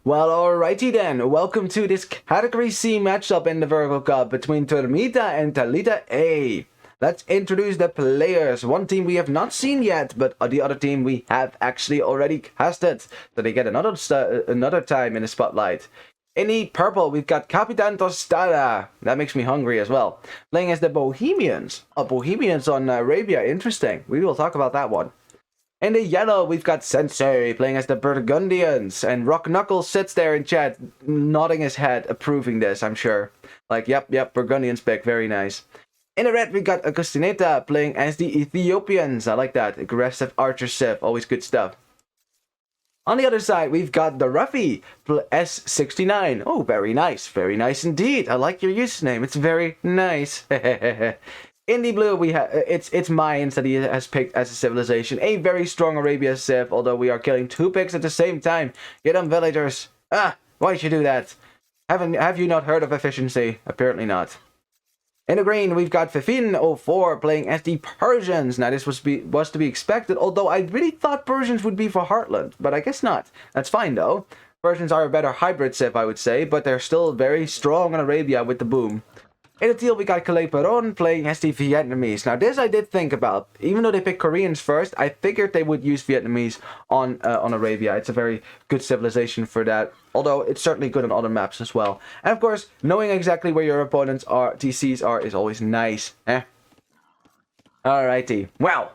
Well, alrighty then. Welcome to this Category C matchup in the Virgo Cup between Turmita and Talita A. Let's introduce the players. One team we have not seen yet, but the other team we have actually already casted. So they get another time in the spotlight. In the purple, we've got Capitan Tostada. That makes me hungry as well. Playing as the Bohemians. Oh, Bohemians on Arabia. Interesting. We will talk about that one. In the yellow, we've got Sensei playing as the Burgundians, and Rock Knuckles sits there in chat, nodding his head, approving this, I'm sure. Like, yep, Burgundians pick, very nice. In the red, we got Agustineta playing as the Ethiopians. I like that. Aggressive archer civ, always good stuff. On the other side, we've got the Ruffy, S69. Oh, very nice indeed. I like your username, it's very nice. In the blue, we have it's Mayans that he has picked as a civilization. A very strong Arabia civ, although we are killing two picks at the same time. Get them, villagers. Why'd you do that? Have you not heard of efficiency? Apparently not. In the green, we've got Fifin04 playing as the Persians. Now, this was to be expected, although I really thought Persians would be for Heartland, but I guess not. That's fine, though. Persians are a better hybrid civ, I would say, but they're still very strong in Arabia with the boom. In the teal, we got Calais Peron playing as the Vietnamese. Now, this I did think about. Even though they picked Koreans first, I figured they would use Vietnamese on Arabia. It's a very good civilization for that. Although, it's certainly good on other maps as well. And of course, knowing exactly where your opponents are, TCs are, is always nice. Alrighty. Well.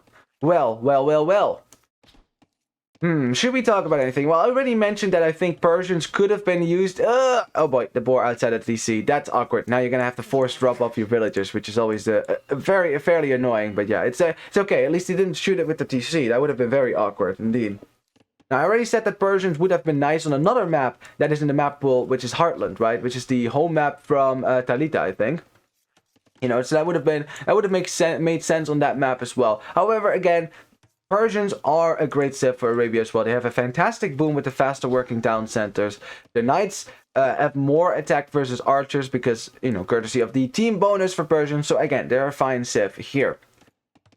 Should we talk about anything? Well, I already mentioned that I think Persians could have been used. Oh boy, the boar outside of DC. That's awkward. Now you're gonna have to force drop off your villagers, which is always fairly annoying. But yeah, it's okay. At least he didn't shoot it with the TC. That would have been very awkward indeed. Now I already said that Persians would have been nice on another map that is in the map pool, which is Heartland, right? Which is the home map from Talita, I think. You know, so that would have made sense on that map as well. However, again, Persians are a great civ for Arabia as well. They have a fantastic boom with the faster working town centers. The knights have more attack versus archers because, you know, courtesy of the team bonus for Persians. So again, they're a fine civ here.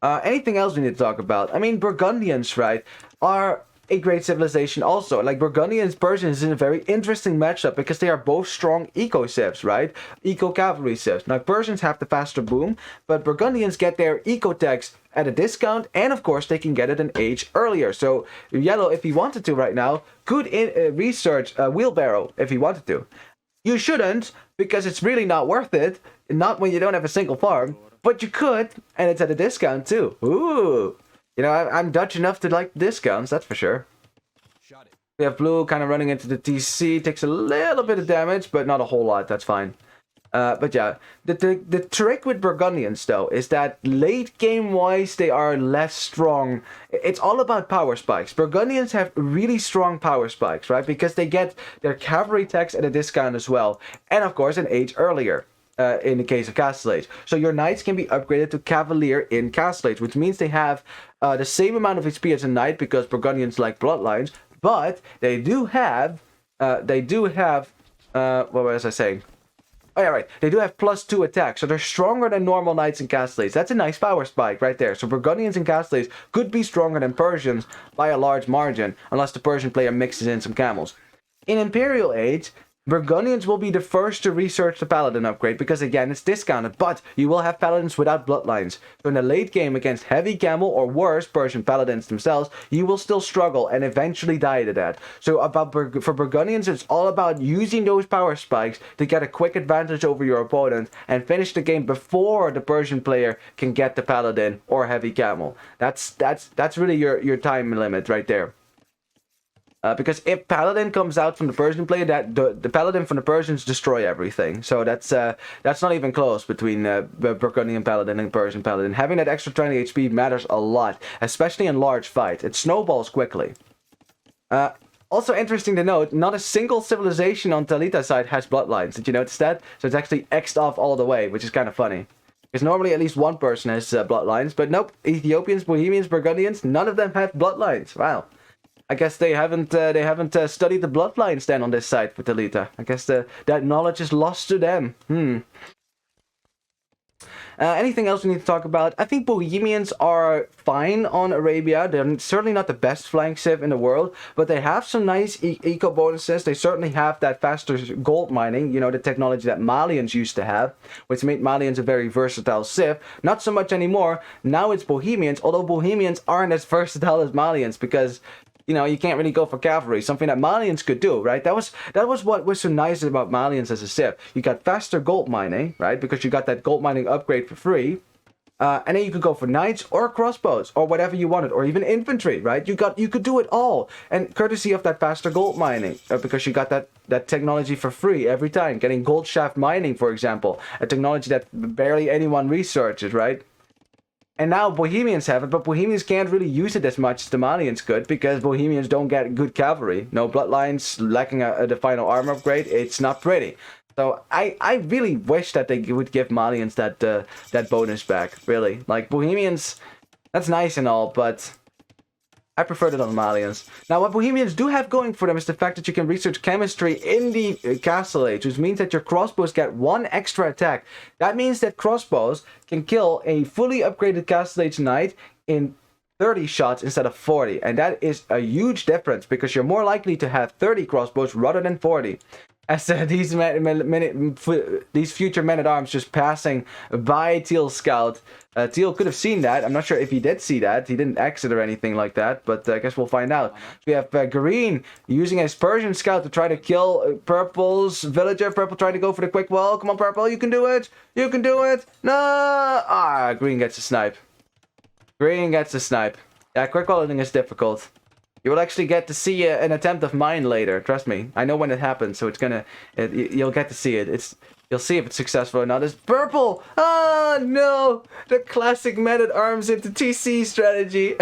Anything else we need to talk about? I mean, Burgundians, right, are a great civilization also. Like, Burgundians, Persians is a very interesting matchup because they are both strong eco civs, right? Eco cavalry civs. Now, Persians have the faster boom, but Burgundians get their eco tags at a discount, and of course they can get it an age earlier. So yellow, if he wanted to right now, could research a wheelbarrow if he wanted to. You shouldn't, because it's really not worth it, not when you don't have a single farm, but you could, and it's at a discount too. Ooh, you know, I'm Dutch enough to like discounts, that's for sure. We have blue kind of running into the TC, takes a little bit of damage, but not a whole lot, that's fine. But yeah, the trick with Burgundians, though, is that late game-wise, they are less strong. It's all about power spikes. Burgundians have really strong power spikes, right? Because they get their cavalry tax at a discount as well. And, of course, an age earlier, in the case of Castle Age. So your knights can be upgraded to Cavalier in Castle Age, which means they have the same amount of HP as a knight, because Burgundians like bloodlines. But they do have, what was I saying? Oh yeah, right. They do have +2 attack, so they're stronger than normal knights and Castles. That's a nice power spike right there. So Burgundians and Castles could be stronger than Persians by a large margin, unless the Persian player mixes in some camels. In Imperial Age, Burgundians will be the first to research the Paladin upgrade, because again, it's discounted, but you will have Paladins without bloodlines. So in the late game against heavy camel, or worse, Persian Paladins themselves, you will still struggle and eventually die to that. So for Burgundians, it's all about using those power spikes to get a quick advantage over your opponent and finish the game before the Persian player can get the Paladin or heavy camel. That's really your time limit right there. Because if Paladin comes out from the Persian player, the Paladin from the Persians destroy everything. So that's not even close between Burgundian Paladin and Persian Paladin. Having that extra 20 HP matters a lot, especially in large fights. It snowballs quickly. Also interesting to note, not a single civilization on Talita's side has bloodlines. Did you notice that? So it's actually X'd off all the way, which is kind of funny. Because normally at least one person has bloodlines, but nope. Ethiopians, Bohemians, Burgundians, none of them have bloodlines. Wow. I guess they haven't studied the bloodlines then on this side for Talita. I guess that knowledge is lost to them. Anything else we need to talk about? I think Bohemians are fine on Arabia. They're certainly not the best flying civ in the world, but they have some nice eco bonuses. They certainly have that faster gold mining, you know, the technology that Malians used to have, which made Malians a very versatile civ. Not so much anymore. Now it's Bohemians, although Bohemians aren't as versatile as Malians because, you know, you can't really go for cavalry, something that Malians could do, right? That was what was so nice about Malians as a civ. You got faster gold mining, right? Because you got that gold mining upgrade for free. And then you could go for knights or crossbows or whatever you wanted, or even infantry, right? You could do it all, and courtesy of that faster gold mining, because you got that technology for free every time. Getting gold shaft mining, for example, a technology that barely anyone researches, right? And now Bohemians have it, but Bohemians can't really use it as much as the Malians could because Bohemians don't get good cavalry. No bloodlines, lacking the final armor upgrade. It's not pretty. So I really wish that they would give Malians that bonus back, really. Like, Bohemians, that's nice and all, but I prefer it on Malians. Now, what Bohemians do have going for them is the fact that you can research chemistry in the Castle Age, which means that your crossbows get 1 extra attack. That means that crossbows can kill a fully upgraded Castle Age knight in 30 shots instead of 40. And that is a huge difference because you're more likely to have 30 crossbows rather than 40. As these future men-at-arms just passing by Teal's scout. Teal could have seen that. I'm not sure if he did see that. He didn't exit or anything like that, but I guess we'll find out. We have Green using his Persian scout to try to kill Purple's villager. Purple trying to go for the quick wall. Come on, Purple, you can do it. You can do it. No! Ah, Green gets a snipe. Green gets a snipe. Yeah, quick walling is difficult. You will actually get to see an attempt of mine later. Trust me. I know when it happens, so you'll get to see it. You'll see if it's successful or not. It's Purple! Ah, no! The classic men-at-arms into TC strategy.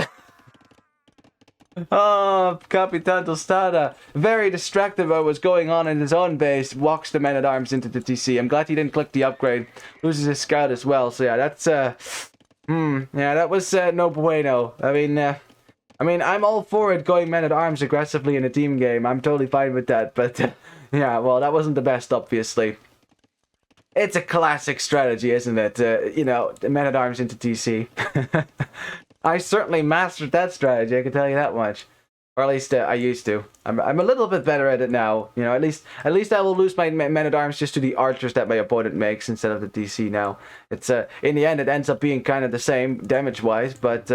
Oh, Capitan Tostada, very distracted by what's going on in his own base, walks the men-at-arms into the TC. I'm glad he didn't click the upgrade. Loses his scout as well. So yeah, that's, yeah, that was no bueno. I mean, I'm all for it going men-at-arms aggressively in a team game. I'm totally fine with that. But, yeah, well, that wasn't the best, obviously. It's a classic strategy, isn't it? You know, the men-at-arms into TC. I certainly mastered that strategy, I can tell you that much. Or at least I used to. I'm a little bit better at it now. You know, at least I will lose my men-at-arms just to the archers that my opponent makes instead of the TC now. It's in the end, it ends up being kind of the same damage-wise, but...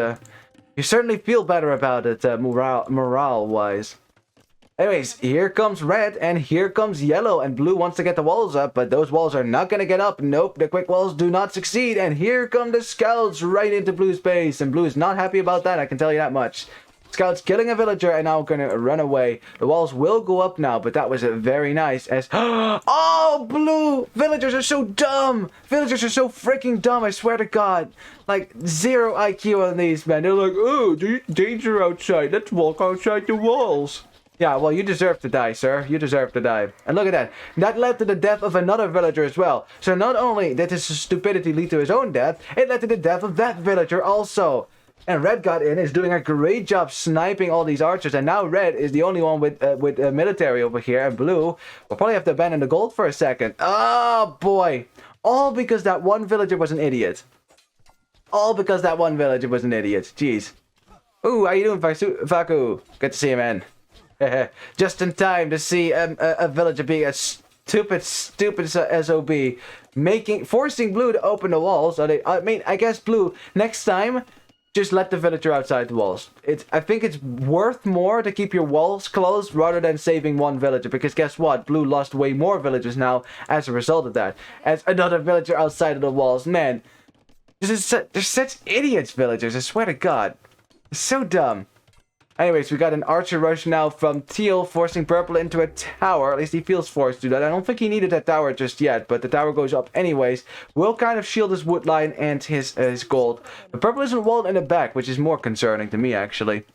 you certainly feel better about it, morale-wise. Anyways, here comes red, and here comes yellow, and blue wants to get the walls up, but those walls are not going to get up. Nope, the quick walls do not succeed, and here come the scouts right into blue's base, and blue is not happy about that, I can tell you that much. Scouts killing a villager and now going to run away. The walls will go up now, but that was very nice as... Oh, blue! Villagers are so dumb! Villagers are so freaking dumb, I swear to God. Like, 0 IQ on these, man. They're like, oh, danger outside. Let's walk outside the walls. Yeah, well, you deserve to die, sir. You deserve to die. And look at that. That led to the death of another villager as well. So not only did his stupidity lead to his own death, it led to the death of that villager also. And red got in, is doing a great job sniping all these archers, and now red is the only one with military over here, and blue will probably have to abandon the gold for a second. Oh boy, all because that one villager was an idiot. All because that one villager was an idiot. Jeez. Ooh, how you doing, Faku? Good to see you, man. Just in time to see a villager being a stupid SOB, forcing blue to open the walls. I mean, I guess blue next time. Just let the villager outside the walls. I think it's worth more to keep your walls closed rather than saving one villager. Because guess what? Blue lost way more villagers now as a result of that. As another villager outside of the walls. Man, they're such idiots, villagers. I swear to God. It's so dumb. Anyways, we got an archer rush now from Teal, forcing Purple into a tower. At least he feels forced to do that. I don't think he needed that tower just yet, but the tower goes up anyways. Will kind of shield his wood line and his gold. But Purple isn't walled in the back, which is more concerning to me, actually.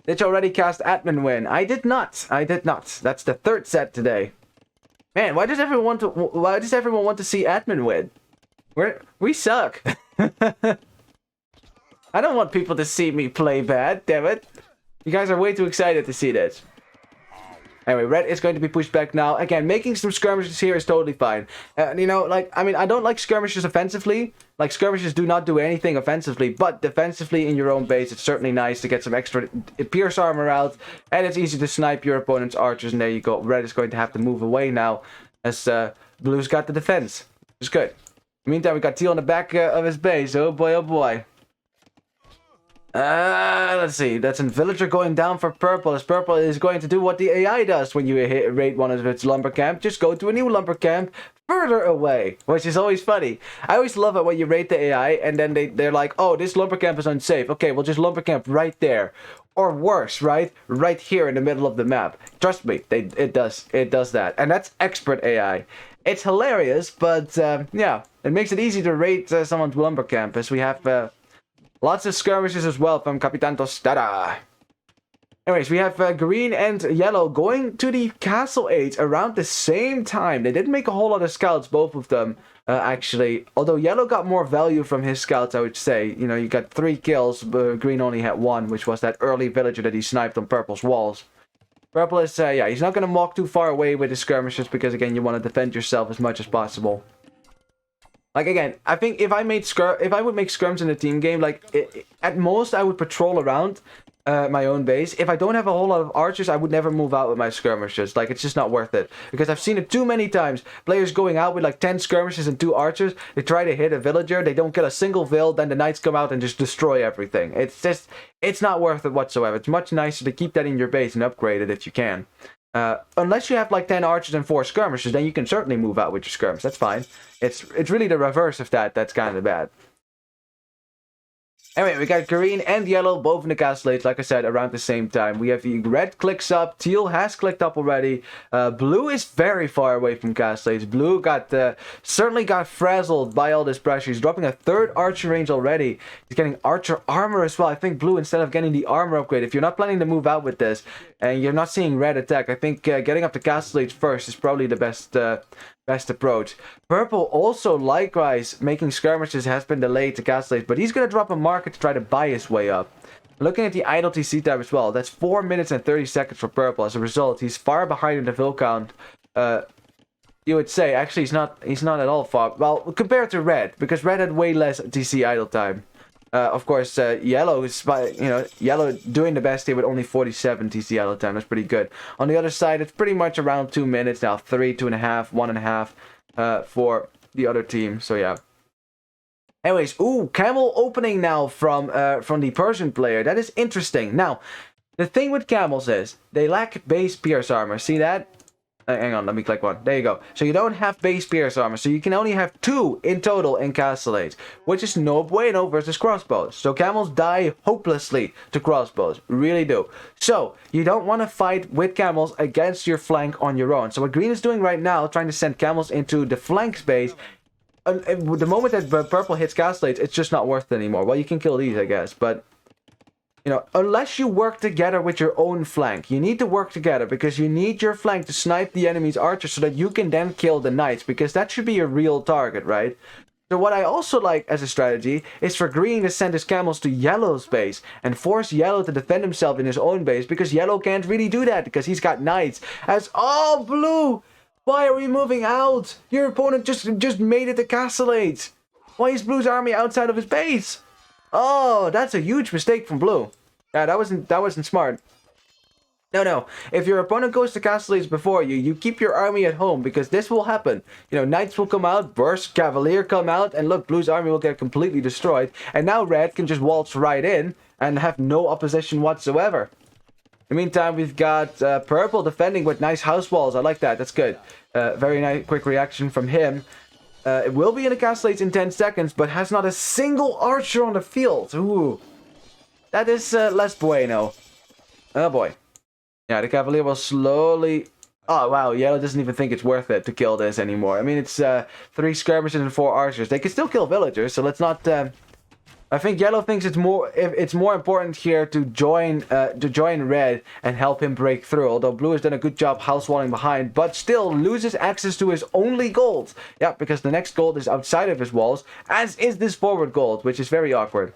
Did you already cast Admin Win? I did not. I did not. That's the 3rd set today. Man, why does everyone want to see Admin Win? We suck. I don't want people to see me play bad, damn it. You guys are way too excited to see this. Anyway, red is going to be pushed back now. Again, making some skirmishes here is totally fine. You know, like, I mean, I don't like skirmishes offensively. Like, skirmishes do not do anything offensively, but defensively in your own base, it's certainly nice to get some extra pierce armor out, and it's easy to snipe your opponent's archers, and there you go. Red is going to have to move away now, as blue's got the defense. It's good. Meantime, we got teal on the back of his base. Oh boy, oh boy. Let's see. That's a villager going down for purple. As purple is going to do what the AI does when you raid one of its lumber camp. Just go to a new lumber camp further away, which is always funny. I always love it when you raid the AI and then they're like, oh, this lumber camp is unsafe. Okay, we'll just lumber camp right there. Or worse, right? Right here in the middle of the map. Trust me, it does that. And that's expert AI. It's hilarious, but yeah, it makes it easy to raid someone's lumber camp, as we have lots of skirmishes as well from Capitan Tostada. Anyways, we have green and yellow going to the castle age around the same time. They didn't make a whole lot of scouts, both of them, actually. Although yellow got more value from his scouts, I would say. You know, you got 3 kills, but green only had 1, which was that early villager that he sniped on purple's walls. Purple is, yeah, he's not going to walk too far away with his skirmishes because, again, you want to defend yourself as much as possible. Like, again, I think if I would make skirms in a team game, like, at most I would patrol around my own base. If I don't have a whole lot of archers, I would never move out with my skirmishers. Like, it's just not worth it. Because I've seen it too many times. Players going out with like 10 skirmishers and 2 archers. They try to hit a villager. They don't kill a single vill. Then the knights come out and just destroy everything. It's not worth it whatsoever. It's much nicer to keep that in your base and upgrade it if you can. Unless you have like 10 archers and 4 skirmishers, then you can certainly move out with your skirms. That's fine. It's really the reverse of that. That's kind of bad. Anyway, we got green and yellow both in the castle age, like I said, around the same time. We have the red clicks up, teal has clicked up already. Blue is very far away from castle age. Blue certainly got frazzled by all this pressure. He's dropping a 3rd archer range already. He's getting archer armor as well. I think blue, instead of getting the armor upgrade, if you're not planning to move out with this and you're not seeing red attack, I think getting up to castle age first is probably the best approach. Purple also likewise making skirmishes has been delayed to castle age, but he's going to drop a market to try to buy his way up. Looking at the idle TC time as well, that's 4 minutes and 30 seconds for purple. As a result, he's far behind in the vill count. You would say actually he's not at all far, well, compared to red, because red had way less TC idle time. Of course, yellow is, yellow doing the best here with only 47 TC idle time. That's pretty good. On the other side, it's pretty much around 2 minutes now. 3, 2.5, 1.5 for the other team. So yeah. Anyways, ooh, camel opening now from the Persian player. That is interesting. Now, the thing with camels is they lack base pierce armor. See that? Hang on, let me click one. There you go. So you don't have base pierce armor, so you can only have 2 in total in castle age, which is no bueno versus crossbows. So camels die hopelessly to crossbows, really do. So you don't want to fight with camels against your flank on your own. So what green is doing right now, trying to send camels into the flank space. The moment that purple hits castle age, it's just not worth it anymore. Well, you can kill these, I guess, but you know, unless you work together with your own flank, you need to work together because you need your flank to snipe the enemy's archers so that you can then kill the knights, because that should be your real target, right? So what I also like as a strategy is for green to send his camels to yellow's base and force yellow to defend himself in his own base, because yellow can't really do that because he's got knights. As oh, blue, why are we moving out? Your opponent just made it to castle age. Why is blue's army outside of his base? Oh, that's a huge mistake from blue. Yeah, that wasn't smart. No. If your opponent goes to castle age before you, you keep your army at home, because this will happen. You know, knights will come out, burst, cavalier come out, and look, blue's army will get completely destroyed. And now red can just waltz right in and have no opposition whatsoever. In the meantime, we've got purple defending with nice house walls. I like that. That's good. Very nice, quick reaction from him. It will be in the castle age in 10 seconds, but has not a single archer on the field. Ooh. That is less bueno. Oh boy. Yeah, the cavalier will slowly... Oh wow, yellow doesn't even think it's worth it to kill this anymore. I mean, it's 3 skirmishers and 4 archers. They can still kill villagers, so let's not... I think yellow thinks it's more important here to join red and help him break through. Although blue has done a good job house walling behind, but still loses access to his only gold. Yeah, because the next gold is outside of his walls, as is this forward gold, which is very awkward.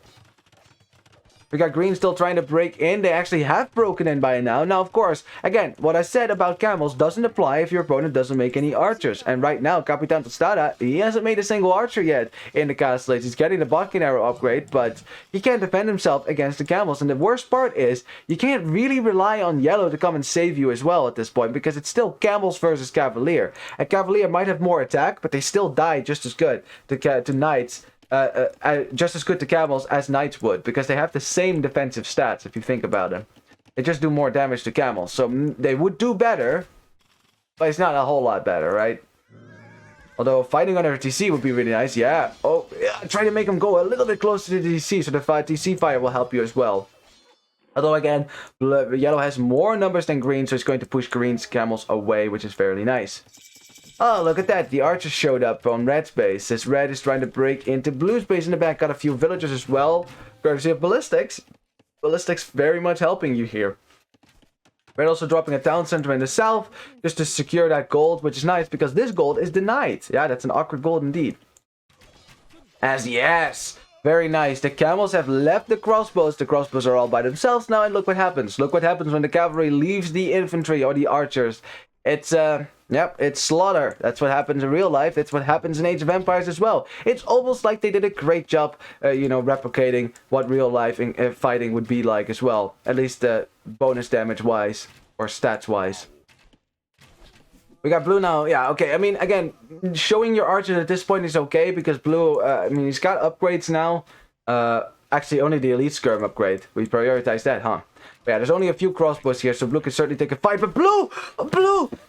We got green still trying to break in. They actually have broken in by now. Now, of course, again, what I said about camels doesn't apply if your opponent doesn't make any archers. And right now, Team Talita, he hasn't made a single archer yet in the castle. He's getting the Botkin arrow upgrade, but he can't defend himself against the camels. And the worst part is, you can't really rely on yellow to come and save you as well at this point, because it's still camels versus cavalier. A cavalier might have more attack, but they still die just as good to knights. Just as good to camels as knights would, because they have the same defensive stats if you think about it. They just do more damage to camels, so they would do better, but it's not a whole lot better, right? Although fighting under TC would be really nice. Yeah. Oh, yeah. Try to make them go a little bit closer to the TC, so the TC fire will help you as well. Although again, yellow has more numbers than green, so it's going to push green's camels away, which is fairly nice. Oh, look at that. The archers showed up on red's base. This red is trying to break into blue's base in the back. Got a few villagers as well. Courtesy of ballistics. Ballistics very much helping you here. Red also dropping a town center in the south just to secure that gold, which is nice because this gold is denied. Yeah, that's an awkward gold indeed. As yes. Very nice. The camels have left the crossbows. The crossbows are all by themselves now, and look what happens. Look what happens when the cavalry leaves the infantry or the archers. It's, yep, it's slaughter. That's what happens in real life. It's what happens in Age of Empires as well. It's almost like they did a great job, replicating what real life fighting would be like as well. At least bonus damage-wise, or stats-wise. We got blue now. Yeah, okay. I mean, again, showing your archers at this point is okay, because blue, he's got upgrades now. Actually, only the elite skirm upgrade. We prioritize that, huh? But yeah, there's only a few crossbows here, so blue can certainly take a fight. But blue,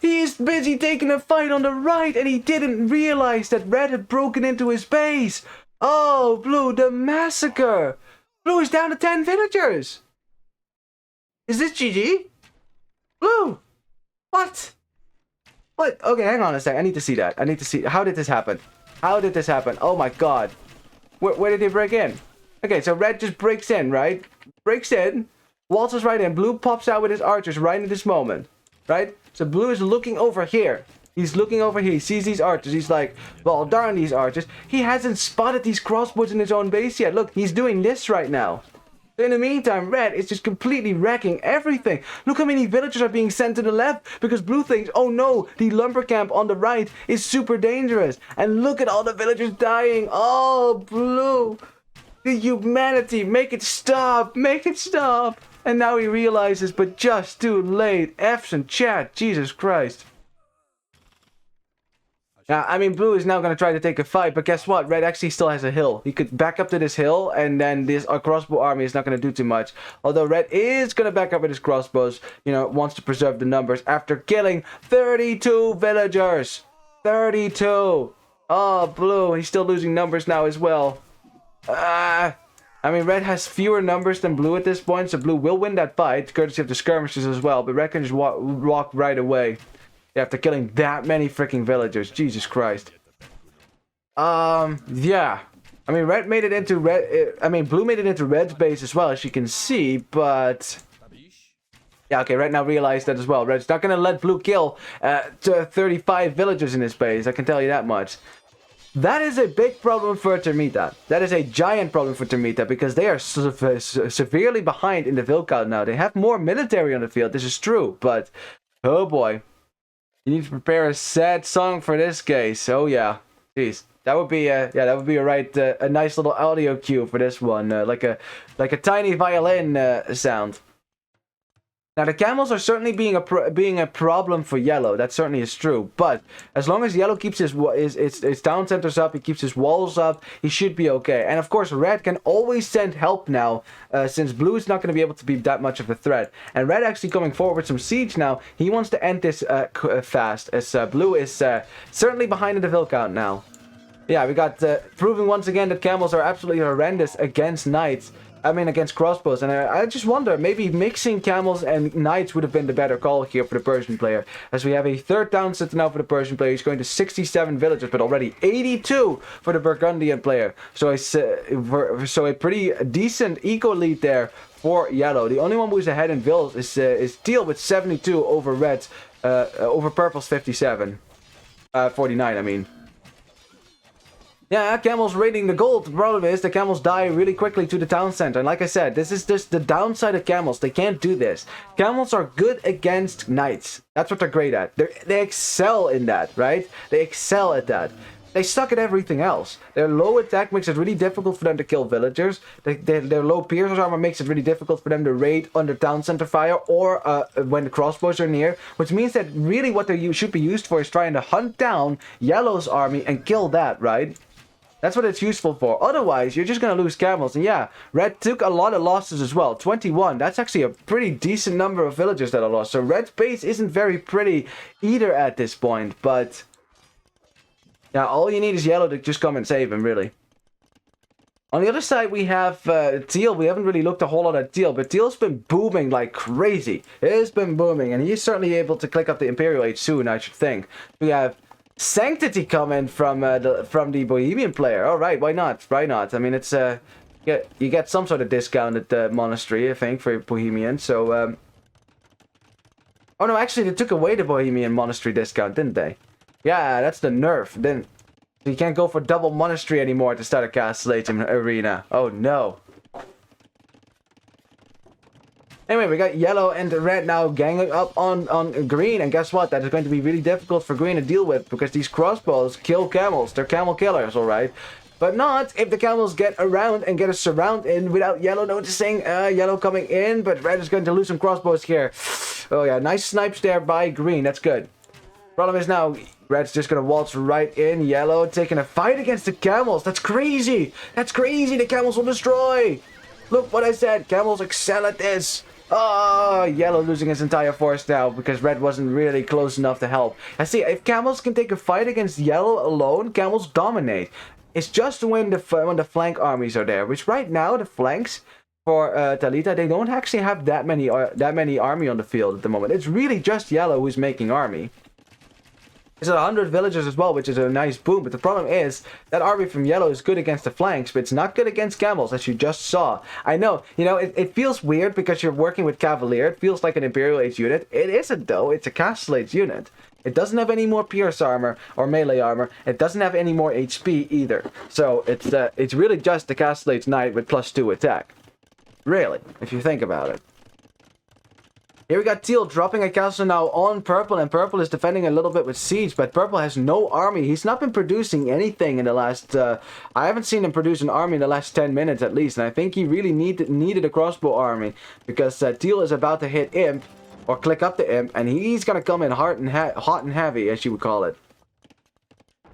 he is busy taking a fight on the right, and he didn't realize that red had broken into his base. Oh, blue, the massacre. Blue is down to 10 villagers. Is this GG? Blue, what? What? Okay, hang on a sec. I need to see that. I need to see. How did this happen? How did this happen? Oh my god. Where did they break in? Okay, so red just breaks in, right? Breaks in. Waltzes right in. Blue pops out with his archers right in this moment. Right? So blue is looking over here. He's looking over here. He sees these archers. He's like, well, darn these archers. He hasn't spotted these crossbows in his own base yet. Look, he's doing this right now. In the meantime, red is just completely wrecking everything. Look how many villagers are being sent to the left because blue thinks, oh no, the lumber camp on the right is super dangerous. And look at all the villagers dying. Oh, blue. The humanity. Make it stop. Make it stop. And now he realizes, but just too late. F's in chat. Jesus Christ. Now, I mean, blue is now going to try to take a fight, but guess what? Red actually still has a hill. He could back up to this hill, and then this crossbow army is not going to do too much. Although red is going to back up with his crossbows, wants to preserve the numbers after killing 32 villagers. 32. Oh, blue, he's still losing numbers now as well. I mean, red has fewer numbers than blue at this point, so blue will win that fight, courtesy of the skirmishes as well, but red can just walk right away. After killing that many freaking villagers. Jesus Christ. Yeah. I mean, red made it into blue made it into red's base as well, as you can see, but... Yeah, okay, red now realized that as well. Red's not going to let blue kill 35 villagers in his base, I can tell you that much. That is a big problem for Turmita. That is a giant problem for Turmita, because they are severely behind in the Vil count now. They have more military on the field, this is true, but... Oh boy. You need to prepare a sad song for this case. Oh yeah, jeez, that would be a nice little audio cue for this one, like a tiny violin sound. Now the camels are certainly being a problem for yellow. That certainly is true. But as long as yellow keeps his town centers up, he keeps his walls up, he should be okay. And of course, red can always send help now, since blue is not going to be able to be that much of a threat. And red actually coming forward with some siege now. He wants to end this fast, as blue is certainly behind in the Vil count now. Yeah, we got proving once again that camels are absolutely horrendous against knights. Against crossbows, and I just wonder, maybe mixing camels and knights would have been the better call here for the Persian player, as we have a third town center now for the Persian player. He's going to 67 villagers, but already 82 for the Burgundian player, so a pretty decent eco lead there for yellow. The only one who's ahead in vills is teal with 72 over reds, over purple's 57, 49 I mean. Yeah, camels raiding the gold. The problem is the camels die really quickly to the town center. And like I said, this is just the downside of camels. They can't do this. Camels are good against knights. That's what they're great at. They excel in that, right? They excel at that. They suck at everything else. Their low attack makes it really difficult for them to kill villagers. Their low piercer's armor makes it really difficult for them to raid under town center fire or when the crossbows are near. Which means that really what they should be used for is trying to hunt down Yellow's army and kill that, right? That's what it's useful for. Otherwise, you're just going to lose camels. And yeah, Red took a lot of losses as well. 21. That's actually a pretty decent number of villagers that are lost. So Red's base isn't very pretty either at this point. But yeah, all you need is Yellow to just come and save him, really. On the other side, we have Teal. We haven't really looked a whole lot at Teal, but Teal's been booming like crazy. It's been booming, and he's certainly able to click up the Imperial Age soon, I should think. We have Sanctity coming from the Bohemian player. All right, why not? Why not? I mean, it's you get some sort of discount at the monastery, I think, for Bohemian. So, oh no, actually, they took away the Bohemian monastery discount, didn't they? Yeah, that's the nerf. Then you can't go for double monastery anymore to start a Castle Age arena. Oh no. Anyway, we got Yellow and Red now ganging up on Green, and guess what? That is going to be really difficult for Green to deal with, because these crossbows kill camels. They're camel killers, alright? But not if the camels get around and get a surround in without Yellow noticing. Yellow coming in, but Red is going to lose some crossbows here. Oh yeah, nice snipes there by Green. That's good. Problem is now, Red's just going to waltz right in. Yellow taking a fight against the camels. That's crazy. That's crazy. The camels will destroy. Look what I said. Camels excel at this. Oh, Yellow losing his entire force now because Red wasn't really close enough to help. I see, if camels can take a fight against Yellow alone, camels dominate. It's just when the flank armies are there, which right now the flanks for Talita, they don't actually have that many army on the field at the moment. It's really just Yellow who's making army. It's at 100 villagers as well, which is a nice boom. But the problem is that army from Yellow is good against the flanks, but it's not good against camels, as you just saw. I know, you know, it feels weird because you're working with Cavalier. It feels like an Imperial Age unit. It isn't, though. It's a Castle Age unit. It doesn't have any more pierce armor or melee armor. It doesn't have any more HP either. So it's really just the Castle Age Knight with +2 attack. Really, if you think about it. Here we got Teal dropping a castle now on Purple, and Purple is defending a little bit with Siege, but Purple has no army. He's not been producing anything in the last... I haven't seen him produce an army in the last 10 minutes at least, and I think he really needed a crossbow army, because Teal is about to hit Imp, or click up the Imp, and he's going to come in hot and heavy, as you would call it.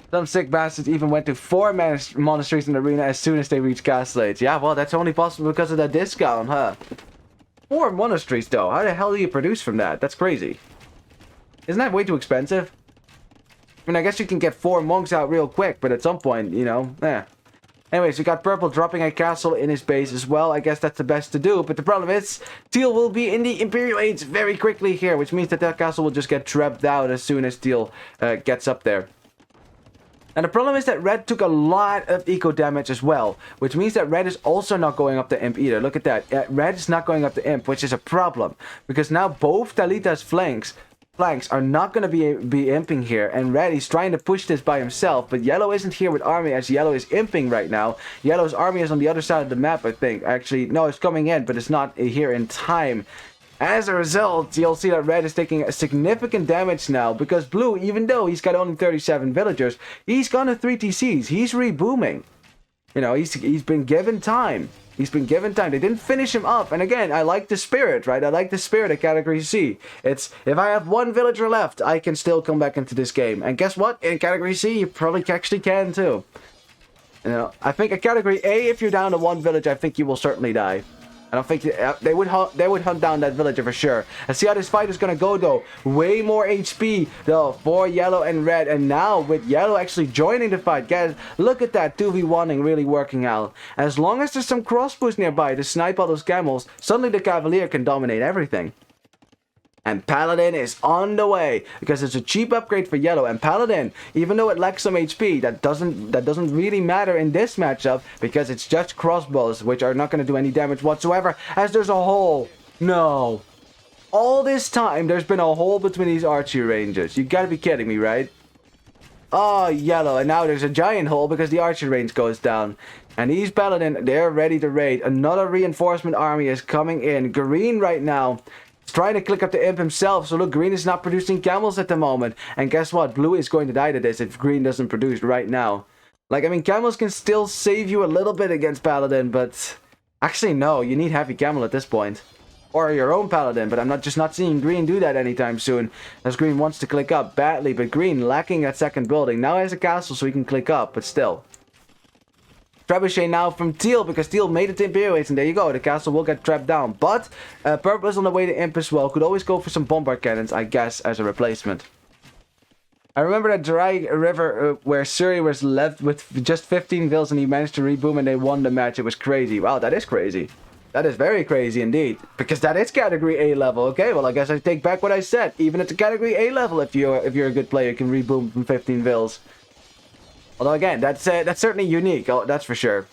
Some sick bastards even went to 4 monasteries in the arena as soon as they reached Castle Age. Yeah, well, that's only possible because of that discount, huh? 4 monasteries, though. How the hell do you produce from that? That's crazy. Isn't that way too expensive? I mean, I guess you can get 4 monks out real quick, but at some point, you know, Anyways, we got Purple dropping a castle in his base as well. I guess that's the best to do, but the problem is, Teal will be in the Imperial Age very quickly here, which means that castle will just get trapped out as soon as Teal gets up there. And the problem is that Red took a lot of eco damage as well, which means that Red is also not going up the Imp either. Look at that. Red is not going up the Imp, which is a problem, because now both Talita's flanks are not going to be imping here, and Red is trying to push this by himself, but Yellow isn't here with army as Yellow is imping right now. Yellow's army is on the other side of the map, I think. Actually, no, it's coming in, but it's not here in time. As a result, you'll see that Red is taking a significant damage now, because Blue, even though he's got only 37 villagers, he's gone to 3 TCs. He's rebooming. You know, he's been given time. He's been given time. They didn't finish him up. And again, I like the spirit, right? I like the spirit of Category C. It's, if I have 1 villager left, I can still come back into this game. And guess what? In Category C, you probably actually can too. You know, I think at Category A, if you're down to 1 village, I think you will certainly die. I don't think they would hunt down that villager for sure. And see how this fight is going to go, though. Way more HP, though, for Yellow and Red. And now, with Yellow actually joining the fight, guys, look at that 2v1ing really working out. As long as there's some crossbows nearby to snipe all those camels, suddenly the Cavalier can dominate everything. And Paladin is on the way, because it's a cheap upgrade for Yellow. And Paladin, even though it lacks some HP, that doesn't really matter in this matchup, because it's just crossbows, which are not going to do any damage whatsoever, as there's a hole. No. All this time, there's been a hole between these archery ranges. You gotta be kidding me, right? Oh, yellow. And now there's a giant hole because the archer range goes down. And these paladin, they're ready to raid. Another reinforcement army is coming in. Green right now is trying to click up the imp himself. So look, green is not producing camels at the moment. And guess what? Blue is going to die to this if green doesn't produce right now. Like, I mean, camels can still save you a little bit against paladin, but actually, no. You need heavy camel at this point. Or your own paladin, but I'm not seeing green do that anytime soon, as green wants to click up badly, but green lacking that second building. Now he has a castle so he can click up, but still. Trebuchet now from Teal, because Teal made it to Imperial Age, and there you go, the castle will get trapped down. But purple is on the way to Imp as well. Could always go for some bombard cannons, I guess, as a replacement. I remember that dry river where Surrey was left with just 15 vills and he managed to reboom and they won the match. It was crazy. Wow, that is crazy. That is very crazy indeed. Because that is category A level. Okay, well I guess I take back what I said. Even at the category A level, if you're a good player, you can reboom from 15 vills. Although again, that's certainly unique. Oh, that's for sure.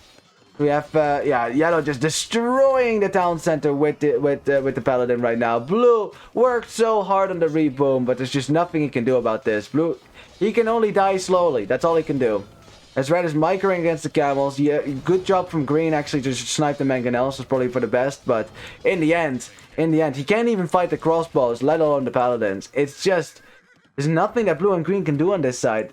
We have yeah, yellow just destroying the town center with the paladin right now. Blue worked so hard on the reboom, but there's just nothing he can do about this. Blue, he can only die slowly. That's all he can do. As red is microing against the camels. Yeah, good job from green actually to snipe the mangonels. It's probably for the best, but in the end, he can't even fight the crossbows, let alone the paladins. It's just there's nothing that blue and green can do on this side.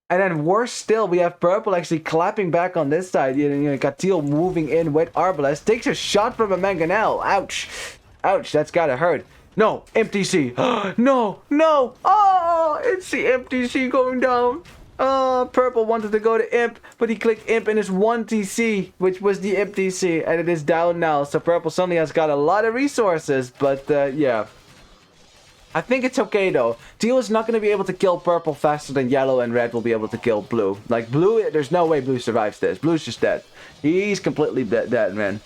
And then worse still, we have purple actually clapping back on this side. You got teal moving in with Arbalest. Takes a shot from a mangonel. Ouch. Ouch, that's gotta hurt. No, MTC. No, no. Oh, it's the MTC going down. Oh, purple wanted to go to imp, but he clicked imp in his 1 TC, which was the imp TC, and it is down now. So purple suddenly has got a lot of resources, but yeah. I think it's okay though. Teal is not going to be able to kill purple faster than yellow, and red will be able to kill blue. Like blue, there's no way blue survives this. Blue's just dead. He's completely dead, man.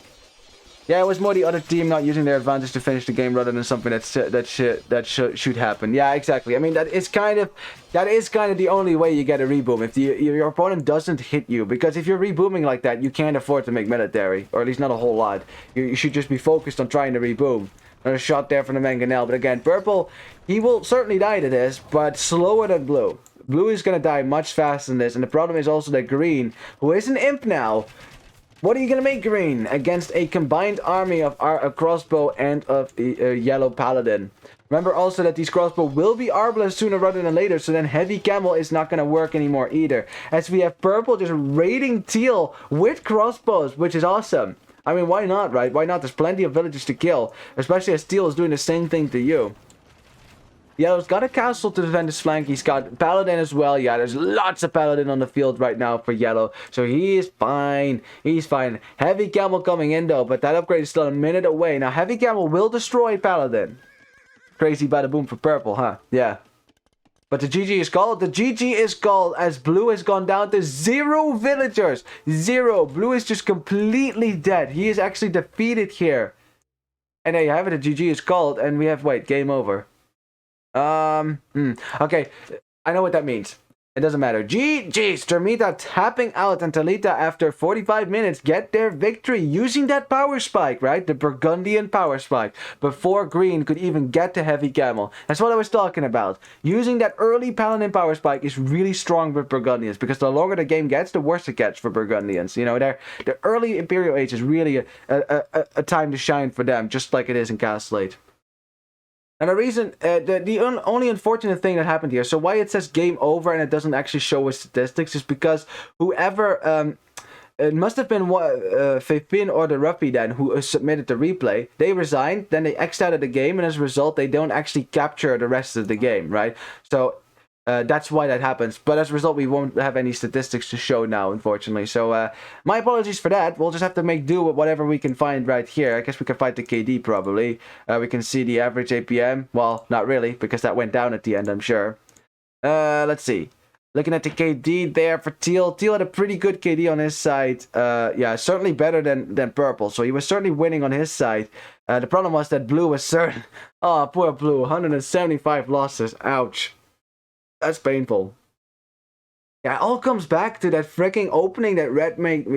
Yeah, it was more the other team not using their advantage to finish the game rather than something that should happen. Yeah, exactly. I mean, that is kind of the only way you get a reboom, if your opponent doesn't hit you. Because if you're rebooming like that, you can't afford to make military, or at least not a whole lot. You should just be focused on trying to reboom. Another shot there from the mangonel, but again, purple, he will certainly die to this, but slower than blue. Blue is going to die much faster than this, and the problem is also that green, who is an imp now, what are you going to make green against a combined army of a crossbow and of the yellow paladin? Remember also that these crossbow will be arbalest sooner rather than later, so then heavy camel is not going to work anymore either. As we have purple just raiding teal with crossbows, which is awesome. I mean, why not, right? Why not? There's plenty of villagers to kill, especially as teal is doing the same thing to you. Yellow's got a castle to defend his flank. He's got paladin as well. Yeah, there's lots of paladin on the field right now for yellow. So he is fine. He's fine. Heavy camel coming in though, but that upgrade is still a minute away. Now, heavy camel will destroy paladin. Crazy bada boom for purple, huh? Yeah. But the GG is called. The GG is called as blue has gone down to 0 villagers. 0. Blue is just completely dead. He is actually defeated here. And there you have it. The GG is called. And we have, wait, game over. Okay, I know what that means. It doesn't matter. GG's, Turmita tapping out, and Talita after 45 minutes get their victory using that power spike, right? The Burgundian power spike, before green could even get to heavy camel. That's what I was talking about. Using that early paladin power spike is really strong with Burgundians, because the longer the game gets, the worse it gets for Burgundians. You know, the early Imperial Age is really a time to shine for them, just like it is in Castle 8. And the reason, the only unfortunate thing that happened here, so why it says game over and it doesn't actually show his statistics, is because whoever, it must have been Fepin or the Ruffy then who submitted the replay. They resigned, then they X'd out of the game, and as a result, they don't actually capture the rest of the game, right? So that's why that happens. But as a result, we won't have any statistics to show now, unfortunately. So my apologies for that. We'll just have to make do with whatever we can find right here. I guess we can find the KD probably. We can see the average APM. Well, not really, because that went down at the end, I'm sure. Let's see. Looking at the KD there for Teal. Teal had a pretty good KD on his side. Yeah, certainly better than Purple. So he was certainly winning on his side. The problem was that Blue was certain. Oh, poor Blue. 175 losses. Ouch. That's painful. Yeah, it all comes back to that freaking opening that Red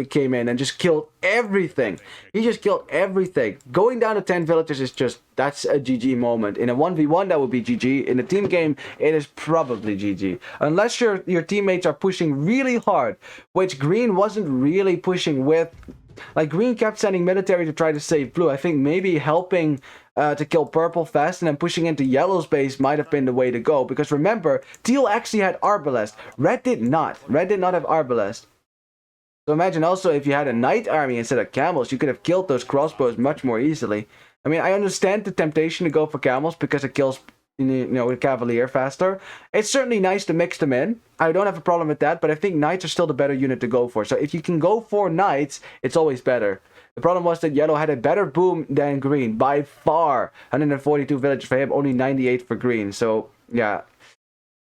came in and just killed everything. He just killed everything. Going down to 10 villagers is just, that's a GG moment. In a 1v1, that would be GG. In a team game, it is probably GG. Unless your teammates are pushing really hard, which Green wasn't really pushing with. Like, Green kept sending military to try to save Blue. I think maybe helping to kill Purple fast and then pushing into Yellow's base might have been the way to go. Because remember, Teal actually had Arbalest. Red did not. Red did not have Arbalest. So imagine also if you had a Knight army instead of Camels, you could have killed those crossbows much more easily. I mean, I understand the temptation to go for Camels because it kills, you know, a Cavalier faster. It's certainly nice to mix them in. I don't have a problem with that, but I think Knights are still the better unit to go for. So if you can go for Knights, it's always better. The problem was that Yellow had a better boom than Green, by far. 142 villagers for him, only 98 for Green. So, yeah.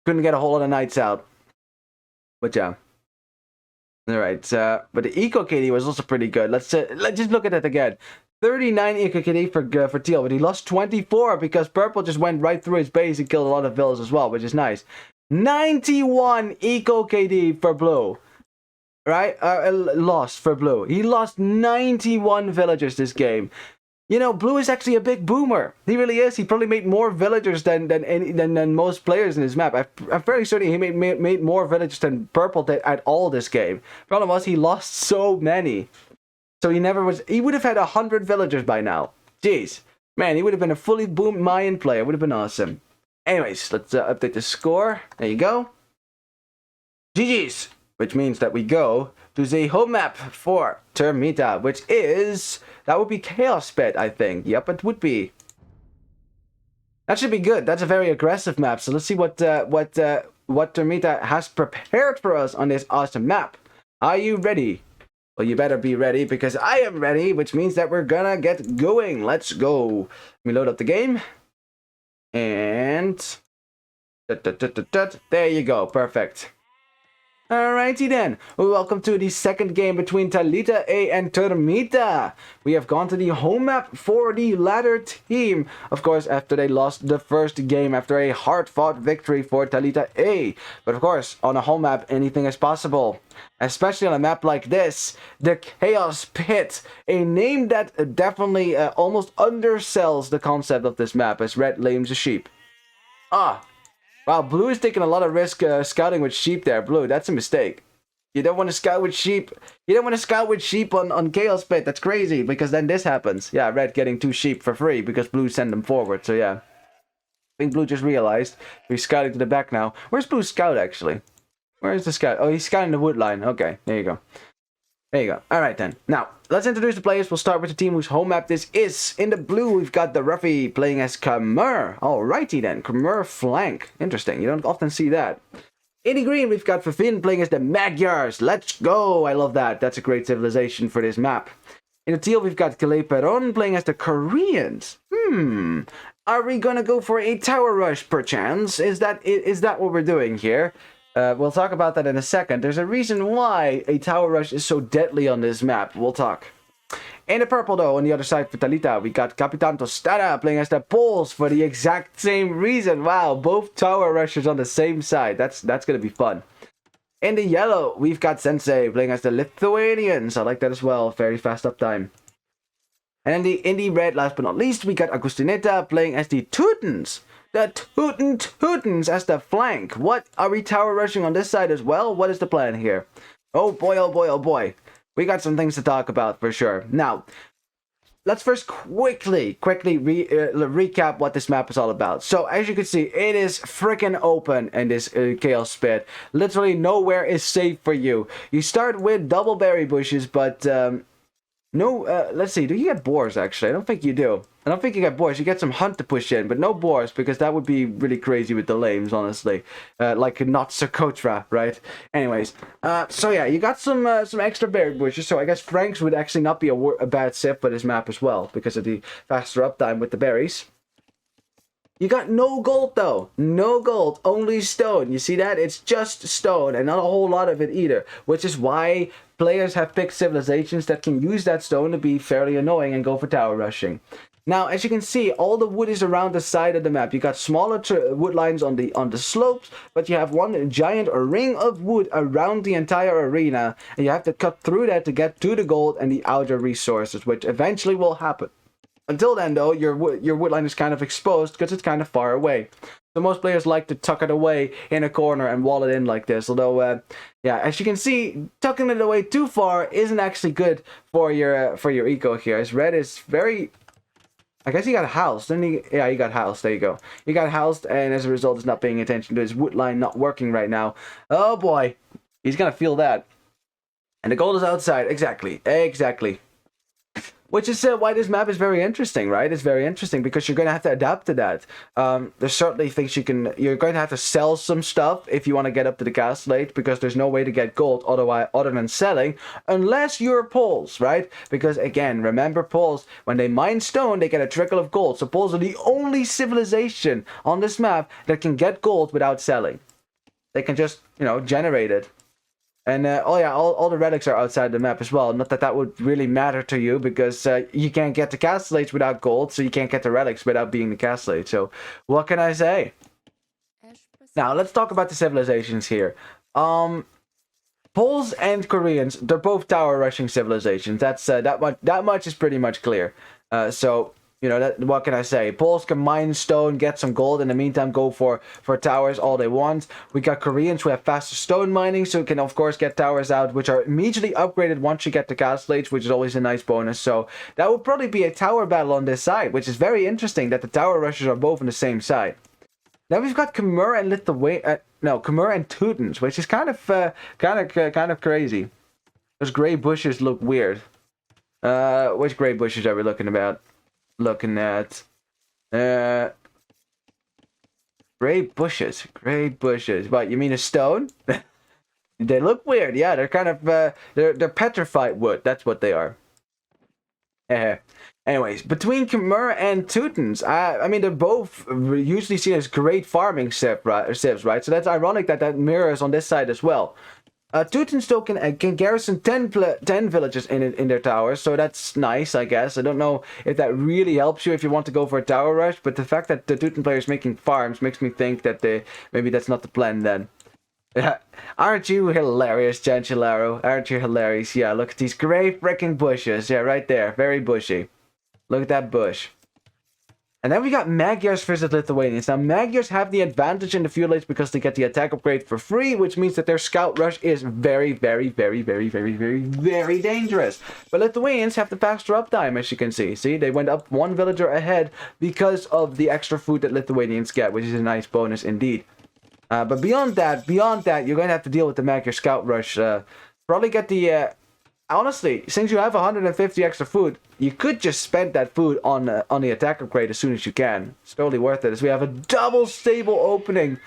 Couldn't get a whole lot of Knights out. But, yeah. Alright, but the Eco KD was also pretty good. Let's just look at it again. 39 Eco KD for Teal, but he lost 24 because Purple just went right through his base and killed a lot of villas as well, which is nice. 91 Eco KD for Blue. Right? Lost for Blue. He lost 91 villagers this game. You know, Blue is actually a big boomer. He really is. He probably made more villagers than most players in his map. I'm fairly certain he made more villagers than Purple did at all this game. Problem was he lost so many. So he would have had 100 villagers by now. Jeez. Man, he would have been a fully boomed Mayan player. Would have been awesome. Anyways, let's update the score. There you go. GG's. Which means that we go to the home map for Turmita, which is, that would be Chaos Pit, I think. Yep, it would be. That should be good. That's a very aggressive map. So let's see what Turmita has prepared for us on this awesome map. Are you ready? Well, you better be ready because I am ready, which means that we're gonna get going. Let's go. Let me load up the game. And there you go. Perfect. Alrighty then, welcome to the second game between Talita A and Turmita. We have gone to the home map for the latter team. Of course, after they lost the first game after a hard-fought victory for Talita A. But of course, on a home map, anything is possible. Especially on a map like this, the Chaos Pit. A name that definitely almost undersells the concept of this map as red lames a sheep. Wow, Blue is taking a lot of risk scouting with sheep there. Blue, that's a mistake. You don't want to scout with sheep. You don't want to scout with sheep on Chaos Pit. That's crazy, because then this happens. Yeah, Red getting 2 sheep for free because Blue sent them forward. So yeah. I think Blue just realized he's scouting to the back now. Where's Blue's scout, actually? Where is the scout? Oh, he's scouting the wood line. Okay, there you go. There you go. Alright then. Now, let's introduce the players. We'll start with the team whose home map this is. In the blue, we've got the Ruffy playing as Khmer. Alrighty then. Khmer flank. Interesting. You don't often see that. In the green, we've got Fafin playing as the Magyars. Let's go. I love that. That's a great civilization for this map. In the teal, we've got Calais Peron playing as the Koreans. Are we gonna go for a tower rush, perchance? Is that what we're doing here? We'll talk about that in a second. There's a reason why a tower rush is so deadly on this map. We'll talk. In the purple, though, on the other side for Talita, we got Capitan Tostada playing as the Poles for the exact same reason. Wow, both tower rushers on the same side. That's gonna be fun. In the yellow, we've got Sensei playing as the Lithuanians. I like that as well. Very fast uptime. And in the red, last but not least, we got Agustineta playing as the Teutons. The Teutons as the flank. What? Are we tower rushing on this side as well? What is the plan here? Oh boy, oh boy, oh boy. We got some things to talk about for sure. Now, let's first quickly recap what this map is all about. So, as you can see, it is freaking open in this Chaos Pit. Literally nowhere is safe for you. You start with double berry bushes, but no, let's see, do you get boars actually? I don't think you do. I don't think you get boars. You get some hunt to push in, but no boars, because that would be really crazy with the lames, honestly. Like not Socotra, right? Anyways, so yeah, you got some extra berry bushes, so I guess Franks would actually not be a bad sip for this map as well, because of the faster uptime with the berries. You got no gold though. No gold, only stone. You see that? It's just stone and not a whole lot of it either, which is why players have picked civilizations that can use that stone to be fairly annoying and go for tower rushing. Now, as you can see, all the wood is around the side of the map. You got smaller wood lines on the slopes, but you have one giant ring of wood around the entire arena, and you have to cut through that to get to the gold and the outer resources, which eventually will happen. Until then, though, your wood line is kind of exposed because it's kind of far away. So most players like to tuck it away in a corner and wall it in like this. Although, yeah, as you can see, tucking it away too far isn't actually good for your eco here. As red is very... I guess he got housed, didn't he? Yeah, he got housed. There you go. He got housed, and as a result, is not paying attention to his wood line not working right now. Oh boy, he's gonna feel that. And the gold is outside. Exactly. Exactly. Which is why this map is very interesting, right? It's very interesting because you're going to have to adapt to that. There's certainly things you're going to have to sell some stuff if you want to get up to the castle age, because there's no way to get gold other than selling, unless you're Poles, right? Because again, remember Poles, when they mine stone, they get a trickle of gold. So Poles are the only civilization on this map that can get gold without selling. They can just, generate it. And, oh yeah, all the relics are outside the map as well. Not that that would really matter to you, because you can't get the castle age without gold, so you can't get the relics without being the castle age. So, what can I say? Now, let's talk about the civilizations here. Poles and Koreans, they're both tower rushing civilizations. That's that much is pretty much clear. So... what can I say? Poles can mine stone, get some gold. In the meantime, go for towers all they want. We got Koreans who have faster stone mining, so can, of course, get towers out, which are immediately upgraded once you get to castle age, which is always a nice bonus. So that would probably be a tower battle on this side, which is very interesting that the tower rushers are both on the same side. Now we've got Khmer and Khmer and Teutons, which is kind of crazy. Those gray bushes look weird. Which gray bushes are we looking at? Gray bushes. What, you mean a stone? They look weird. Yeah, they're kind of they're petrified wood. That's what they are. Anyways, between Khmer and Teutons, I mean, they're both usually seen as great farming civs, right? So that's ironic that mirrors on this side as well. Teutons still can garrison 10 villages in their towers, so that's nice, I guess. I don't know if that really helps you if you want to go for a tower rush, but the fact that the Teuton player is making farms makes me think that maybe that's not the plan then. Aren't you hilarious, Gentularo? Aren't you hilarious? Yeah, look at these great freaking bushes. Yeah, right there. Very bushy. Look at that bush. And then we got Magyars versus Lithuanians. Now, Magyars have the advantage in the feudal age because they get the attack upgrade for free, which means that their scout rush is very, very, very, very, very, very, very dangerous. But Lithuanians have the faster uptime, as you can see. See, they went up one villager ahead because of the extra food that Lithuanians get, which is a nice bonus indeed. But beyond that, you're going to have to deal with the Magyar scout rush. Probably get the... honestly, since you have 150 extra food, you could just spend that food on the attack upgrade as soon as you can. It's totally worth it, as we have a double stable opening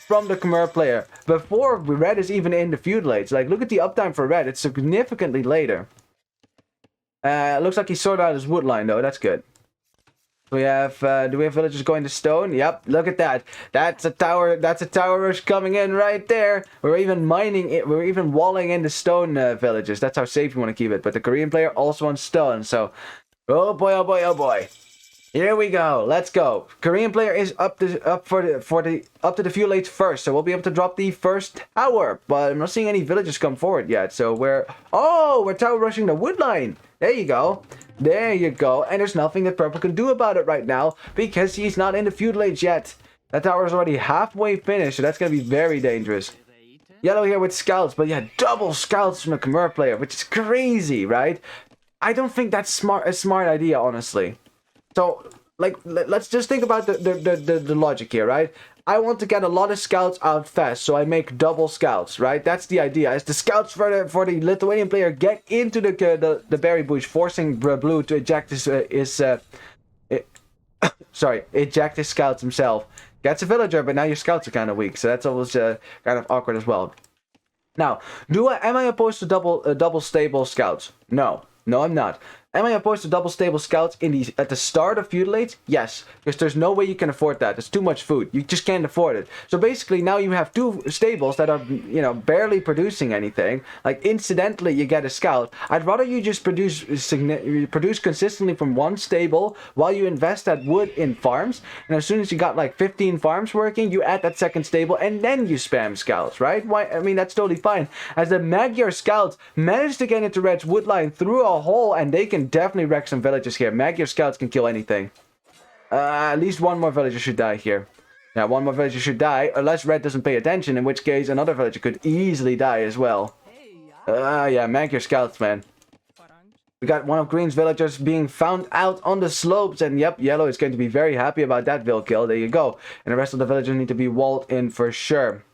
from the Khmer player before red is even in the feudal age. Like, look at the uptime for red. It's significantly later. Looks like he sorted out his wood line, though. That's good. We have, do we have villagers going to stone? Yep, look at that. That's a tower rush coming in right there. We're even mining it. We're even walling in the stone villages. That's how safe you want to keep it. But the Korean player also wants stone. So, oh boy, oh boy, oh boy. Here we go. Let's go. Korean player is up to the feudal age first, so we'll be able to drop the first tower. But I'm not seeing any villagers come forward yet. So we're tower rushing the wood line. There you go. There you go. And there's nothing that purple can do about it right now because he's not in the feudal age yet. That tower is already halfway finished, so that's going to be very dangerous. Yellow here with scouts, but yeah, double scouts from the Khmer player, which is crazy, right? I don't think that's a smart idea, honestly. So, like, let's just think about the logic here, right? I want to get a lot of scouts out fast, so I make double scouts, right? That's the idea. As the scouts for the Lithuanian player get into the berry bush, forcing blue to eject eject his scouts himself. Gets a villager, but now your scouts are kind of weak, so that's always kind of awkward as well. Now, am I opposed to double stable scouts? No, I'm not. Am I opposed to double stable scouts at the start of feudal age? Yes, because there's no way you can afford that. It's too much food. You just can't afford it. So basically now you have 2 stables that are, you know, barely producing anything. Like incidentally you get a scout. I'd rather you just produce consistently from 1 stable while you invest that wood in farms. And as soon as you got like 15 farms working, you add that 2nd stable and then you spam scouts, right? Why? I mean, that's totally fine. As the Magyar scouts manage to get into Red's wood line through a hole, and they can definitely wreck some villages here. Magyar scouts can kill anything. At least 1 more villager should die here. Yeah, 1 more villager should die, unless Red doesn't pay attention, in which case another villager could easily die as well. Yeah, Magyar scouts, man. We got one of Green's villagers being found out on the slopes, and yep, Yellow is going to be very happy about that vill kill. There you go. And the rest of the villagers need to be walled in for sure.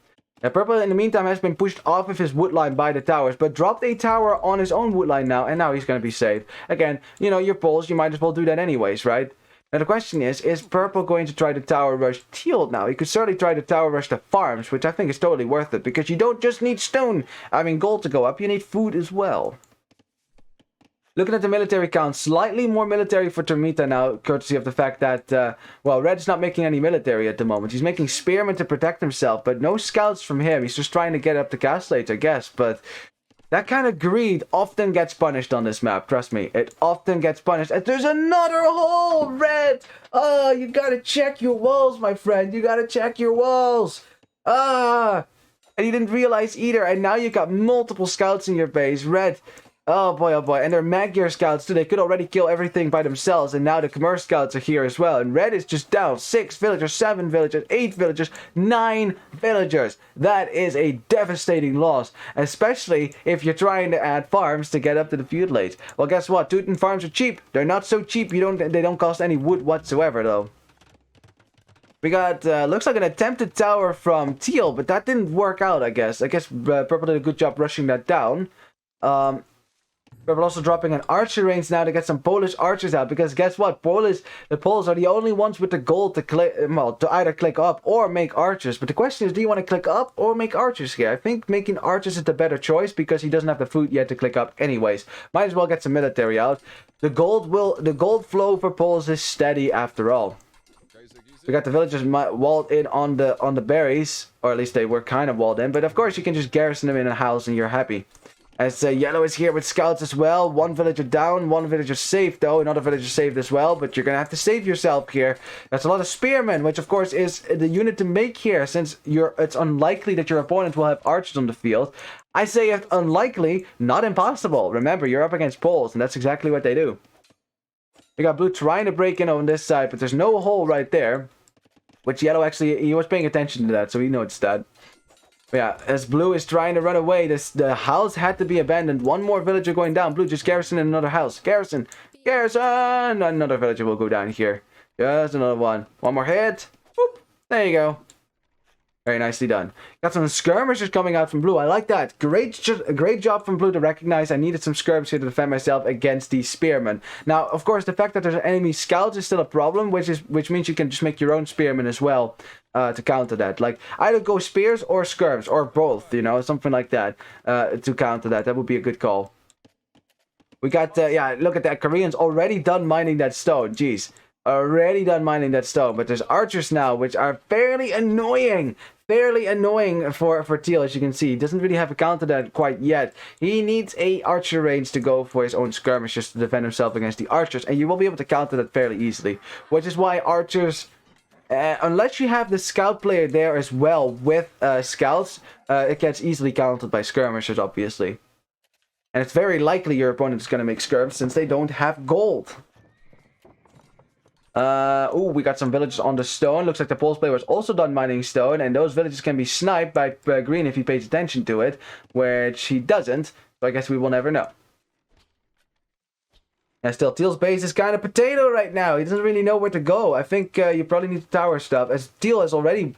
Now, Purple, in the meantime, has been pushed off of his wood line by the towers, but dropped a tower on his own wood line now, and now he's going to be safe. Again, you know, your Poles, you might as well do that anyways, right? Now, the question is Purple going to try to tower rush Teal now? He could certainly try to tower rush the farms, which I think is totally worth it, because you don't just need gold to go up, you need food as well. Looking at the military count, slightly more military for Turmita now, courtesy of the fact that, well, Red's not making any military at the moment. He's making spearmen to protect himself, but no scouts from him. He's just trying to get up the castle age, I guess, but that kind of greed often gets punished on this map, trust me. It often gets punished. And there's another hole, Red! Oh, you gotta check your walls, my friend. You gotta check your walls. And you didn't realize either, and now you got multiple scouts in your base. Red... oh boy, and they're Magyar scouts too. They could already kill everything by themselves, and now the commerce scouts are here as well. And Red is just down 6 villagers, 7 villagers, 8 villagers, 9 villagers. That is a devastating loss, especially if you're trying to add farms to get up to the feudal age. Well, guess what? Teuton farms are cheap. They're not so cheap. They don't cost any wood whatsoever, though. We got, looks like an attempted tower from Teal, but that didn't work out, I guess. Purple did a good job rushing that down. We're also dropping an archer range now to get some Polish archers out, because guess what? The Poles are the only ones with the gold to either click up or make archers. But the question is, do you want to click up or make archers here? I think making archers is the better choice, because he doesn't have the food yet to click up anyways. Might as well get some military out. The gold flow for Poles is steady after all. We got the villagers walled in on the berries, or at least they were kind of walled in. But of course, you can just garrison them in a house and you're happy. As Yellow is here with scouts as well. 1 villager down, 1 villager safe though. Another villager saved as well, but you're going to have to save yourself here. That's a lot of spearmen, which of course is the unit to make here, since it's unlikely that your opponent will have archers on the field. I say it's unlikely, not impossible. Remember, you're up against Poles, and that's exactly what they do. We got Blue trying to break in on this side, but there's no hole right there. Which Yellow actually, he was paying attention to that, so he noticed that. Yeah, as Blue is trying to run away, the house had to be abandoned. 1 more villager going down. Blue just garrison in another house. Garrison! Another villager will go down here. Just another one. 1 more hit. Whoop. There you go. Very nicely done. Got some skirmishers coming out from Blue. I like that. Great job from Blue to recognize I needed some skirms here to defend myself against these spearmen. Now, of course, the fact that there's enemy scouts is still a problem, which means you can just make your own spearmen as well to counter that. Like, either go spears or skirms, or both, you know, something like that to counter that. That would be a good call. We got, yeah, look at that. Koreans already done mining that stone. Jeez. Already done mining that stone. But there's archers now, which are fairly annoying. Fairly annoying for Teal, as you can see. He doesn't really have a counter that quite yet. He needs a archer range to go for his own skirmishes to defend himself against the archers. And you will be able to counter that fairly easily. Which is why archers, unless you have the scout player there as well with scouts, it gets easily countered by skirmishers, obviously. And it's very likely your opponent is going to make skirms since they don't have gold. Oh, we got some villagers on the stone. Looks like the Poles player was also done mining stone, and those villagers can be sniped by Green if he pays attention to it, which he doesn't, so I guess we will never know. And still, Teal's base is kind of potato right now. He doesn't really know where to go. I think you probably need to tower stuff, as Teal has already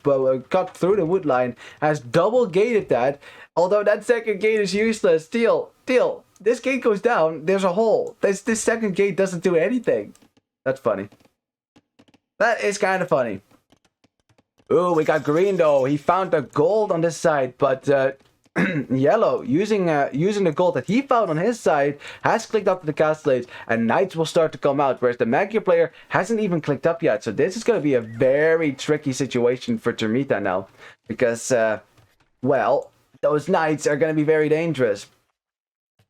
cut through the wood line, has double gated that, although that second gate is useless. Teal, this gate goes down, there's a hole. This second gate doesn't do anything. That's funny. That is kind of funny. Ooh, we got Green though. He found the gold on this side, but Yellow, using the gold that he found on his side, has clicked up to the castle age, and knights will start to come out, whereas the Magyar player hasn't even clicked up yet. So this is going to be a very tricky situation for Turmita now, because, well, those knights are going to be very dangerous.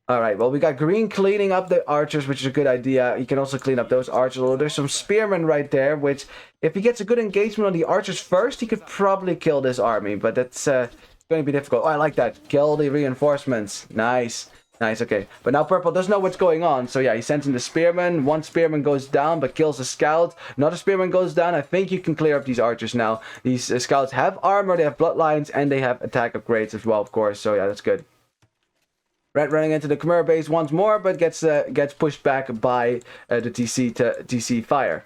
Alright, well, we got green cleaning up the archers, which is a good idea. He can also clean up those archers. Although there's some spearmen right there, which, if he gets a good engagement on the archers first, he could probably kill this army. But that's going to be difficult. Oh, I like that. Kill the reinforcements. Nice. Nice, okay. But now purple doesn't know what's going on. So yeah, he sends in the spearman. One spearman goes down, but kills a scout. Another spearman goes down. I think you can clear up these archers now. These scouts have armor, they have bloodlines, and they have attack upgrades as well, of course. So yeah, that's good. Red running into the Khmer base once more, but gets pushed back by the TC fire.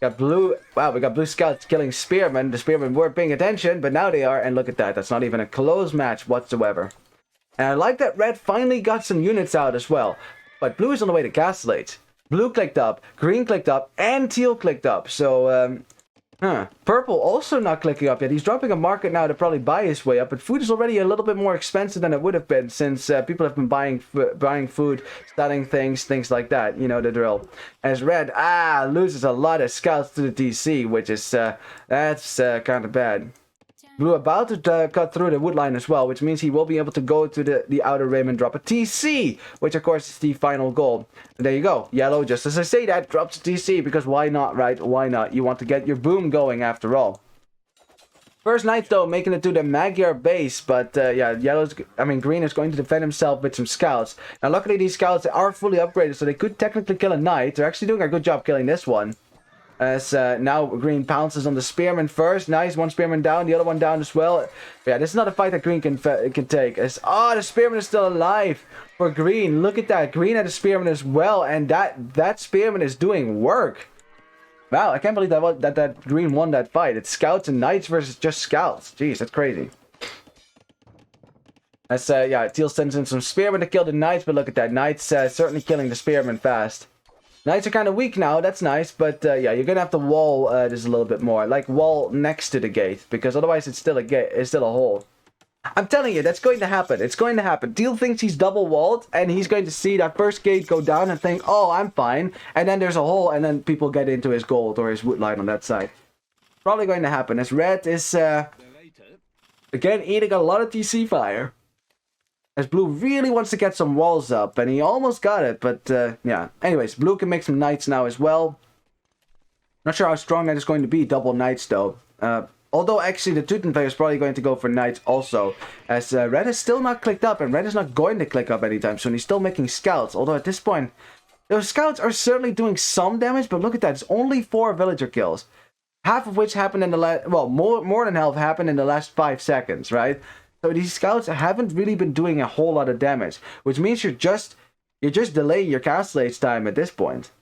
Got blue. Wow, we got blue scouts killing spearmen. The spearmen weren't paying attention, but now they are. And look at that. That's not even a close match whatsoever. And I like that red finally got some units out as well. But blue is on the way to castle age. Blue clicked up, green clicked up, and teal clicked up. So, purple also not clicking up yet. He's dropping a market now to probably buy his way up, but food is already a little bit more expensive than it would have been, since people have been buying food, selling things like that. You know the drill. As red, loses a lot of scouts to the TC, which is that's kind of bad. Blue about to cut through the wood line as well, which means he will be able to go to the outer rim and drop a TC, which of course is the final goal. And there you go. Yellow, just as I say that, drops a TC, because why not, right? Why not? You want to get your boom going after all. First knight though, making it to the Magyar base, but yeah, green is going to defend himself with some scouts. Now luckily these scouts are fully upgraded, so they could technically kill a knight. They're actually doing a good job killing this one. As now green pounces on the spearman first. Nice, one spearman down, the other one down as well. But yeah, this is not a fight that green can take. As the spearman is still alive for green. Look at that, green had a spearman as well, and that spearman is doing work. Wow, I can't believe that green won that fight. It's scouts and knights versus just scouts. Jeez, that's crazy. As yeah, teal sends in some spearmen to kill the knights, but look at that, knights certainly killing the spearman fast. Knights are kind of weak now, that's nice, but yeah, you're gonna have to wall this a little bit more. Like, wall next to the gate, because otherwise it's still a gate, it's still a hole. I'm telling you, that's going to happen. It's going to happen. Teal thinks he's double walled, and he's going to see that first gate go down and think, oh, I'm fine. And then there's a hole, and then people get into his gold or his wood line on that side. Probably going to happen, as red is, again, eating a lot of TC fire. As blue really wants to get some walls up, and he almost got it, but yeah. Anyways, blue can make some knights now as well. Not sure how strong that is going to be, double knights though. Although actually the Teuton player is probably going to go for knights also, as red is still not clicked up, and red is not going to click up anytime soon. He's still making scouts, although at this point, those scouts are certainly doing some damage, but look at that, it's only 4 villager kills. Half of which happened in the last, well, more than half happened in the last 5 seconds, right? So these scouts haven't really been doing a whole lot of damage, which means you're just delaying your castle age time at this point.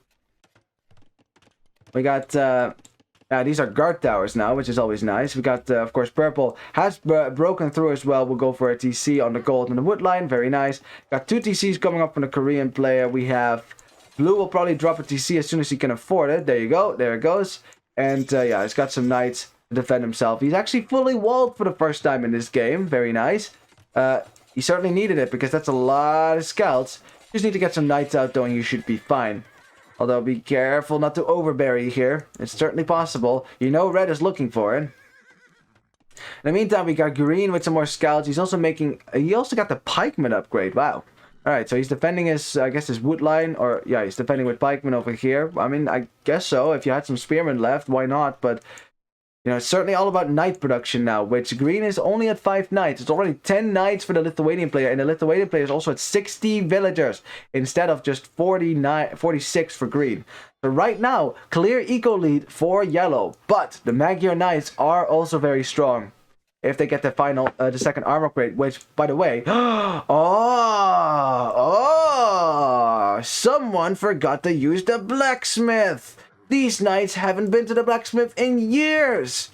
We got these are guard towers now, which is always nice. We got of course purple has broken through as well. We'll go for a TC on the gold and the wood line, very nice. Got 2 TCs coming up from the Korean player. We have blue will probably drop a TC as soon as he can afford it. There you go, there it goes. And yeah, he's got some knights defend himself. He's actually fully walled for the first time in this game. Very nice. He certainly needed it, because that's a lot of scouts. You just need to get some knights out though, and you should be fine. Although be careful not to overbury here. It's certainly possible. You know red is looking for it. In the meantime, we got green with some more scouts. He's also making... He also got the pikeman upgrade. Wow. Alright, so he's defending his, I guess, his wood line. Or, yeah, he's defending with pikemen over here. I mean, I guess so. If you had some spearmen left, why not? But... you know, it's certainly all about knight production now, which green is only at 5 knights. It's already 10 knights for the Lithuanian player, and the Lithuanian player is also at 60 villagers instead of just 46 for green. So right now, clear eco lead for yellow, but the Magyar knights are also very strong if they get the second armor upgrade, which, by the way, someone forgot to use the blacksmith. These knights haven't been to the blacksmith in years.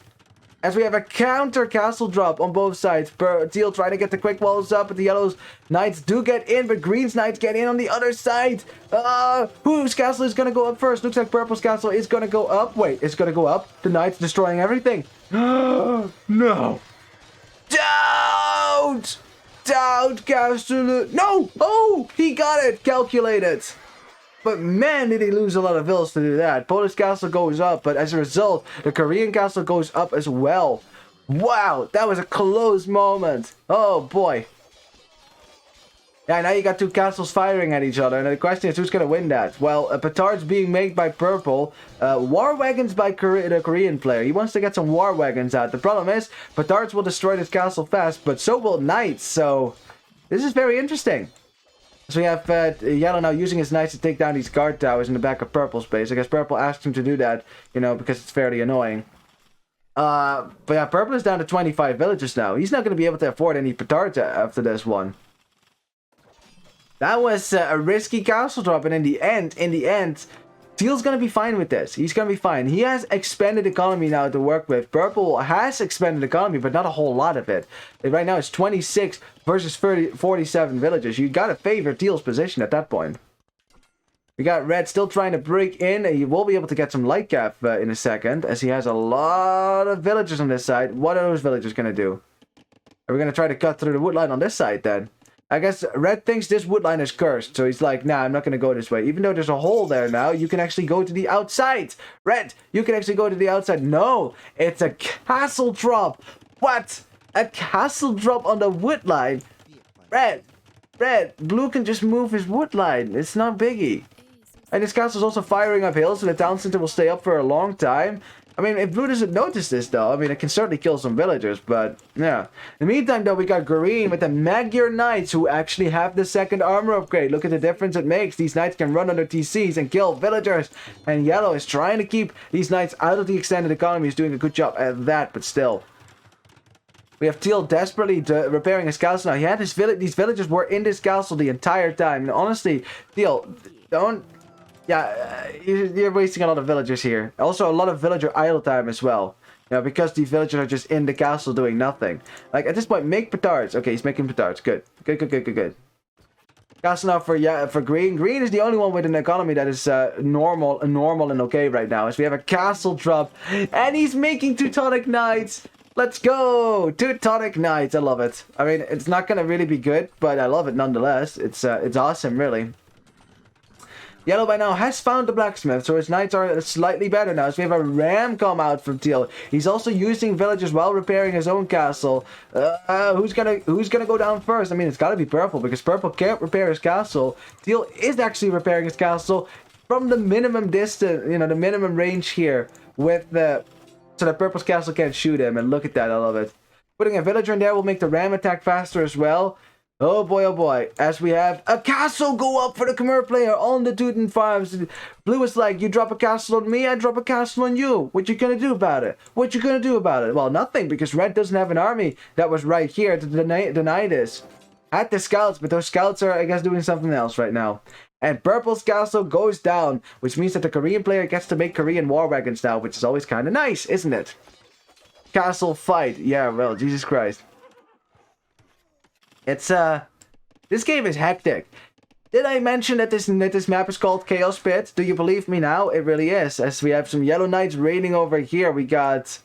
As we have a counter castle drop on both sides. Teal trying to get the quick walls up, but the yellow's knights do get in, but green's knights get in on the other side. Whose castle is going to go up first? Looks like purple's castle is going to go up. Wait, it's going to go up? The knights destroying everything. No. Don't! out castle. No! Oh! He got it! Calculated. But man, did he lose a lot of vills to do that. Polish castle goes up, but as a result, the Korean castle goes up as well. Wow, that was a close moment. Oh boy. Yeah, now you got two castles firing at each other, and the question is who's going to win that? Well, petards being made by purple, war wagons by the Korean player. He wants to get some war wagons out. The problem is, petards will destroy this castle fast, but so will knights, so this is very interesting. So we have Yellow now using his knights to take down these guard towers in the back of Purple's base. I guess Purple asked him to do that, you know, because it's fairly annoying. But yeah, Purple is down to 25 villages now. He's not going to be able to afford any petards after this one. That was a risky castle drop, and in the end, Teal's going to be fine with this. He's going to be fine. He has expanded economy now to work with. Purple has expanded economy, but not a whole lot of it. Right now, it's 26 versus 47 villages. You got to favor Teal's position at that point. We got Red still trying to break in. He will be able to get some light cap in a second, as he has a lot of villagers on this side. What are those villagers going to do? Are we going to try to cut through the wood line on this side then? I guess Red thinks this wood line is cursed, so he's like, nah, I'm not going to go this way. Even though there's a hole there now, you can actually go to the outside. Red, you can actually go to the outside. No, it's a castle drop. What? A castle drop on the wood line? Red, Blue can just move his wood line. It's not biggie. And this castle's also firing up hills, so the town center will stay up for a long time. I mean, if Blue doesn't notice this, though, I mean, it can certainly kill some villagers, but, yeah. In the meantime, though, we got Green with the Magyar Knights, who actually have the second armor upgrade. Look at the difference it makes. These Knights can run under TCs and kill villagers. And Yellow is trying to keep these Knights out of the extended economy. He's doing a good job at that, but still. We have Teal desperately repairing his castle now. He had these villagers were in this castle the entire time. And honestly, Teal, don't... Yeah, you're wasting a lot of villagers here. Also, a lot of villager idle time as well. You know, because these villagers are just in the castle doing nothing. Like, at this point, make petards. Okay, he's making petards. Good. Good. Castle now for Green. Green is the only one with an economy that is normal and okay right now. As we have a castle drop. And he's making Teutonic Knights. Let's go! Teutonic Knights. I love it. I mean, it's not going to really be good, but I love it nonetheless. It's awesome, really. Yellow by now has found the blacksmith, so his knights are slightly better now. So we have a ram come out from Teal. He's also using villagers while repairing his own castle. Who's gonna go down first? I mean, it's gotta be Purple, because Purple can't repair his castle. Teal is actually repairing his castle from the minimum distance, you know, the minimum range here, with the so that Purple's castle can't shoot him. And look at that, I love it. Putting a villager in there will make the ram attack faster as well. Oh boy, as we have a castle go up for the Khmer player on the Teuton farms. Blue is like, you drop a castle on me, I drop a castle on you. What you gonna do about it? Well, nothing, because Red doesn't have an army that was right here to deny this. Had the scouts, but those scouts are, I guess, doing something else right now. And Purple's castle goes down, which means that the Korean player gets to make Korean war wagons now, which is always kind of nice, isn't it? Castle fight. Yeah, well, Jesus Christ. It's, this game is hectic. Did I mention that this map is called Chaos Pit? Do you believe me now? It really is. As we have some Yellow Knights raiding over here. We got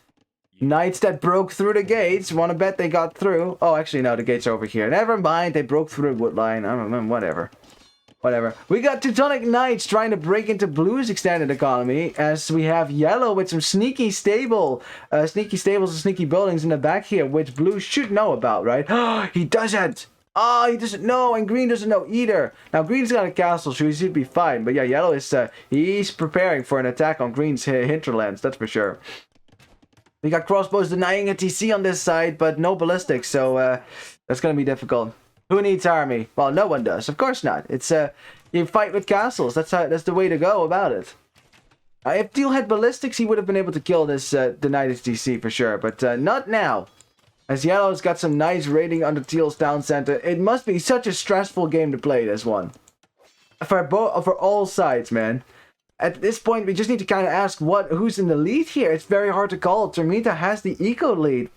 Knights that broke through the gates. Wanna bet they got through? Oh, actually, no, the gates are over here. Never mind, they broke through the wood line. I don't know, whatever. We got Teutonic Knights trying to break into Blue's extended economy, as we have Yellow with some sneaky stables and sneaky buildings in the back here, which Blue should know about, right? He doesn't! Oh, he doesn't know, and Green doesn't know either. Now, Green's got a castle, so he should be fine. But yeah, Yellow is, he's preparing for an attack on Green's hinterlands, that's for sure. We got crossbows denying a TC on this side, but no ballistics, so that's gonna be difficult. Who needs army? Well, no one does. Of course not. It's you fight with castles. That's the way to go about it. If Teal had ballistics, he would have been able to kill this denied TC for sure, but not now. As Yellow's got some nice raiding under Teal's town center, it must be such a stressful game to play. This one for all sides, man. At this point, we just need to kind of ask who's in the lead here. It's very hard to call. Turmita has the eco lead,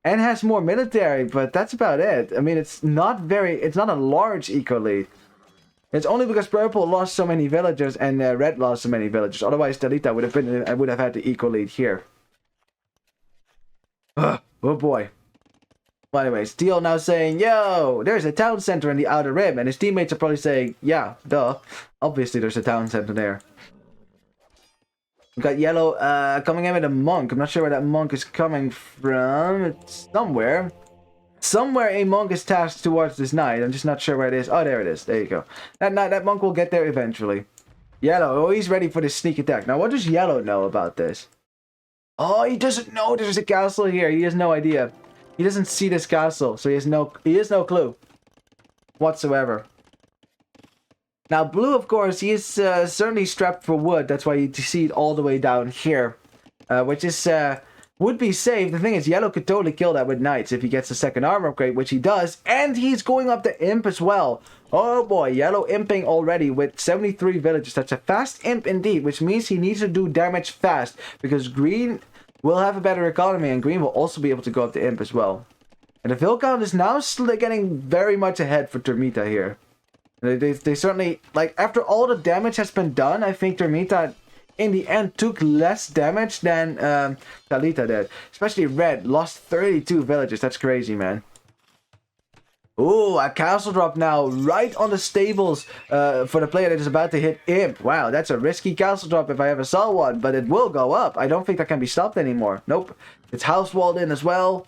and has more military, but that's about it. I mean, it's not a large eco lead. It's only because Purple lost so many villagers and Red lost so many villagers. Otherwise, Talita would have had the eco lead here. Oh boy. Well, anyways, Teal now saying, yo, there's a town center in the outer rim. And his teammates are probably saying, yeah, duh. Obviously, there's a town center there. We got Yellow coming in with a monk. I'm not sure where that monk is coming from. It's somewhere. Somewhere a monk is tasked towards this knight. I'm just not sure where it is. Oh, there it is. There you go. That monk will get there eventually. Yellow, oh, he's ready for this sneak attack. Now, what does Yellow know about this? Oh, he doesn't know there's a castle here. He has no idea. He doesn't see this castle, so he has no clue whatsoever. Now, Blue, of course, he is certainly strapped for wood. That's why you see it all the way down here, which is would be safe. The thing is, Yellow could totally kill that with knights if he gets the second armor upgrade, which he does, and he's going up the imp as well. Oh boy, Yellow imping already with 73 villages. That's a fast imp indeed, which means he needs to do damage fast, because Green will have a better economy, and Green will also be able to go up the imp as well. And the vill count is now getting very much ahead for Turmita here. They certainly, like, after all the damage has been done, I think Turmita in the end took less damage than Talita did. Especially Red lost 32 villages. That's crazy, man. Ooh, a castle drop now right on the stables for the player that is about to hit imp. Wow, that's a risky castle drop if I ever saw one, but it will go up. I don't think that can be stopped anymore. Nope. It's house walled in as well.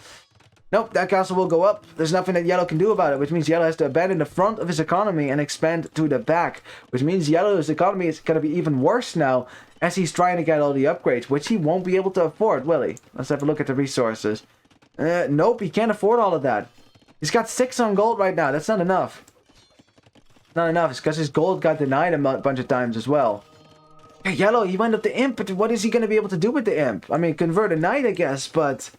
Nope, that castle will go up. There's nothing that Yellow can do about it, which means Yellow has to abandon the front of his economy and expand to the back, which means Yellow's economy is going to be even worse now as he's trying to get all the upgrades, which he won't be able to afford, will he? Let's have a look at the resources. Nope, he can't afford all of that. He's got 6 on gold right now. That's not enough. Not enough. It's because his gold got denied a bunch of times as well. Hey, Yellow, he went up the imp, but what is he going to be able to do with the imp? I mean, convert a knight, I guess, but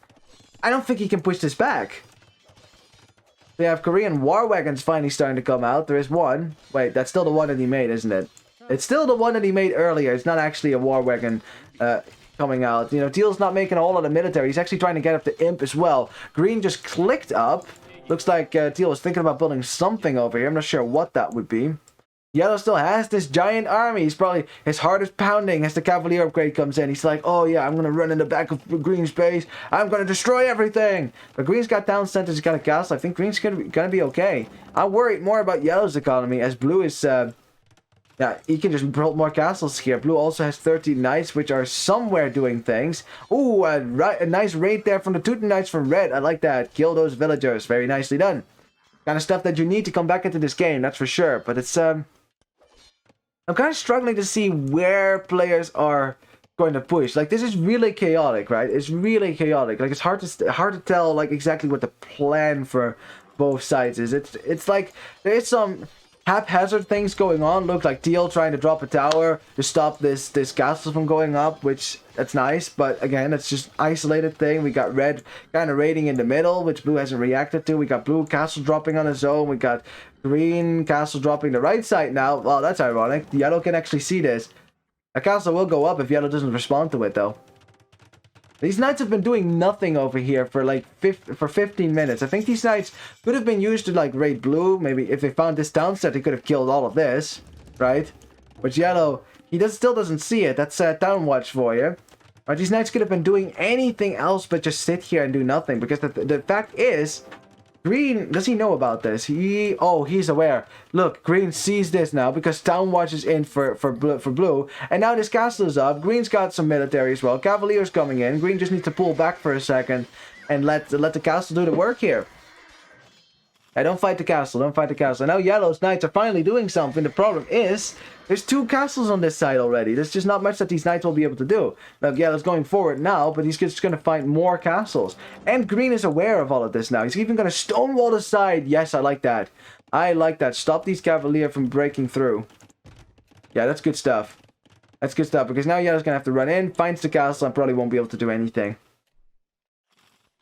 I don't think he can push this back. We have Korean war wagons finally starting to come out. There is one. Wait, that's still the one that he made, isn't it? It's still the one that he made earlier. It's not actually a war wagon coming out. You know, Teal's not making all of the military. He's actually trying to get up the imp as well. Green just clicked up. Looks like Teal was thinking about building something over here. I'm not sure what that would be. Yellow still has this giant army. He's probably, his heart is pounding as the Cavalier upgrade comes in. He's like, oh yeah, I'm going to run in the back of Green's base. I'm going to destroy everything. But Green's got town centers. He's got a castle. I think Green's going to be okay. I'm worried more about Yellow's economy as Blue is, yeah, he can just build more castles here. Blue also has 13 knights, which are somewhere doing things. Ooh, a nice raid there from the Teuton Knights from Red. I like that. Kill those villagers. Very nicely done. Kind of stuff that you need to come back into this game, that's for sure. But it's, I'm kind of struggling to see where players are going to push. Like, this is really chaotic, right? It's really chaotic. Like, it's hard to tell, like, exactly what the plan for both sides is. It's like there is some haphazard things going on. Look, like Teal trying to drop a tower to stop this castle from going up, which that's nice, but again, it's just isolated thing. We got Red kind of raiding in the middle, which Blue hasn't reacted to. We got Blue castle dropping on his own. We got Green castle dropping the right side now. Well, that's ironic. Yellow can actually see this. A castle will go up if Yellow doesn't respond to it, though. These knights have been doing nothing over here for like 15 minutes. I think these knights could have been used to like raid Blue. Maybe if they found this town set, they could have killed all of this, right? But Yellow, he still doesn't see it. That's town watch for you. Right, these knights could have been doing anything else but just sit here and do nothing. Because the fact is, Green, does he know about this? He's aware. Look, Green sees this now because Town Watch is in for Blue. And now this castle is up. Green's got some military as well. Cavalier's coming in. Green just needs to pull back for a second and let the castle do the work here. Hey, don't fight the castle. Don't fight the castle. Now Yellow's knights are finally doing something. The problem is, there's 2 castles on this side already. There's just not much that these knights will be able to do. Now, Yellow's going forward now, but he's just going to find more castles. And Green is aware of all of this now. He's even going to stonewall the side. Yes, I like that. I like that. Stop these Cavalier from breaking through. Yeah, that's good stuff. That's good stuff, because now Yellow's going to have to run in, finds the castle, and probably won't be able to do anything.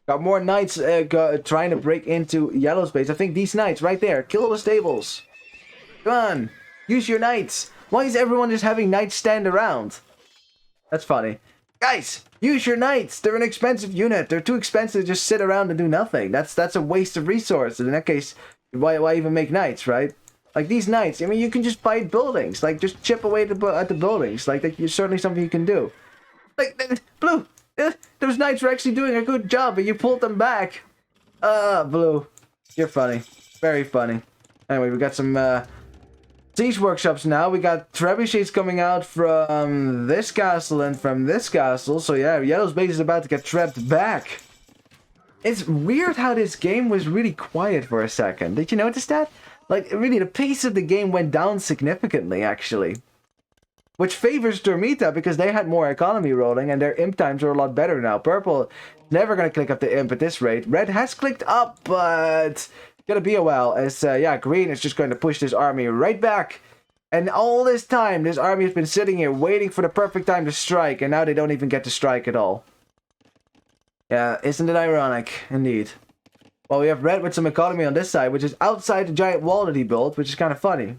Got more knights trying to break into Yellow's base. I think these knights right there. Kill the stables. Come on. Use your knights. Why is everyone just having knights stand around? That's funny. Guys, use your knights. They're an expensive unit. They're too expensive to just sit around and do nothing. That's a waste of resources. In that case, why even make knights, right? Like these knights, I mean, you can just fight buildings. Like, just chip away at the buildings. Like, that's certainly something you can do. Like, Blue. Those knights were actually doing a good job, but you pulled them back. Blue. You're funny. Very funny. Anyway, we got some siege workshops now. We got trebuchets coming out from this castle and from this castle. So yeah, Yellow's base is about to get trapped back. It's weird how this game was really quiet for a second. Did you notice that? Like, really, the pace of the game went down significantly, actually. Which favors Turmita because they had more economy rolling and their imp times are a lot better now. Purple never gonna click up the imp at this rate. Red has clicked up, but gonna be a while as yeah, green is just going to push this army right back. And all this time, this army has been sitting here waiting for the perfect time to strike, and now they don't even get to strike at all. Yeah, isn't it ironic? Indeed. Well, we have red with some economy on this side, which is outside the giant wall that he built, which is kind of funny.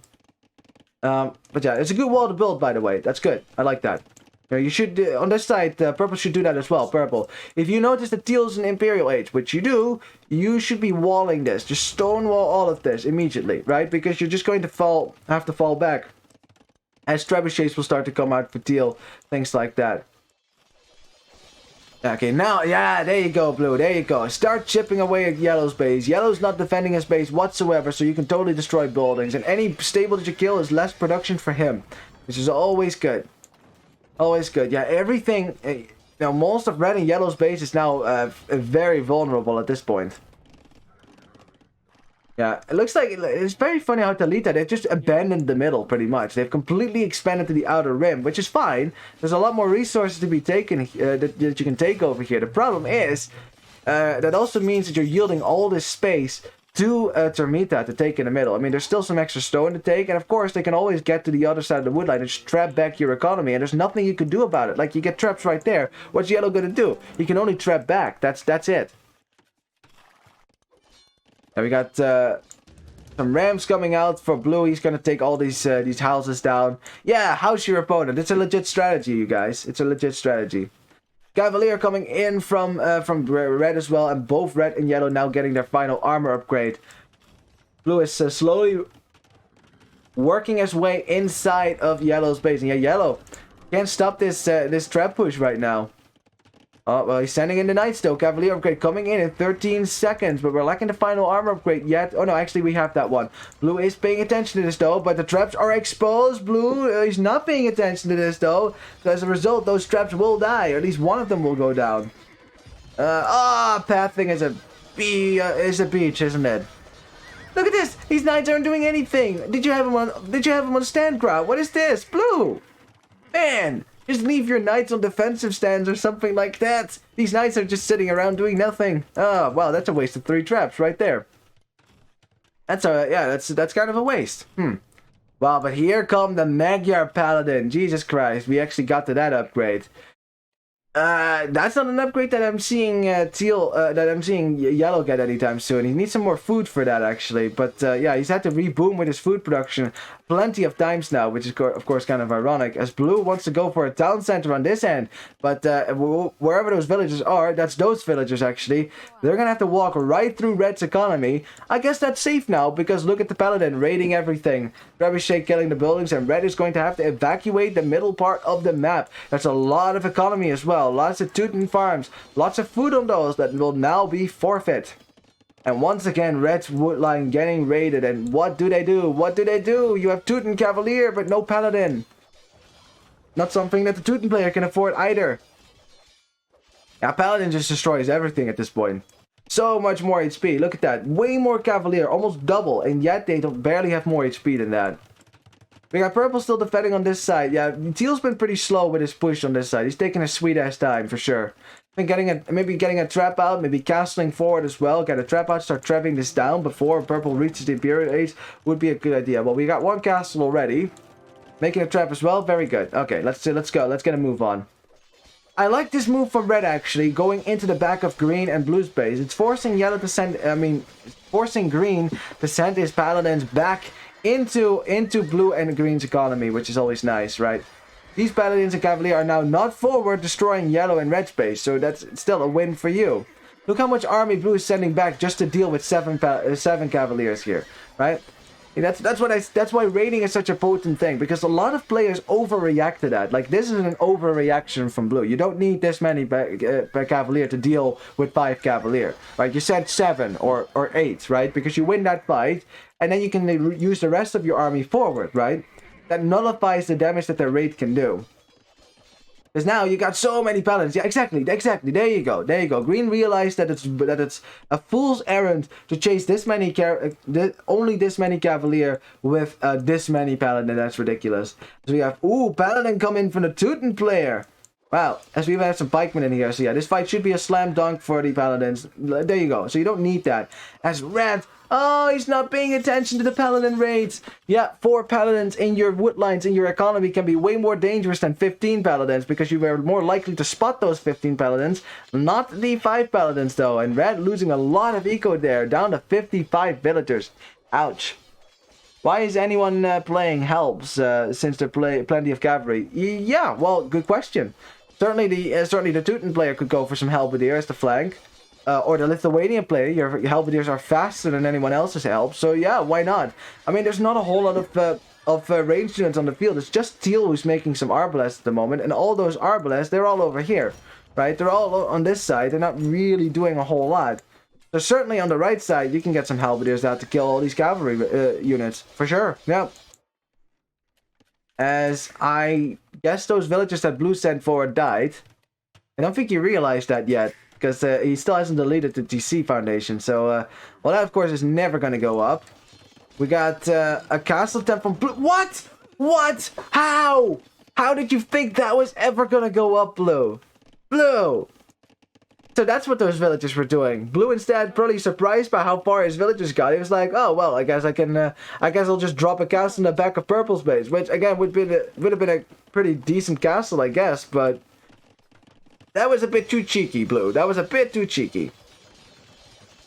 But yeah, it's a good wall to build, by the way. That's good. I like that. You should, on this side, purple should do that as well. Purple. If you notice that teal's an Imperial Age, which you do, you should be walling this. Just stonewall all of this immediately, right? Because you're just going to have to fall back. As trebuchets will start to come out for teal, things like that. Okay, now, yeah, there you go, blue. There you go. Start chipping away at yellow's base. Yellow's not defending his base whatsoever, so you can totally destroy buildings. And any stable that you kill is less production for him, which is always good. Always good. Yeah, everything. Now, most of red and yellow's base is now very vulnerable at this point. Yeah, it looks like it's very funny how Talita, they've just abandoned the middle pretty much. They've completely expanded to the outer rim, which is fine. There's a lot more resources to be taken that you can take over here. The problem is that also means that you're yielding all this space to Turmita to take in the middle. I mean, there's still some extra stone to take, and of course they can always get to the other side of the wood line and just trap back your economy, and there's nothing you can do about it. Like, you get traps right there. What's yellow gonna do? He can only trap back. That's it. And we got some rams coming out for blue. He's gonna take all these houses down. Yeah, how's your opponent? It's a legit strategy, you guys. It's a legit strategy. Cavalier coming in from red as well, and both red and yellow now getting their final armor upgrade. Blue is slowly working his way inside of yellow's base. And yeah, yellow can't stop this this trap push right now. Oh, well, he's sending in the Knights though. Cavalier upgrade coming in 13 seconds, but we're lacking the final armor upgrade yet. Oh no, actually we have that one. Blue is paying attention to this though, but the traps are exposed. Blue is not paying attention to this though. So as a result, those traps will die, or at least one of them will go down. Pathing is a beach, isn't it? Look at this! These Knights aren't doing anything. Did you have them on stand ground? What is this? Blue! Man! Just leave your knights on defensive stands or something like that. These knights are just sitting around doing nothing. Oh, wow, that's a waste of 3 traps right there. That's kind of a waste. Wow, but here come the Magyar Paladin. Jesus Christ, we actually got to that upgrade. That's not an upgrade that I'm seeing yellow get anytime soon. He needs some more food for that, actually. But yeah, he's had to reboom with his food production plenty of times now, which is of course kind of ironic, as blue wants to go for a town center on this end, but wherever those villagers are, that's those villagers actually, they're gonna have to walk right through red's economy. I guess that's safe now, because look at the paladin raiding everything, trebuchet killing the buildings, and red is going to have to evacuate the middle part of the map. That's a lot of economy as well, lots of Teuton farms, lots of food on those that will now be forfeit. And once again, red's wood line getting raided, and what do they do? What do they do? You have Teuton Cavalier, but no Paladin. Not something that the Teuton player can afford either. Yeah, Paladin just destroys everything at this point. So much more HP, look at that. Way more Cavalier, almost double, and yet they barely have more HP than that. We got purple still defending on this side. Yeah, teal's been pretty slow with his push on this side. He's taking a sweet ass time for sure. I think maybe getting a trap out, maybe castling forward as well. Get a trap out, start trapping this down before purple reaches the Imperial Age would be a good idea. Well, we got one castle already. Making a trap as well, very good. Okay, let's go. Let's get a move on. I like this move from red actually, going into the back of green and blue's base. It's forcing yellow to send, forcing green to send his paladins back into blue and green's economy, which is always nice, right? These paladins and cavalier are now not forward, destroying yellow and red space, so that's still a win for you. Look how much army blue is sending back just to deal with seven cavaliers here, right? That's why raiding is such a potent thing, because a lot of players overreact to that. Like, this is an overreaction from blue. You don't need this many per Cavalier to deal with 5 Cavalier, right? You said 7 or 8, right? Because you win that fight, and then you can use the rest of your army forward, right? That nullifies the damage that the raid can do. Because now you got so many paladins. Yeah, exactly. There you go. Green realized that it's a fool's errand to chase this many only this many Cavalier with this many paladin. That's ridiculous. So we have paladin come in from the Teuton player. Wow, as we've had some pikemen in here. So yeah, this fight should be a slam dunk for the paladins. There you go. So you don't need that. As red. Oh, he's not paying attention to the paladin raids. Yeah, 4 paladins in your woodlines in your economy can be way more dangerous than 15 paladins, because you were more likely to spot those 15 paladins, not the 5 paladins though. And red losing a lot of eco there, down to 55 villagers. Ouch. Why is anyone playing helps since there plenty of cavalry? Yeah, well, good question. Certainly the Teuton player could go for some halberdier as the flank. Or the Lithuanian player, your halberdiers are faster than anyone else's help, so yeah, why not? I mean, there's not a whole lot of ranged units on the field. It's just Teal who's making some arbalests at the moment, and all those arbalests, they're all over here, right? They're all on this side. They're not really doing a whole lot. So certainly on the right side, you can get some halberdiers out to kill all these cavalry units, for sure, yeah. As I guess those villagers that blue sent forward died. I don't think you realized that yet, because he still hasn't deleted the GC Foundation. So, well, that of course is never going to go up. We got a castle temp from blue. What? What? How? How did you think that was ever going to go up, blue? Blue! So that's what those villagers were doing. Blue instead, probably surprised by how far his villagers got. He was like, oh, well, I guess I'll just drop a castle in the back of Purple's base. Which, again, would have been a pretty decent castle, I guess, but that was a bit too cheeky, blue. That was a bit too cheeky.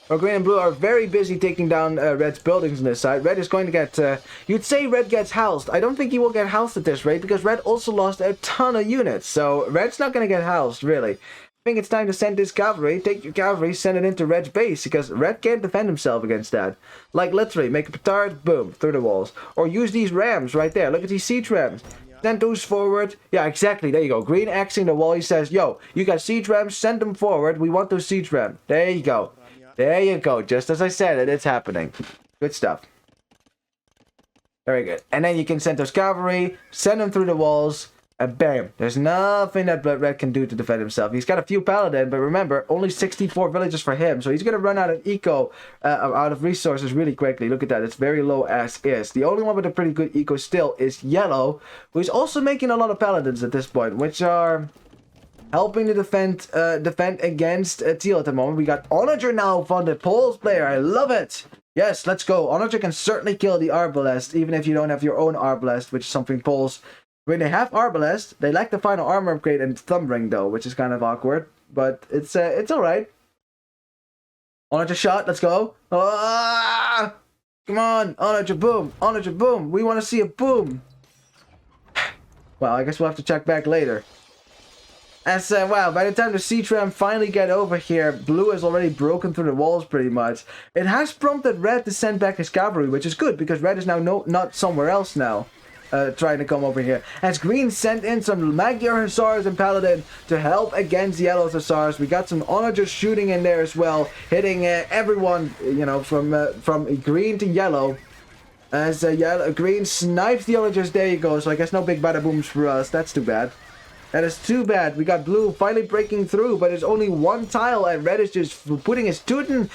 Well, green and blue are very busy taking down red's buildings on this side. Red is going to get... you'd say red gets housed. I don't think he will get housed at this rate, because red also lost a ton of units. So red's not going to get housed, really. I think it's time to send this cavalry. Take your cavalry, send it into red's base, because red can't defend himself against that. Like, literally, make a petard, boom, through the walls. Or use these rams right there. Look at these siege rams. Send those forward. Yeah, exactly. There you go. Green axing the wall. He says, yo, you got siege rams, send them forward. We want those siege rams. There you go. There you go. Just as I said, it's happening. Good stuff. Very good. And then you can send those cavalry, send them through the walls, and bam. There's nothing that red can do to defend himself. He's got a few paladin, but remember, only 64 villages for him. So he's going to run out of eco, out of resources really quickly. Look at that. It's very low as is. The only one with a pretty good eco still is yellow, who's also making a lot of paladins at this point, which are helping to defend against teal at the moment. We got Onager now from the Poles player. I love it. Yes, let's go. Onager can certainly kill the Arbalest, even if you don't have your own Arbalest, which is something Poles... When they have Arbalest, they lack the final armor upgrade and thumb ring though, which is kind of awkward. But it's alright. Onager shot, let's go. Ah! Come on, Onager boom, Onager boom. We want to see a boom. Well, I guess we'll have to check back later. As wow, by the time the siege ram finally get over here, blue has already broken through the walls pretty much. It has prompted red to send back his cavalry, which is good because red is now not somewhere else now. Trying to come over here. As green sent in some Magyar Hussars and Paladin to help against yellow Hussars. We got some Onagers shooting in there as well, hitting everyone, you know, from green to yellow. As green snipes the Onagers. There you go. So I guess no big bada booms for us. That's too bad. That is too bad. We got blue finally breaking through, but there's only one tile, and red is just putting his Teuton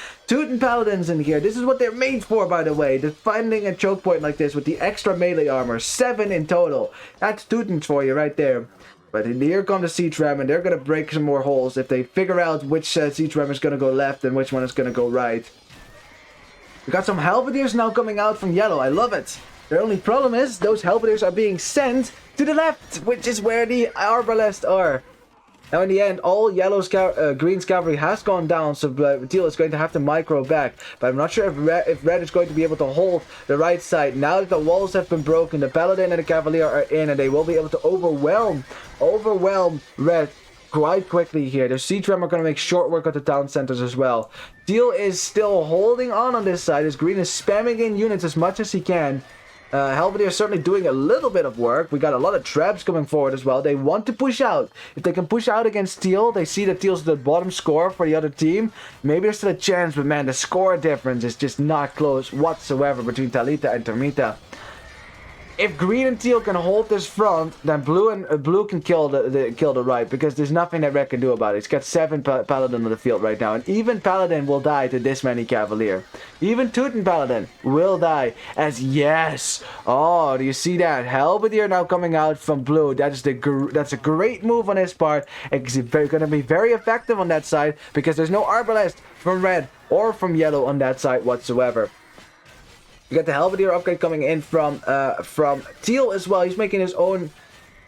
paladins in here. This is what they're made for, by the way. Defending a choke point like this with the extra melee armor. 7 in total. That's Teutons for you right there. But here come the siege ram, and they're going to break some more holes if they figure out which siege ram is going to go left and which one is going to go right. We got some halberdiers now coming out from yellow. I love it. The only problem is those halberdiers are being sent to the left, which is where the Arbalest are. Now in the end, all green's cavalry has gone down, so teal is going to have to micro back. But I'm not sure if red is going to be able to hold the right side. Now that the walls have been broken, the paladin and the cavalier are in, and they will be able to overwhelm red quite quickly here. The Siege Ram are going to make short work of the town centers as well. Teal is still holding on this side, as Green is spamming in units as much as he can. Halberdier is certainly doing a little bit of work. We got a lot of traps coming forward as well. They want to push out. If they can push out against Teal, they see that Teal's the bottom score for the other team. Maybe there's still a chance, but man, the score difference is just not close whatsoever between Talita and Turmita. If Green and Teal can hold this front, then Blue can kill the right, because there's nothing that Red can do about it. It's got 7 Paladin on the field right now, and even Paladin will die to this many Cavalier. Even Teuton Paladin will die, as yes! Oh, do you see that? Halberdier now coming out from Blue. That's a great move on his part. It's going to be very effective on that side, because there's no Arbalest from Red or from Yellow on that side whatsoever. You got the Halberdier upgrade coming in from Teal as well. He's making his own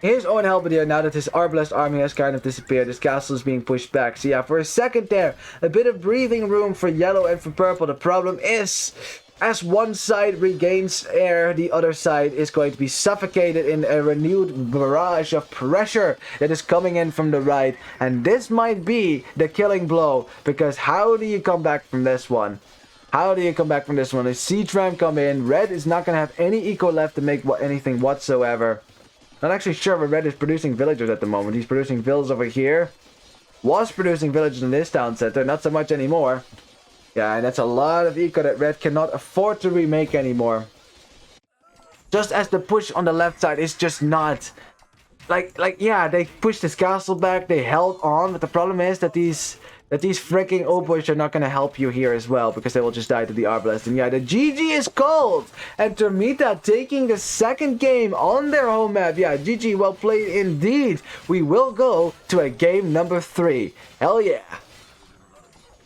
Halberdier now that his Arbalest army has kind of disappeared. His castle is being pushed back. So yeah, for a second there, a bit of breathing room for Yellow and for Purple. The problem is, as one side regains air, the other side is going to be suffocated in a renewed barrage of pressure that is coming in from the right. And this might be the killing blow, because how do you come back from this one? How do you come back from this one? The Siege Ram come in. Red is not going to have any eco left to make anything whatsoever. Not actually sure where Red is producing villagers at the moment. He's producing villas over here. Was producing villagers in this town center. Not so much anymore. Yeah, and that's a lot of eco that Red cannot afford to remake anymore. Just as the push on the left side is just not... Like yeah, they pushed this castle back. They held on. But the problem is that these freaking oboes are not going to help you here as well, because they will just die to the Arbalest. And yeah, the GG is called. And Turmita taking the second game on their home map. Yeah, GG, well played indeed. We will go to a game number 3. Hell yeah.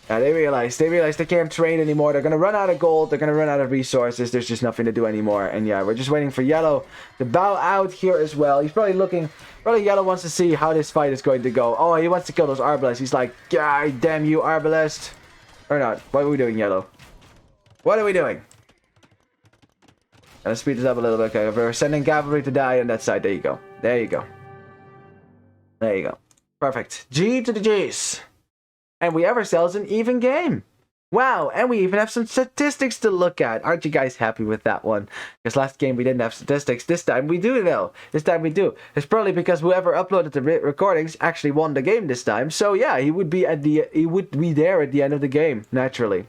Yeah, they realize they can't train anymore. They're going to run out of gold. They're going to run out of resources. There's just nothing to do anymore. And yeah, we're just waiting for Yellow to bow out here as well. He's probably looking... Probably Yellow wants to see how this fight is going to go. Oh, he wants to kill those Arbalests. He's like, God damn you, Arbalest. Or not. What are we doing, Yellow? What are we doing? Let's speed this up a little bit. Okay, we're sending cavalry to die on that side. There you go. There you go. There you go. Perfect. G to the G's. And we have ourselves an even game. Wow, and we even have some statistics to look at. Aren't you guys happy with that one? Because last game we didn't have statistics. This time we do, though. This time we do. It's probably because whoever uploaded the recordings actually won the game this time. So yeah, he would be there at the end of the game, naturally.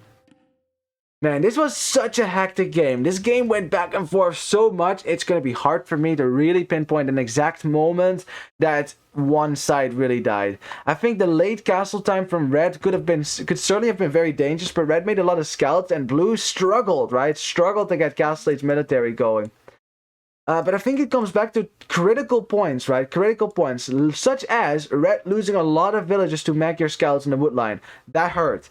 Man, this was such a hectic game. This game went back and forth so much, it's going to be hard for me to really pinpoint an exact moment that one side really died. I think the late castle time from Red could certainly have been very dangerous, but Red made a lot of scouts and Blue struggled, right? Struggled to get Castle Age military going. But I think it comes back to critical points, right? Critical points, such as Red losing a lot of villages to Magyar scouts in the wood line. That hurt.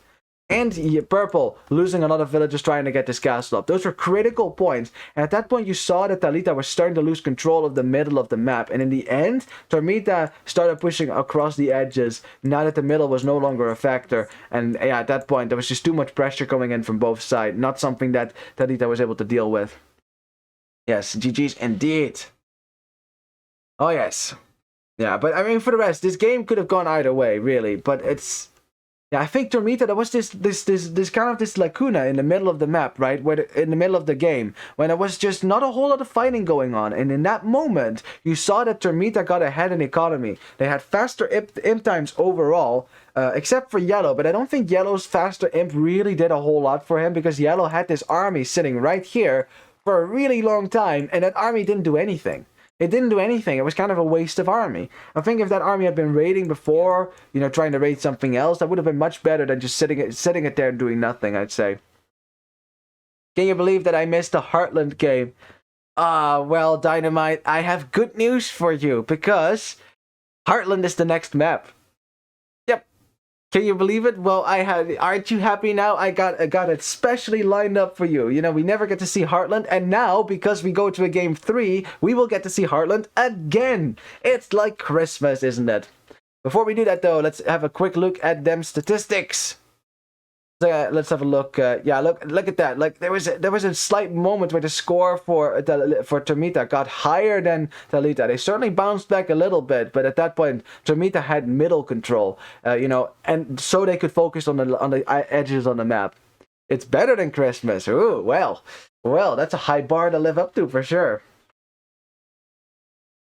And Purple losing a lot of villagers trying to get this castle up. Those were critical points. And at that point, you saw that Talita was starting to lose control of the middle of the map. And in the end, Turmita started pushing across the edges now that the middle was no longer a factor. And yeah, at that point, there was just too much pressure coming in from both sides. Not something that Talita was able to deal with. Yes, GG's indeed. Oh, yes. Yeah, but I mean, for the rest, this game could have gone either way, really. But it's... Yeah, I think Turmita, there was this kind of this lacuna in the middle of the map, right? In the middle of the game, when there was just not a whole lot of fighting going on. And in that moment, you saw that Turmita got ahead in economy. They had faster imp times overall, except for Yellow. But I don't think Yellow's faster imp really did a whole lot for him, because Yellow had this army sitting right here for a really long time, and that army didn't do anything. It didn't do anything. It was kind of a waste of army. I think if that army had been raiding before, you know, trying to raid something else, that would have been much better than just sitting it there and doing nothing, I'd say. Can you believe that I missed the Heartland game? Well, Dynamite, I have good news for you, because Heartland is the next map. Yep. Can you believe it? Well, aren't you happy now? I got it specially lined up for you. You know, we never get to see Heartland, and now, because we go to a game 3, we will get to see Heartland again. It's like Christmas, isn't it? Before we do that, though, let's have a quick look at them statistics. Let's have a look. Yeah, look at that. Like there was a slight moment where the score for Turmita got higher than Talita. They certainly bounced back a little bit, but at that point Turmita had middle control. And so they could focus on the edges on the map. It's better than Christmas. Ooh, well, that's a high bar to live up to for sure.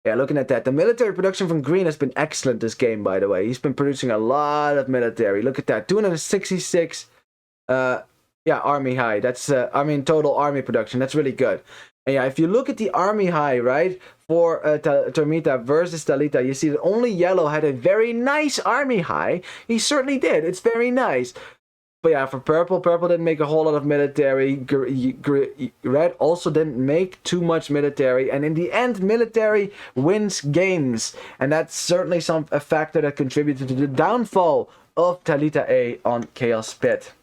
Yeah, looking at that. The military production from Green has been excellent this game, by the way. He's been producing a lot of military. Look at that. 266 army high. That's total army production. That's really good. And yeah, if you look at the army high, right, for Turmita versus Talita, you see that only Yellow had a very nice army high. He certainly did. It's very nice. But yeah, for Purple didn't make a whole lot of military. Red also didn't make too much military. And in the end, military wins games. And that's certainly a factor that contributed to the downfall of Talita A on Chaos Pit.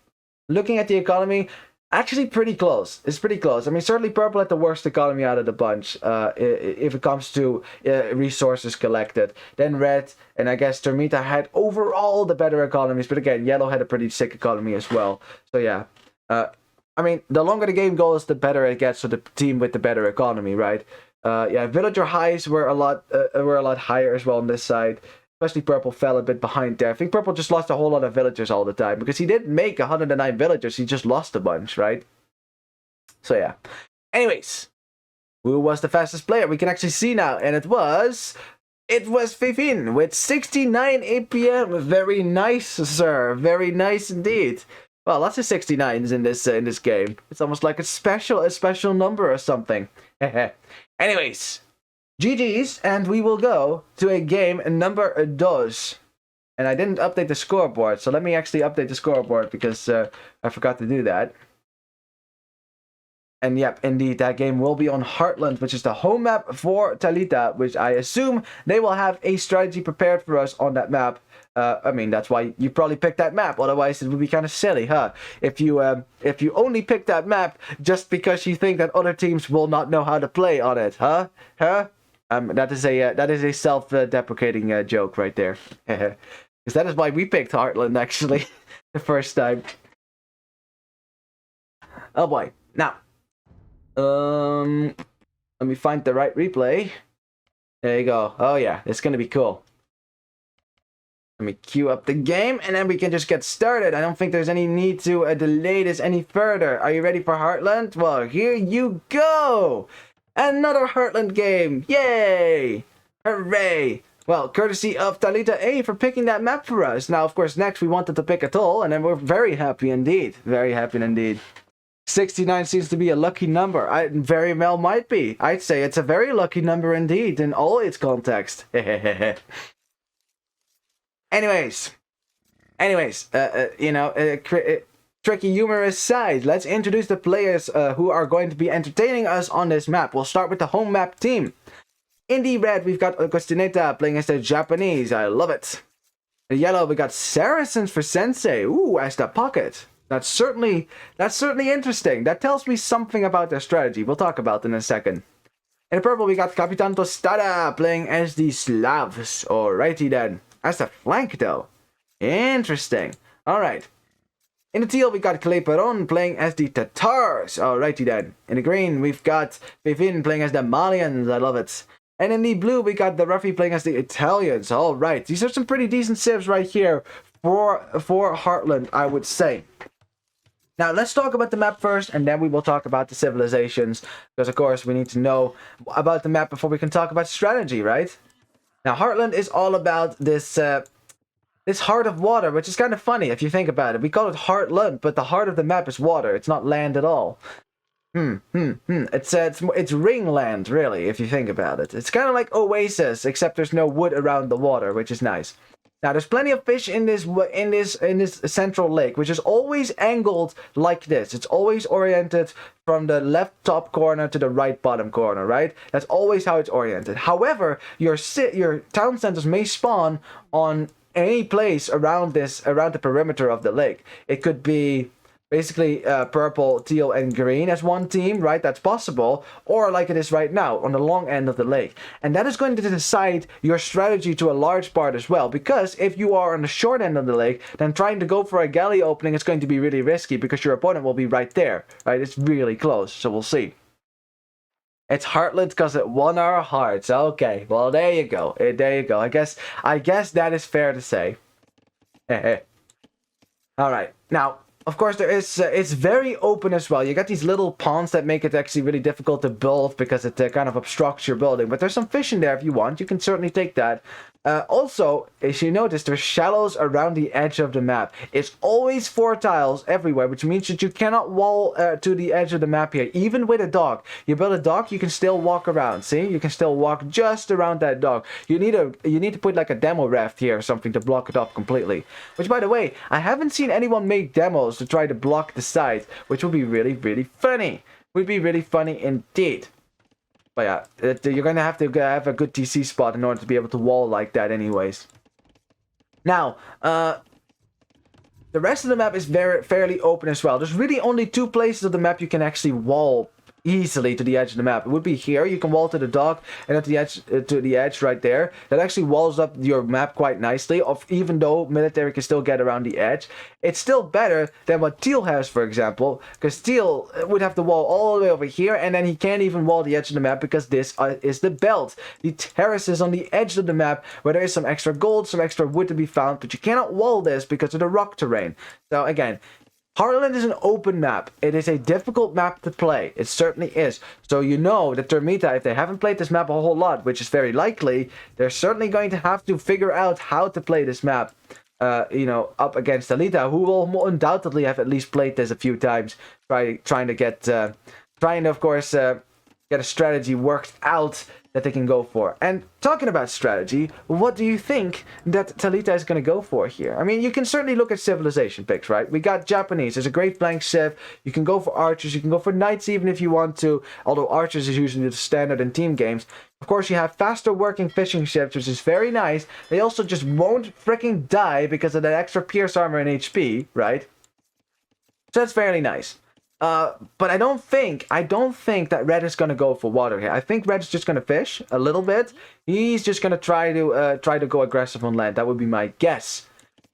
Looking at the economy, actually pretty close. It's pretty close. I mean, certainly Purple had the worst economy out of the bunch if it comes to resources collected. Then Red and I guess Turmita had overall the better economies. But again, Yellow had a pretty sick economy as well. So yeah. I mean, the longer the game goes, the better it gets for the team with the better economy, right? Yeah, villager highs were a lot higher as well on this side. Especially Purple fell a bit behind there. I think Purple just lost a whole lot of villagers all the time. Because he didn't make 109 villagers. He just lost a bunch, right? So yeah. Anyways. Who was the fastest player? We can actually see now. And it was Vivin with 69 APM. Very nice, sir. Very nice indeed. Well, lots of 69s in this game. It's almost like a special number or something. Anyways. GG's, and we will go to a game number 2. And I didn't update the scoreboard, so let me actually update the scoreboard because I forgot to do that. And yep, indeed, that game will be on Heartland, which is the home map for Talita, which I assume they will have a strategy prepared for us on that map. I mean, that's why you probably picked that map. Otherwise, it would be kind of silly, huh? If you only pick that map just because you think that other teams will not know how to play on it, huh? That is a self-deprecating joke right there. Because that is why we picked Heartland, actually, the first time. Oh boy. Now, let me find the right replay. There you go. Oh yeah, it's gonna be cool. Let me queue up the game, and then we can just get started. I don't think there's any need to delay this any further. Are you ready for Heartland? Well, here you go! Another Heartland game! Yay! Hooray! Well, courtesy of Talita A for picking that map for us. Now, of course, next we wanted to pick Atoll, and then we're very happy indeed. Very happy indeed. 69 seems to be a lucky number. Very well might be. I'd say it's a very lucky number indeed in all its context. Anyways, tricky humorous side. Let's introduce the players who are going to be entertaining us on this map. We'll start with the home map team. In the red, we've got Agostineta playing as the Japanese. I love it. In yellow, we got Saracens for Sensei. Ooh, as the pocket. That's certainly interesting. That tells me something about their strategy. We'll talk about it in a second. In purple, we got Capitan Tostada playing as the Slavs. Alrighty then. As the flank, though. Interesting. Alright. In the teal, we got Kleperon playing as the Tatars. Alrighty then. In the green, we've got Vivin playing as the Malians. I love it. And in the blue, we got the Ruffy playing as the Italians. Alright. These are some pretty decent civs right here for Heartland, I would say. Now, let's talk about the map first, and then we will talk about the civilizations. Because, of course, we need to know about the map before we can talk about strategy, right? Now, Heartland is all about this heart of water, which is kind of funny if you think about it. We call it Heartland, but the heart of the map is water. It's not land at all. It's ringland, really, if you think about it. It's kind of like Oasis, except there's no wood around the water, which is nice. Now, there's plenty of fish in this central lake, which is always angled like this. It's always oriented from the left top corner to the right bottom corner, right? That's always how it's oriented. However, your town centers may spawn on any place around the perimeter of the lake. It could be basically purple, teal, and green as one team, right? That's possible. Or like it is right now on the long end of the lake. And that is going to decide your strategy to a large part as well. Because if you are on the short end of the lake, then trying to go for a galley opening is going to be really risky because your opponent will be right there, right? It's really close, so we'll see. It's Heartland because it won our hearts. Okay, well, there you go. There you go. I guess that is fair to say. All right, now, of course, there is. It's very open as well. You got these little ponds that make it actually really difficult to build because it kind of obstructs your building. But there's some fish in there if you want. You can certainly take that. Also, as you notice, there's shallows around the edge of the map. It's always 4 tiles everywhere, which means that you cannot wall to the edge of the map here. Even with a dock, you build a dock, you can still walk around. See, you can still walk just around that dock. You need to put like a demo raft here or something to block it off completely. Which, by the way, I haven't seen anyone make demos to try to block the side, which would be really, really funny. Would be really funny indeed. But yeah, you're going to have a good TC spot in order to be able to wall like that anyways. Now, the rest of the map is fairly open as well. There's really only 2 places of the map you can actually wall easily to the edge of the map. It would be here. You can wall to the dock and at the edge to the edge right there. That actually walls up your map quite nicely. Even though military can still get around the edge, it's still better than what Teal has, for example, because Teal would have to wall all the way over here, and then he can't even wall the edge of the map because this is the belt, the terraces on the edge of the map where there is some extra gold, some extra wood to be found, but you cannot wall this because of the rock terrain. So again, Heartland is an open map. It is a difficult map to play. It certainly is. So you know that Turmita, if they haven't played this map a whole lot, which is very likely, they're certainly going to have to figure out how to play this map, up against Talita, who will undoubtedly have at least played this a few times, trying to, of course, get a strategy worked out that they can go for. And talking about strategy, what do you think that Talita is going to go for here? I mean, you can certainly look at civilization picks, right? We got Japanese. There's a great flank civ. You can go for archers. You can go for knights even if you want to, although archers is usually the standard in team games. Of course, you have faster working fishing ships, which is very nice. They also just won't freaking die because of that extra pierce armor and HP, right? So that's fairly nice. But I don't think that Red is gonna go for water here. I think Red's just gonna fish a little bit. He's just gonna try to go aggressive on land. That would be my guess.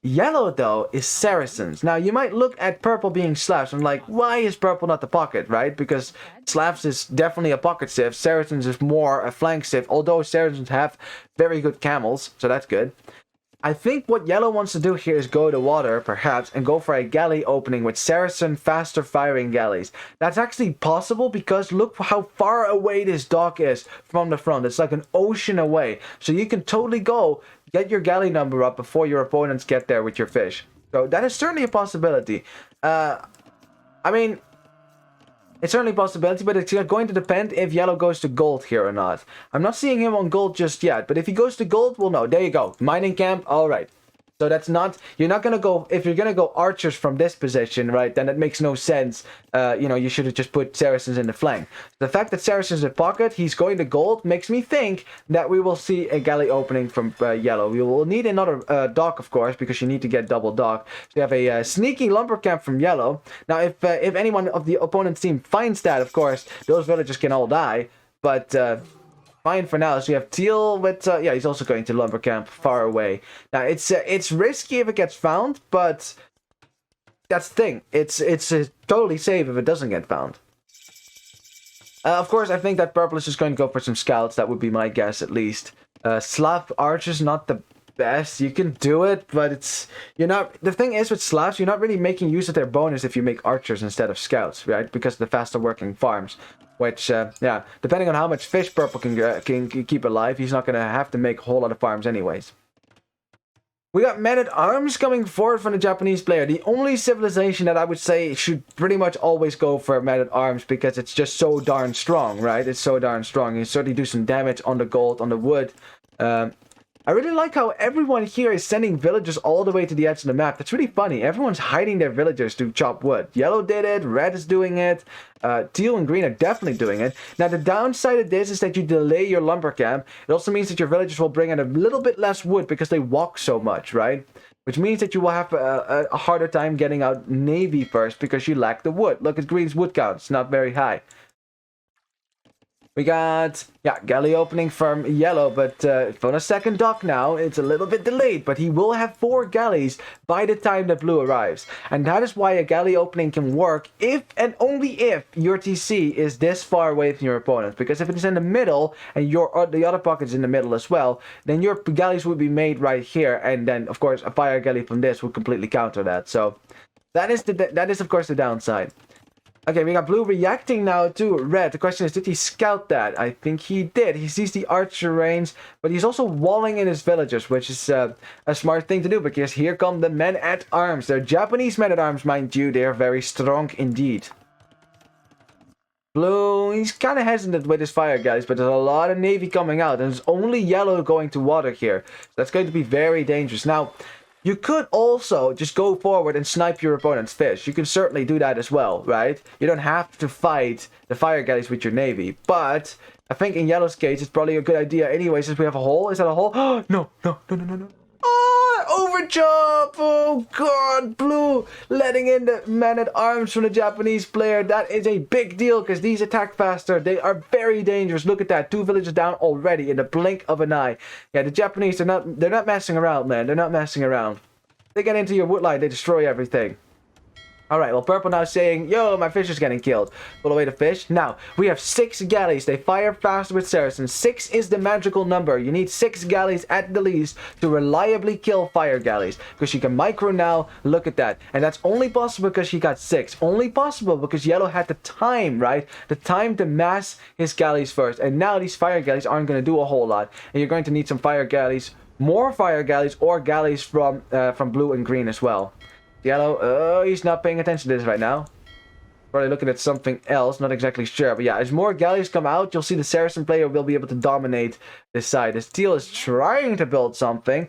Yellow though is Saracens. Now you might look at purple being Slavs and like, why is purple not the pocket, right? Because Slavs is definitely a pocket civ. Saracens is more a flank civ. Although Saracens have very good camels, so that's good. I think what Yellow wants to do here is go to water, perhaps, and go for a galley opening with Saracen faster firing galleys. That's actually possible because look how far away this dock is from the front. It's like an ocean away. So you can totally go get your galley number up before your opponents get there with your fish. So that is certainly a possibility. I mean, it's certainly a possibility, but it's going to depend if Yellow goes to gold here or not. I'm not seeing him on gold just yet, but if he goes to gold, well, no, there you go. Mining camp, all right. So that's not, you're not going to go, if you're going to go archers from this position, right, then it makes no sense. You should have just put Saracens in the flank. The fact that Saracens in pocket, he's going to gold, makes me think that we will see a galley opening from Yellow. We will need another dock, of course, because you need to get double dock. So you have a sneaky lumber camp from Yellow. Now, if anyone of the opponent's team finds that, of course, those villagers can all die. But fine for now. So you have Teal with he's also going to lumber camp far away. Now it's risky if it gets found, but that's the thing. It's totally safe if it doesn't get found. Of course, I think that purple is just going to go for some scouts. That would be my guess, at least. Slav archers not the best. You can do it, but you're not. The thing is with Slavs, you're not really making use of their bonus if you make archers instead of scouts, right? Because of the faster working farms. Which, depending on how much fish purple can keep alive, he's not going to have to make a whole lot of farms anyways. We got men-at-arms coming forward from the Japanese player. The only civilization that I would say should pretty much always go for men-at-arms because it's just so darn strong, right? It's so darn strong. You certainly do some damage on the gold, on the wood. I really like how everyone here is sending villagers all the way to the edge of the map. That's really funny. Everyone's hiding their villagers to chop wood. Yellow did it, red is doing it, teal and green are definitely doing it. Now the downside of this is that you delay your lumber camp. It also means that your villagers will bring in a little bit less wood because they walk so much, right? which means that you will have a harder time getting out navy first because you lack the wood. Look at green's wood count. It's not very high. We got, yeah, galley opening from yellow, but on a second dock now. It's a little bit delayed, but he will have 4 galleys by the time that blue arrives. And that is why a galley opening can work if and only if your TC is this far away from your opponent. Because if it is in the middle and the other pocket is in the middle as well, then your galleys would be made right here. And then, of course, a fire galley from this would completely counter that. So that is of course, the downside. Okay, we got blue reacting now to red. The question is, did he scout that? I think he did. He sees the archer range, but he's also walling in his villagers, which is a smart thing to do, because here come the men-at-arms. They're Japanese men-at-arms, mind you. They're very strong indeed. Blue, he's kind of hesitant with his fire guys, but there's a lot of navy coming out, and there's only yellow going to water here. So that's going to be very dangerous. Now, you could also just go forward and snipe your opponent's fish. You can certainly do that as well, right? You don't have to fight the fire galleys with your navy. But I think in yellow's case, it's probably a good idea anyway, since we have a hole. Is that a hole? Oh, no. Oh, overjump! Oh, God. Blue letting in the man-at-arms from the Japanese player. That is a big deal, because these attack faster. They are very dangerous. Look at that. 2 villages down already in the blink of an eye. Yeah, the Japanese, they're not messing around, man. They're not messing around. They get into your woodline, they destroy everything. Alright, well, purple now saying, yo, my fish is getting killed. Pull away the fish. Now, we have 6 galleys. They fire faster with Saracens. 6 is the magical number. You need 6 galleys at the least to reliably kill fire galleys. Because you can micro now. Look at that. And that's only possible because he got 6. Only possible because yellow had the time, right? The time to mass his galleys first. And now these fire galleys aren't going to do a whole lot. And you're going to need some fire galleys. More fire galleys or galleys from blue and green as well. Yellow, oh, he's not paying attention to this right now. Probably looking at something else, not exactly sure. But yeah, as more galleys come out, you'll see the Saracen player will be able to dominate this side. The Steel is trying to build something.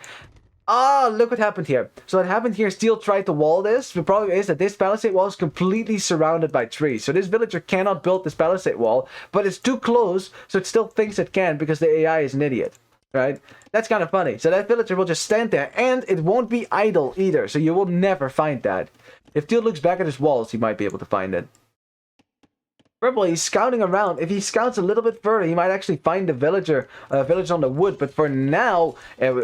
Ah, look what happened here. So what happened here, Steel tried to wall this. The problem is that this palisade wall is completely surrounded by trees. So this villager cannot build this palisade wall, but it's too close, so it still thinks it can because the AI is an idiot. Right? That's kind of funny. So that villager will just stand there, and it won't be idle either, so you will never find that. If Teal looks back at his walls, he might be able to find it. Purple, he's scouting around. If he scouts a little bit further, he might actually find the village on the wood. But for now,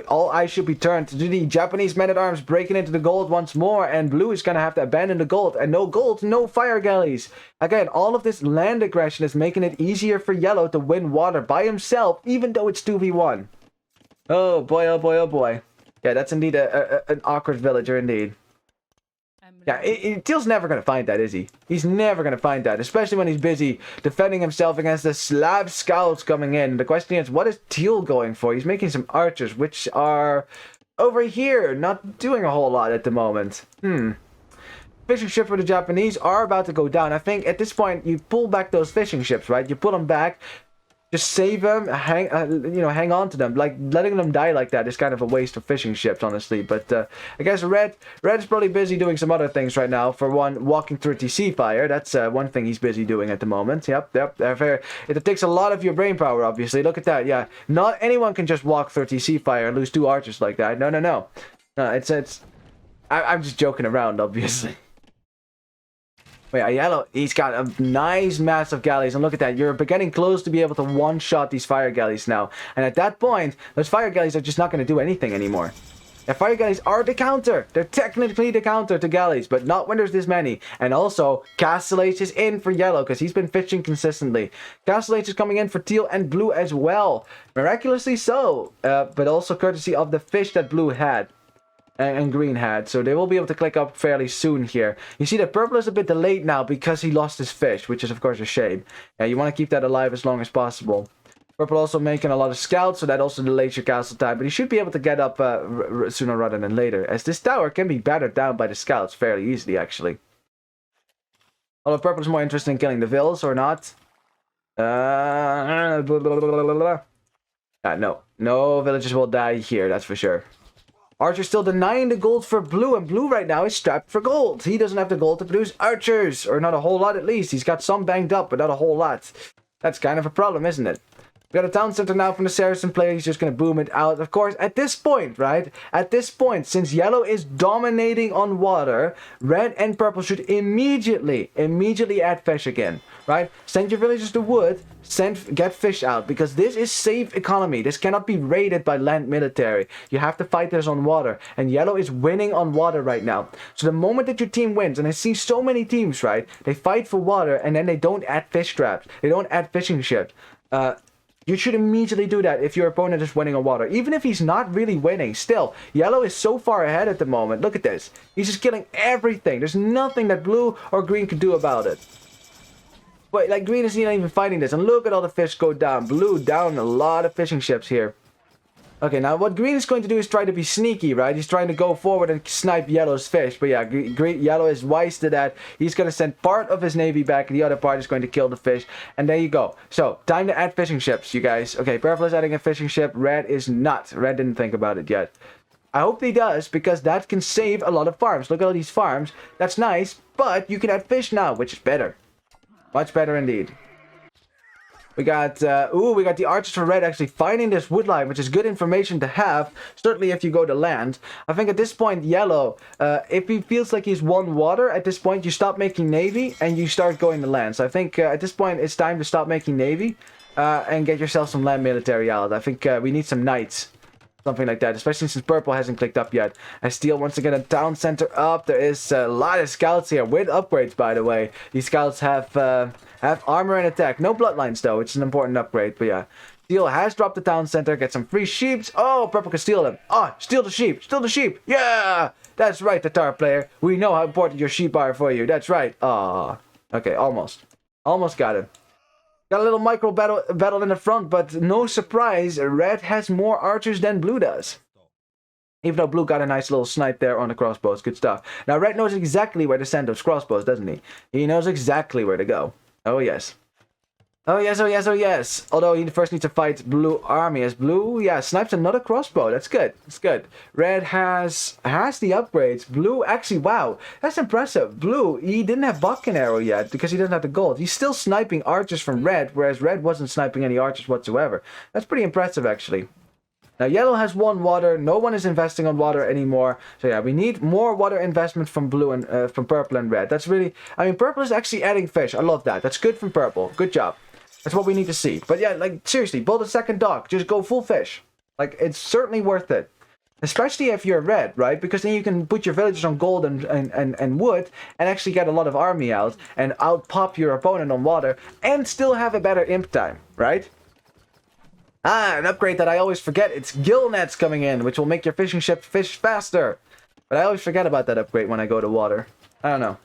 all eyes should be turned to the Japanese men-at-arms breaking into the gold once more. And blue is going to have to abandon the gold. And no gold, no fire galleys. Again, all of this land aggression is making it easier for yellow to win water by himself, even though it's 2v1. Oh boy, oh boy, oh boy. Yeah, that's indeed an awkward villager indeed. Yeah, Teal's never going to find that, is he? He's never going to find that, especially when he's busy defending himself against the Slav scouts coming in. The question is, what is Teal going for? He's making some archers, which are over here, not doing a whole lot at the moment. Fishing ships for the Japanese are about to go down. I think at this point, you pull back those fishing ships, right? You put them back. Just save them, hang on to them. Like, letting them die like that is kind of a waste of fishing ships, honestly. But I guess Red is probably busy doing some other things right now. For one, walking through TC fire. That's one thing he's busy doing at the moment. Yep. It takes a lot of your brain power, obviously. Look at that, yeah. Not anyone can just walk through TC fire and lose 2 archers like that. No. I'm just joking around, obviously. Wait, yellow, he's got a nice mass of galleys, and look at that, you're getting close to be able to one-shot these fire galleys now. And at that point, those fire galleys are just not going to do anything anymore. The fire galleys are the counter. They're technically the counter to galleys, but not when there's this many. And also, Castle H is in for yellow, because he's been fishing consistently. Castle H is coming in for teal and blue as well. Miraculously so, but also courtesy of the fish that blue had. And green had, so they will be able to click up fairly soon here. You see that purple is a bit delayed now because he lost his fish, which is of course a shame. You want to keep that alive as long as possible. Purple also making a lot of scouts, so that also delays your castle time, but he should be able to get up sooner rather than later, as this tower can be battered down by the scouts fairly easily, actually. Although purple is more interested in killing the vills, or not. No villagers will die here, that's for sure. Archer still denying the gold for blue, and blue right now is strapped for gold. He doesn't have the gold to produce archers, or not a whole lot at least. He's got some banged up, but not a whole lot. That's kind of a problem, isn't it? We got a town center now from the Saracen player. He's just going to boom it out. Of course, at this point, right? At this point, since yellow is dominating on water, red and purple should immediately add fish again, right? Send your villagers to wood. Get fish out, because this is safe economy. This cannot be raided by land military. You have to fight this on water, and yellow is winning on water right now. So the moment that your team wins, and I see so many teams, right? They fight for water, and then they don't add fish traps. They don't add fishing ships. You should immediately do that if your opponent is winning on water. Even if he's not really winning, still, yellow is so far ahead at the moment. Look at this. He's just killing everything. There's nothing that blue or green can do about it. But, like, green is not even fighting this. And look at all the fish go down. Blue down a lot of fishing ships here. Okay, now what green is going to do is try to be sneaky, right? He's trying to go forward and snipe yellow's fish. But yeah, yellow is wise to that. He's going to send part of his navy back. The other part is going to kill the fish. And there you go. So, time to add fishing ships, you guys. Okay, purple is adding a fishing ship. Red is not. Red didn't think about it yet. I hope he does, because that can save a lot of farms. Look at all these farms. That's nice, but you can add fish now, which is better. Much better indeed. We got, we got the archers for red actually finding this wood line, which is good information to have, certainly if you go to land. I think at this point, yellow, if he feels like he's won water, at this point you stop making navy and you start going to land. So I think at this point it's time to stop making navy and get yourself some land military out. I think we need some knights. Something like that, especially since purple hasn't clicked up yet. I steal once again a town center up. There is a lot of scouts here with upgrades, by the way. These scouts have armor and attack. No bloodlines though, which is an important upgrade. But yeah, steel has dropped the town center. Get some free sheep. Oh, purple can steal them. Oh, steal the sheep. Steal the sheep. Yeah, that's right, the tar player. We know how important your sheep are for you. That's right. Ah, okay, almost got him. Got a little micro battle in the front, but no surprise, red has more archers than blue does. Even though blue got a nice little snipe there on the crossbows. Good stuff. Now red knows exactly where to send those crossbows, doesn't he? He knows exactly where to go. Oh yes. Oh yes, oh yes, oh yes. Although he first needs to fight blue army. As blue, yeah, snipes another crossbow. That's good. That's good. Red has the upgrades. Blue, actually, wow. That's impressive. Blue, he didn't have buck and arrow yet because he doesn't have the gold. He's still sniping archers from red, whereas red wasn't sniping any archers whatsoever. That's pretty impressive, actually. Now, yellow has one water. No one is investing on water anymore. So yeah, we need more water investment from blue and from purple and red. That's really, I mean, purple is actually adding fish. I love that. That's good from purple. Good job. That's what we need to see. But yeah, like, seriously, build a second dock. Just go full fish. Like, it's certainly worth it. Especially if you're red, right? Because then you can put your villagers on gold and wood and actually get a lot of army out and out-pop your opponent on water and still have a better imp time, right? Ah, an upgrade that I always forget. It's gill nets coming in, which will make your fishing ship fish faster. But I always forget about that upgrade when I go to water. I don't know.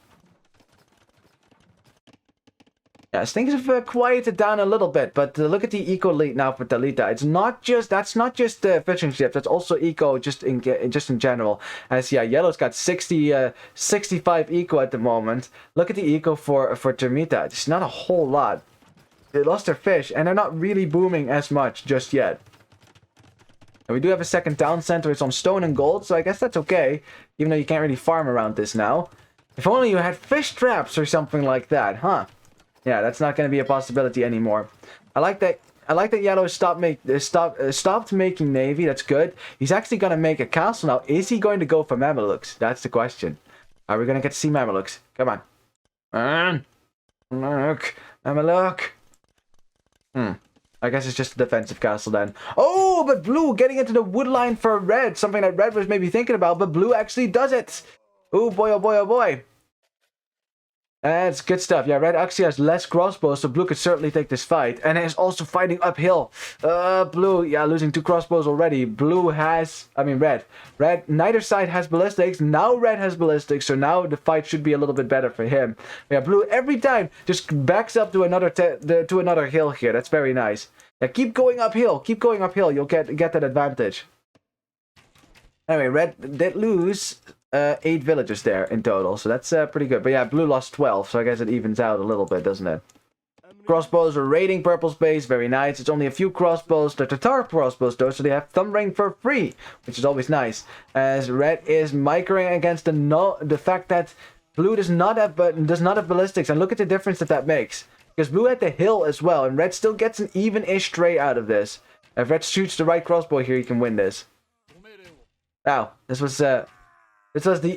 Yes, things have quieted down a little bit, but look at the eco lead now for Talita. That's not just fishing ships. That's also eco just in general. As yeah, yellow's got 65 eco at the moment. Look at the eco for Turmita. It's not a whole lot. They lost their fish, and they're not really booming as much just yet. And we do have a second town center. It's on stone and gold, so I guess that's okay. Even though you can't really farm around this now. If only you had fish traps or something like that, huh? Yeah, that's not going to be a possibility anymore. I like that yellow stopped making navy. That's good. He's actually going to make a castle now. Is he going to go for Mamelukes? That's the question. Are we going to get to see Mamelukes? Come on. Mameluk. I guess it's just a defensive castle then. Oh, but blue getting into the wood line for red. Something that red was maybe thinking about, but blue actually does it. Oh boy, oh boy, oh boy. That's good stuff. Yeah, red actually has less crossbows, so blue could certainly take this fight. And is also fighting uphill. Blue, yeah, losing 2 crossbows already. Red. Red, neither side has ballistics. Now red has ballistics, so now the fight should be a little bit better for him. Yeah, blue every time just backs up to another hill here. That's very nice. Yeah, keep going uphill. Keep going uphill. You'll get that advantage. Anyway, red did lose 8 villagers there in total, so that's pretty good. But yeah, blue lost 12, so I guess it evens out a little bit, doesn't it? Crossbows are raiding purple's base, very nice. It's only a few crossbows. They're Tatar crossbows though, so they have thumb ring for free, which is always nice. As red is microing against the fact that blue does not have ballistics, and look at the difference that makes. Because blue had the hill as well, and red still gets an even-ish trade out of this. If red shoots the right crossbow here, he can win this. Wow, this was the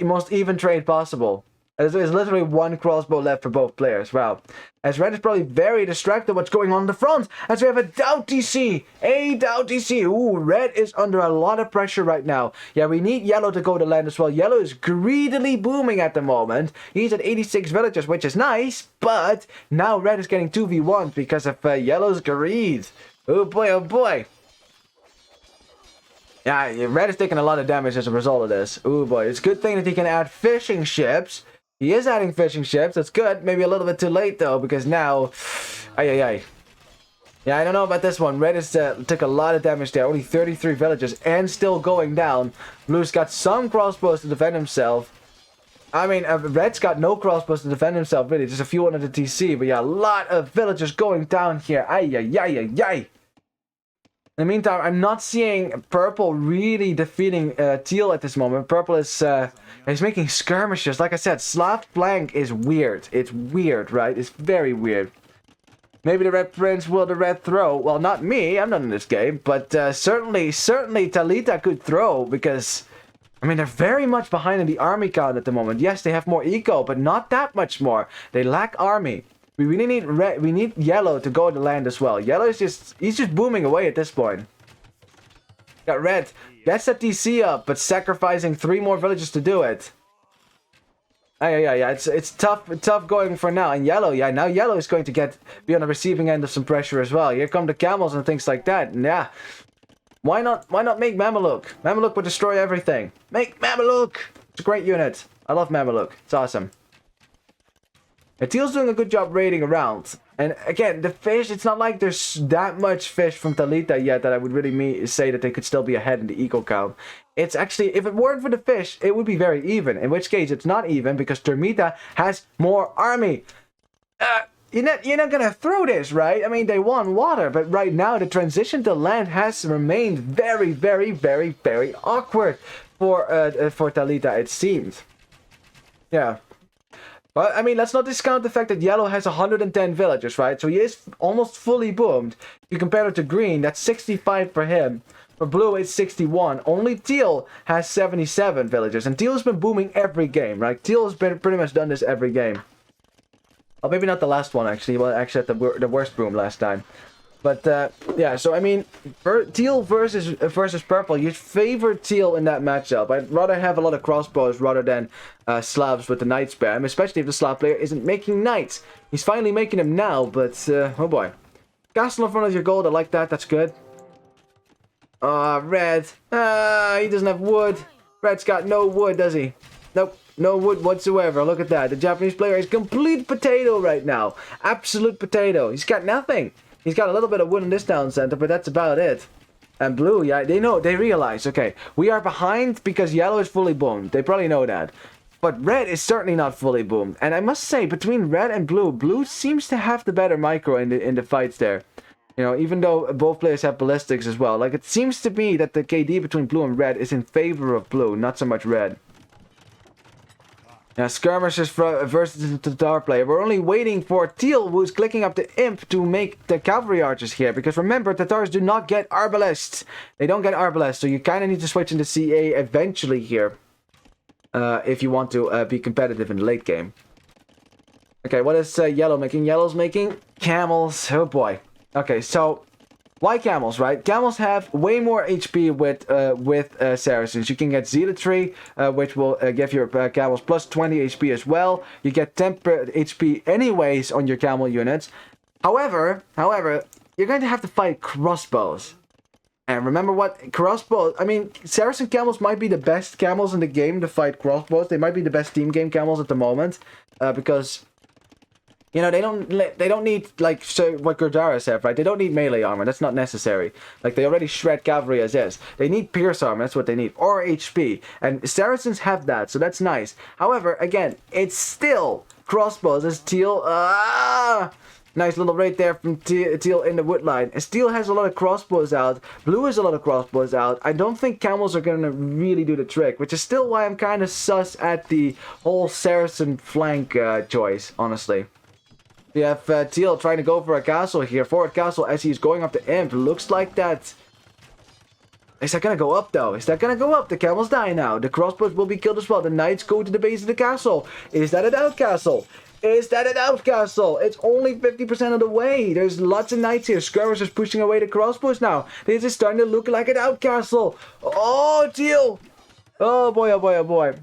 most even trade possible. There's literally one crossbow left for both players. Wow. As red is probably very distracted what's going on in the front. As we have a Dow TC. A Dow TC. Ooh, red is under a lot of pressure right now. Yeah, we need yellow to go to land as well. Yellow is greedily booming at the moment. He's at 86 villagers, which is nice. But now red is getting 2v1 because of yellow's greed. Oh boy, oh boy. Yeah, red is taking a lot of damage as a result of this. Oh boy, it's a good thing that he can add fishing ships. He is adding fishing ships. That's good. Maybe a little bit too late, though, because now... Ay. Yeah, I don't know about this one. Red is, took a lot of damage there. Only 33 villagers and still going down. Blue's got some crossbows to defend himself. I mean, Red's got no crossbows to defend himself, really. Just a few under the TC. But yeah, a lot of villagers going down here. Ay. In the meantime, I'm not seeing purple really defeating teal at this moment. Purple is making skirmishes. Like I said, Slav flank is weird. It's weird, right? It's very weird. Maybe the red prince will the red throw. Well, not me. I'm not in this game. But certainly Talita could throw because, I mean, they're very much behind in the army count at the moment. Yes, they have more eco, but not that much more. They lack army. We really need red. We need yellow to go to land as well. Yellow is he's just booming away at this point. Got red. Gets that DC up, but sacrificing 3 more villages to do it. Yeah. It's tough going for now. And yellow, yeah, now yellow is going to be on the receiving end of some pressure as well. Here come the camels and things like that. And yeah, why not make Mameluke? Mameluke would destroy everything. Make Mameluke. It's a great unit. I love Mameluke. It's awesome. Teal's doing a good job raiding around. And again, the fish, it's not like there's that much fish from Talita yet that I would really say that they could still be ahead in the eco count. It's actually, if it weren't for the fish, it would be very even. In which case, it's not even because Turmita has more army. You're not gonna throw this, right? I mean, they won water, but right now the transition to land has remained very, very, very, very awkward for Talita, it seems. Yeah. But, I mean, let's not discount the fact that yellow has 110 villagers, right? So he is almost fully boomed. You compare it to green, that's 65 for him. For blue, it's 61. Only teal has 77 villagers. And teal has been booming every game, right? Teal has been pretty much done this every game. Oh, maybe not the last one, actually. Well, actually, at the worst boom last time. But, yeah, so, I mean, teal versus purple, you favor teal in that matchup. I'd rather have a lot of crossbows rather than Slavs with the knight spam, especially if the Slav player isn't making knights. He's finally making them now, but, oh boy. Castle in front of your gold, I like that, that's good. Red. He doesn't have wood. Red's got no wood, does he? Nope. No wood whatsoever. Look at that. The Japanese player is complete potato right now. Absolute potato. He's got nothing. He's got a little bit of wood in this town center, but that's about it. And blue, yeah, they realize, okay, we are behind because yellow is fully boomed. They probably know that. But red is certainly not fully boomed. And I must say, between red and blue, blue seems to have the better micro in the fights there. You know, even though both players have ballistics as well. Like, it seems to me that the KD between blue and red is in favor of blue, not so much red. Now, skirmishers versus the Tatar player. We're only waiting for teal, who's clicking up the imp to make the cavalry archers here. Because remember, Tatars do not get arbalists. They don't get arbalists, so you kind of need to switch into CA eventually here. If you want to be competitive in the late game. Okay, what is yellow making? Yellow's making camels. Oh boy. Okay, so why camels, right? Camels have way more HP with Saracens. You can get Zealotry, which will give your camels plus 20 HP as well. You get 10 HP anyways on your camel units. However, you're going to have to fight crossbows. And remember what crossbows, I mean, Saracen camels might be the best camels in the game to fight crossbows. They might be the best team game camels at the moment. Because, you know, they don't need, like, so what Gurdaras have, right? They don't need melee armor. That's not necessary. Like, they already shred cavalry as is. They need pierce armor. That's what they need. Or HP. And Saracens have that, so that's nice. However, again, it's still crossbows as teal. Nice little raid there from teal in the wood line. Teal has a lot of crossbows out. Blue has a lot of crossbows out. I don't think camels are going to really do the trick, which is still why I'm kind of sus at the whole Saracen flank choice, honestly. We have Teal trying to go for a castle here. Forward castle as he's going up the imp. Looks like that. Is that gonna go up though? Is that gonna go up? The camels die now. The crossbows will be killed as well. The knights go to the base of the castle. Is that an outcastle? Is that an outcastle? It's only 50% of the way. There's lots of knights here. Skirmishers pushing away the crossbows now. This is starting to look like an outcastle. Oh, Teal. Oh boy, oh boy, oh boy.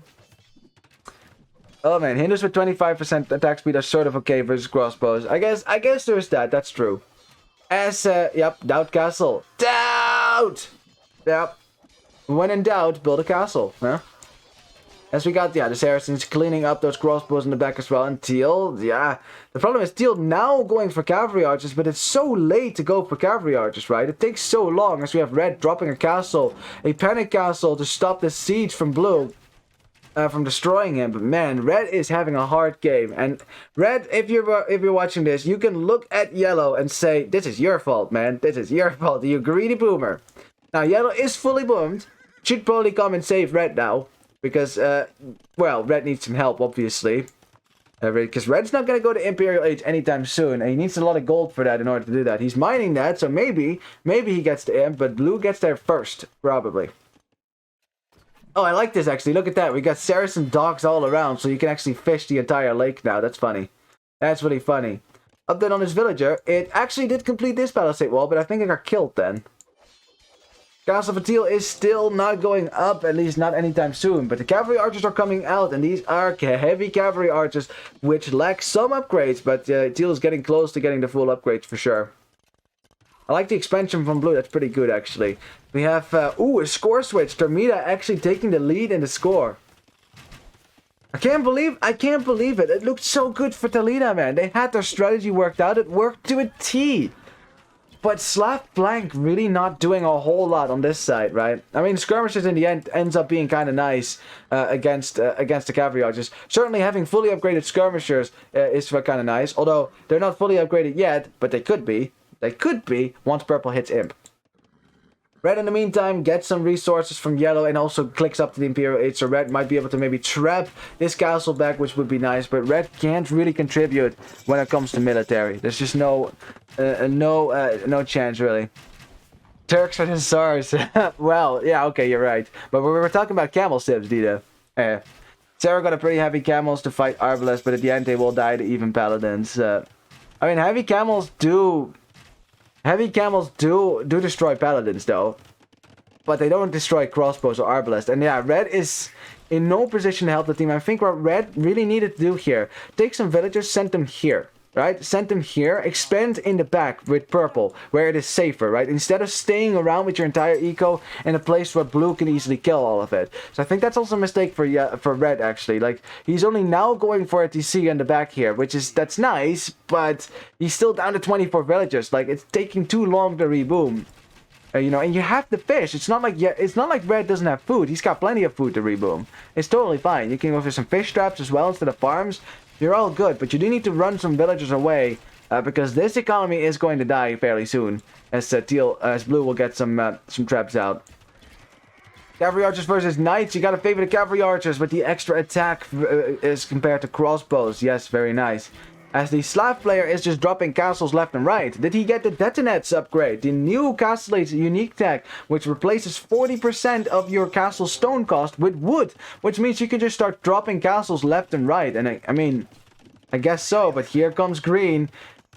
Oh man, hinders with 25% attack speed are sort of okay versus crossbows. I guess there's that. That's true. As yep, doubt castle. Doubt. Yep. When in doubt, build a castle. Huh? As we got, yeah, the Saracens cleaning up those crossbows in the back as well. And Teal, yeah. The problem is Teal now going for cavalry archers, but it's so late to go for cavalry archers, right? It takes so long as we have Red dropping a castle, a panic castle to stop the siege from Blue. From destroying him, but man, Red is having a hard game. And Red, if you're watching this, you can look at Yellow and say, "This is your fault, man. This is your fault. You greedy boomer." Now Yellow is fully boomed. Should probably come and save Red now, because well, Red needs some help, obviously. Because Red's not gonna go to Imperial Age anytime soon, and he needs a lot of gold for that in order to do that. He's mining that, so maybe he gets to Imp, but Blue gets there first, probably. Oh, I like this actually. Look at that. We got Saracen docks all around, so you can actually fish the entire lake now. That's funny. That's really funny. Update on this villager. It actually did complete this palisade wall, but I think it got killed then. Castle for Teal is still not going up, at least not anytime soon. But the cavalry archers are coming out, and these are heavy cavalry archers, which lack some upgrades. But Teal is getting close to getting the full upgrades for sure. I like the expansion from Blue. That's pretty good, actually. We have, ooh, a score switch. Turmita actually taking the lead in the score. I can't believe it. It looked so good for Talita, man. They had their strategy worked out. It worked to a T. But Slav Blank really not doing a whole lot on this side, right? I mean, skirmishers in the end ends up being kind of nice against the cavalry archers. Certainly having fully upgraded skirmishers is kind of nice. Although, they're not fully upgraded yet, but they could be. They could be once purple hits Imp. Red in the meantime gets some resources from Yellow and also clicks up to the Imperial Age, so Red might be able to maybe trap this castle back, which would be nice, but Red can't really contribute when it comes to military. There's just no chance really. Turks for the SARS. Well, yeah, okay, you're right. But we were talking about camel sibs, Dita. Sarah got a pretty heavy camels to fight Arbalest, but at the end they will die to even paladins. I mean, heavy camels do destroy paladins though, but they don't destroy crossbows or arbalest. And yeah, Red is in no position to help the team. I think what Red really needed to do here, take some villagers, send them here, right? Send them here, expand in the back with purple, where it is safer, right? Instead of staying around with your entire eco in a place where Blue can easily kill all of it. So I think that's also a mistake for Red, actually. Like, he's only now going for a TC in the back here, that's nice, but he's still down to 24 villagers. Like, it's taking too long to reboom. You know, and you have the fish. It's not like Red doesn't have food. He's got plenty of food to reboom. It's totally fine. You can go for some fish traps as well instead of farms. You're all good, but you do need to run some villagers away because this economy is going to die fairly soon. As Blue will get some traps out. Cavalry archers versus knights. You gotta favor the cavalry archers with the extra attack is compared to crossbows. Yes, very nice. As the Slav player is just dropping castles left and right. Did he get the Detonets upgrade? The new Castellate's unique tech, which replaces 40% of your castle stone cost with wood. Which means you can just start dropping castles left and right. And I mean, I guess so, but here comes Green.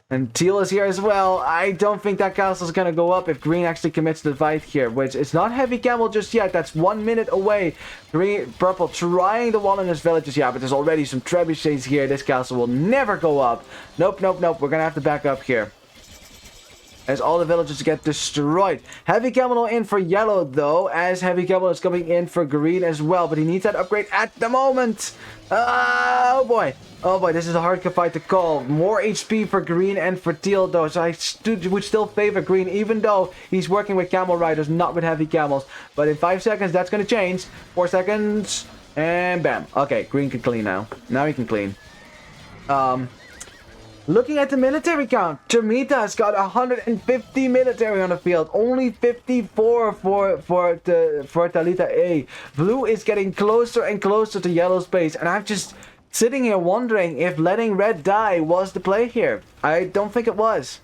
And Teal is here as well. I don't think that castle is going to go up if Green actually commits to the fight here. Which it's not heavy camel just yet. That's 1 minute away. Purple trying the wall in his villages. Yeah, but there's already some trebuchets here. This castle will never go up. Nope. We're going to have to back up here. As all the villages get destroyed. Heavy Camel in for Yellow though. As Heavy Camel is coming in for Green as well. But he needs that upgrade at the moment. Oh boy. Oh boy, this is a hard fight to call. More HP for Green and for Teal though. So I would still favor Green even though he's working with Camel Riders, not with Heavy Camels. But in 5 seconds, that's going to change. 4 seconds. And bam. Okay, Green can clean now. Now he can clean. Looking at the military count, Turmita's got 150 military on the field. Only 54 for Talita A. Blue is getting closer and closer to Yellow's base. And sitting here wondering if letting red die was the play here. I don't think it was.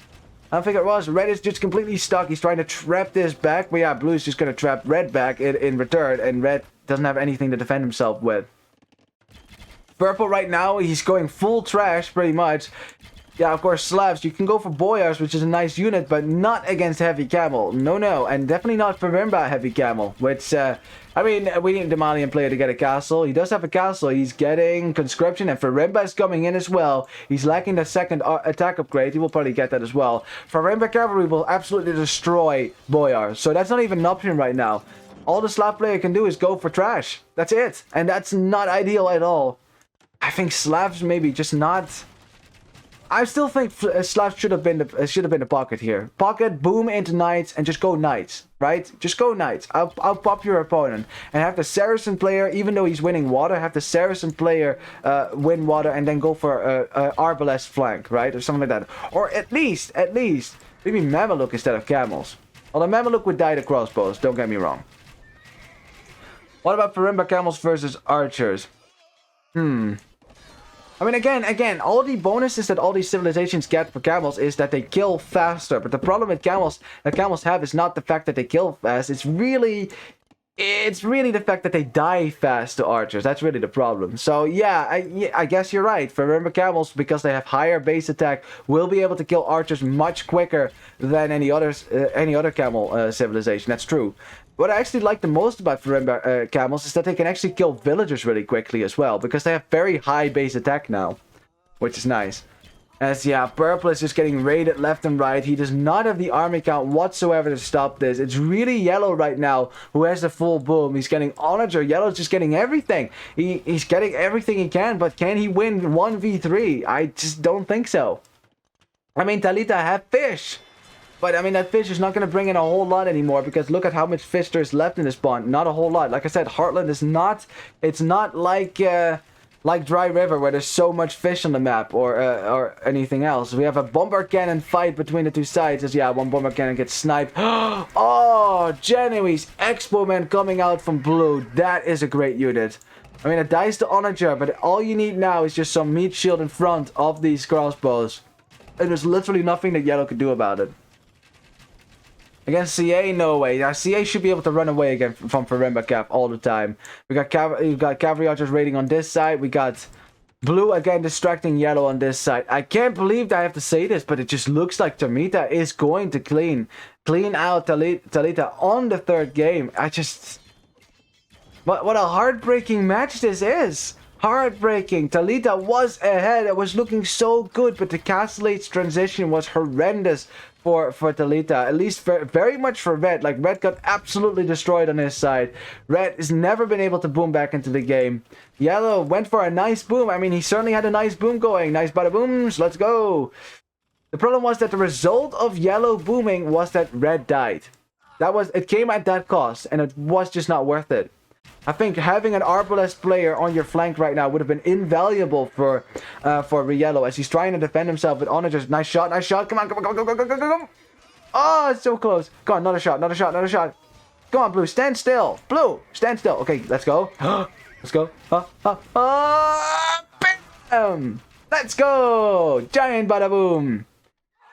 I don't think it was. Red is just completely stuck. He's trying to trap this back. But yeah, blue is just going to trap red back in return. And red doesn't have anything to defend himself with. Purple right now, he's going full trash pretty much. Yeah, of course, Slavs. You can go for Boyars, which is a nice unit, but not against Heavy Camel. No, no. And definitely not for Rimba Heavy Camel, which, I mean, we need a Damalian player to get a castle. He does have a castle. He's getting conscription, and Farimba is coming in as well. He's lacking the second attack upgrade. He will probably get that as well. Farimba Cavalry will absolutely destroy Boyars, so that's not even an option right now. All the Slav player can do is go for trash. That's it, and that's not ideal at all. I think Slavs maybe just not... I still think Slavs should have been the pocket here. Pocket, boom into knights, and just go knights, right? Just go knights. I'll pop your opponent and have the Saracen player, even though he's winning water, have the Saracen player win water and then go for Arbalest flank, right, or something like that. Or at least maybe Mameluke instead of camels. Although Mameluke would die to crossbows. Don't get me wrong. What about Farimba camels versus archers? I mean, again, all the bonuses that all these civilizations get for camels is that they kill faster. But the problem with camels that camels have is not the fact that they kill fast. It's really the fact that they die fast to archers. That's really the problem. So yeah, I guess you're right. Farimba camels, because they have higher base attack, will be able to kill archers much quicker than any other camel civilization. That's true. What I actually like the most about Farimba camels is that they can actually kill villagers really quickly as well, because they have very high base attack now, which is nice. As yeah, purple is just getting raided left and right. He does not have the army count whatsoever to stop this. It's really yellow right now who has the full boom. He's getting onager. Yellow's just getting everything. He's getting everything he can, but can he win 1v3? I just don't think so. I mean, Talita have fish. But, I mean, that fish is not going to bring in a whole lot anymore, because look at how much fish there's left in this pond. Not a whole lot. Like I said, Heartland is not... It's not like Dry River, where there's so much fish on the map, or anything else. We have a bomber cannon fight between the two sides. As, yeah, one bomber cannon gets sniped. Oh, Genoese Expo-Man coming out from blue. That is a great unit. I mean, it dies to onager, but all you need now is just some meat shield in front of these crossbows. And there's literally nothing that yellow could do about it. Against CA, no way. Now, CA should be able to run away again from Farimba Cap all the time. We got cavalry archers raiding on this side. We got blue again distracting yellow on this side. I can't believe that I have to say this, but it just looks like Turmita is going to clean out Talita on the third game. What a heartbreaking match this is. Heartbreaking. Talita was ahead. It was looking so good, but the Castle Age transition was horrendous for Talita. At least very much for Red. Like, Red got absolutely destroyed on his side. Red has never been able to boom back into the game. Yellow went for a nice boom. I mean, he certainly had a nice boom going. Nice bada booms. Let's go. The problem was that the result of yellow booming was that Red died. It came at that cost, and it was just not worth it. I think having an Arbalest player on your flank right now would have been invaluable for Yellow, as he's trying to defend himself with onagers. Nice shot, nice shot. Come on, come on, come on, come on, come on, come on. Oh, it's so close. Come on, another shot, another shot, another shot. Come on, Blue, stand still. Blue, stand still. Okay, let's go. Let's go. Bam! Let's go! Giant bada boom.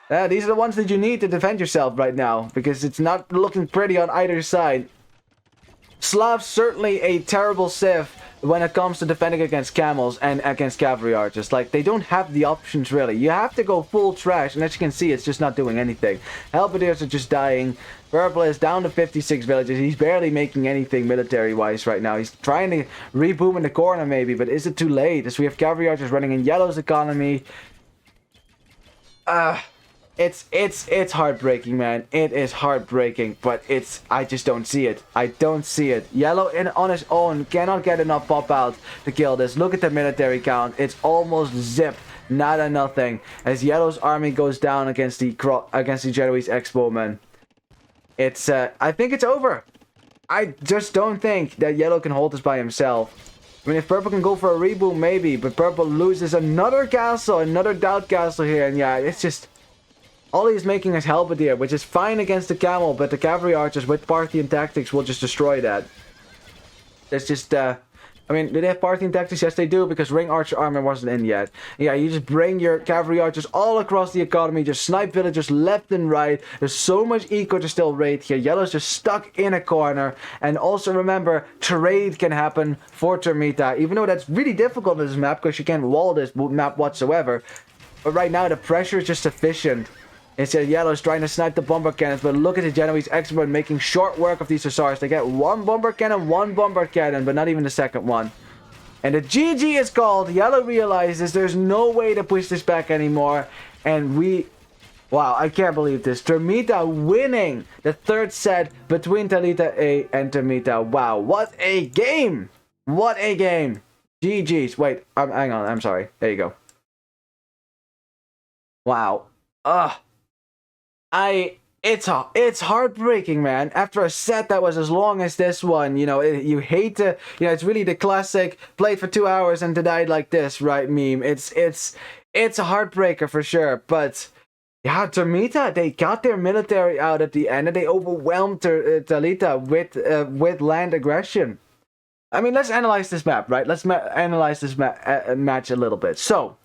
These are the ones that you need to defend yourself right now, because it's not looking pretty on either side. Slavs certainly a terrible civ when it comes to defending against camels and against cavalry archers. Like, they don't have the options really. You have to go full trash, and as you can see, it's just not doing anything. Halberdiers are just dying. Purple is down to 56 villages. He's barely making anything military-wise right now. He's trying to reboom in the corner maybe, but is it too late? As we have cavalry archers running in Yellow's economy. It's heartbreaking, man. It is heartbreaking, but I just don't see it. I don't see it. Yellow on his own cannot get enough pop out to kill this. Look at the military count. It's almost zip. Nada nothing. As Yellow's army goes down against the Genoese Expo, man. I think it's over. I just don't think that Yellow can hold this by himself. I mean, if Purple can go for a reboot, maybe, but Purple loses another castle, another doubt castle here, and yeah, it's just... All he's making is Halberdier, which is fine against the camel, but the cavalry archers with Parthian tactics will just destroy that. There's just I mean, do they have Parthian tactics? Yes, they do, because Ring Archer armor wasn't in yet. Yeah, you just bring your cavalry archers all across the economy, just snipe villagers left and right. There's so much eco to still raid here. Yellow's just stuck in a corner. And also remember, trade can happen for Turmita, even though that's really difficult in this map, because you can't wall this map whatsoever. But right now, the pressure is just sufficient. Instead, Yellow's trying to snipe the bomber cannons, but look at the Genoese expert making short work of these Hussars. They get one bomber cannon, but not even the second one. And the GG is called. Yellow realizes there's no way to push this back anymore. And wow, I can't believe this. Turmita winning the third set between Talita A and Turmita. Wow, what a game! What a game! GG's. Wait, hang on, I'm sorry. There you go. Wow. It's heartbreaking, man. After a set that was as long as this one, you know, you hate to, you know, it's really the classic played for 2 hours and died like this, right? Meme. It's a heartbreaker for sure. But yeah, Turmita, they got their military out at the end and they overwhelmed Talita with land aggression. I mean, let's analyze this map, right? Let's analyze this match a little bit. So,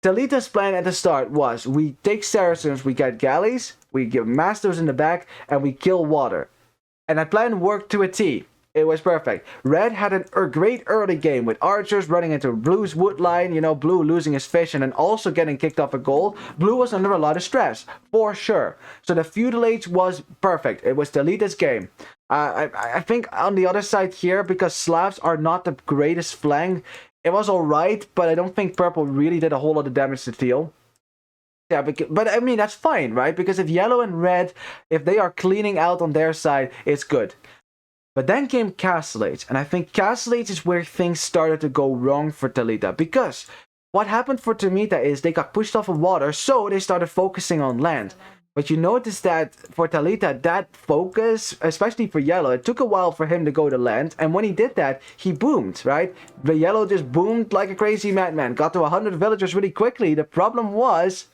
Talita's plan at the start was, we take Saracens, we get galleys, we give masters in the back, and we kill water. And that plan worked to a T. It was perfect. Red had a great early game with archers running into Blue's wood line, you know, Blue losing his fish and then also getting kicked off a goal. Blue was under a lot of stress, for sure. So the feudal age was perfect. It was Talita's game. I think on the other side here, because Slavs are not the greatest flank, it was alright, but I don't think Purple really did a whole lot of damage to Teal. Yeah, but I mean, that's fine, right? Because if Yellow and Red, if they are cleaning out on their side, it's good. But then came Castle Age, and I think Castle Age is where things started to go wrong for Talita. Because what happened for Turmita is they got pushed off of water, so they started focusing on land. But you notice that for Talita, that focus, especially for Yellow, it took a while for him to go to land. And when he did that, he boomed, right? The Yellow just boomed like a crazy madman. Got to 100 villagers really quickly. The problem was,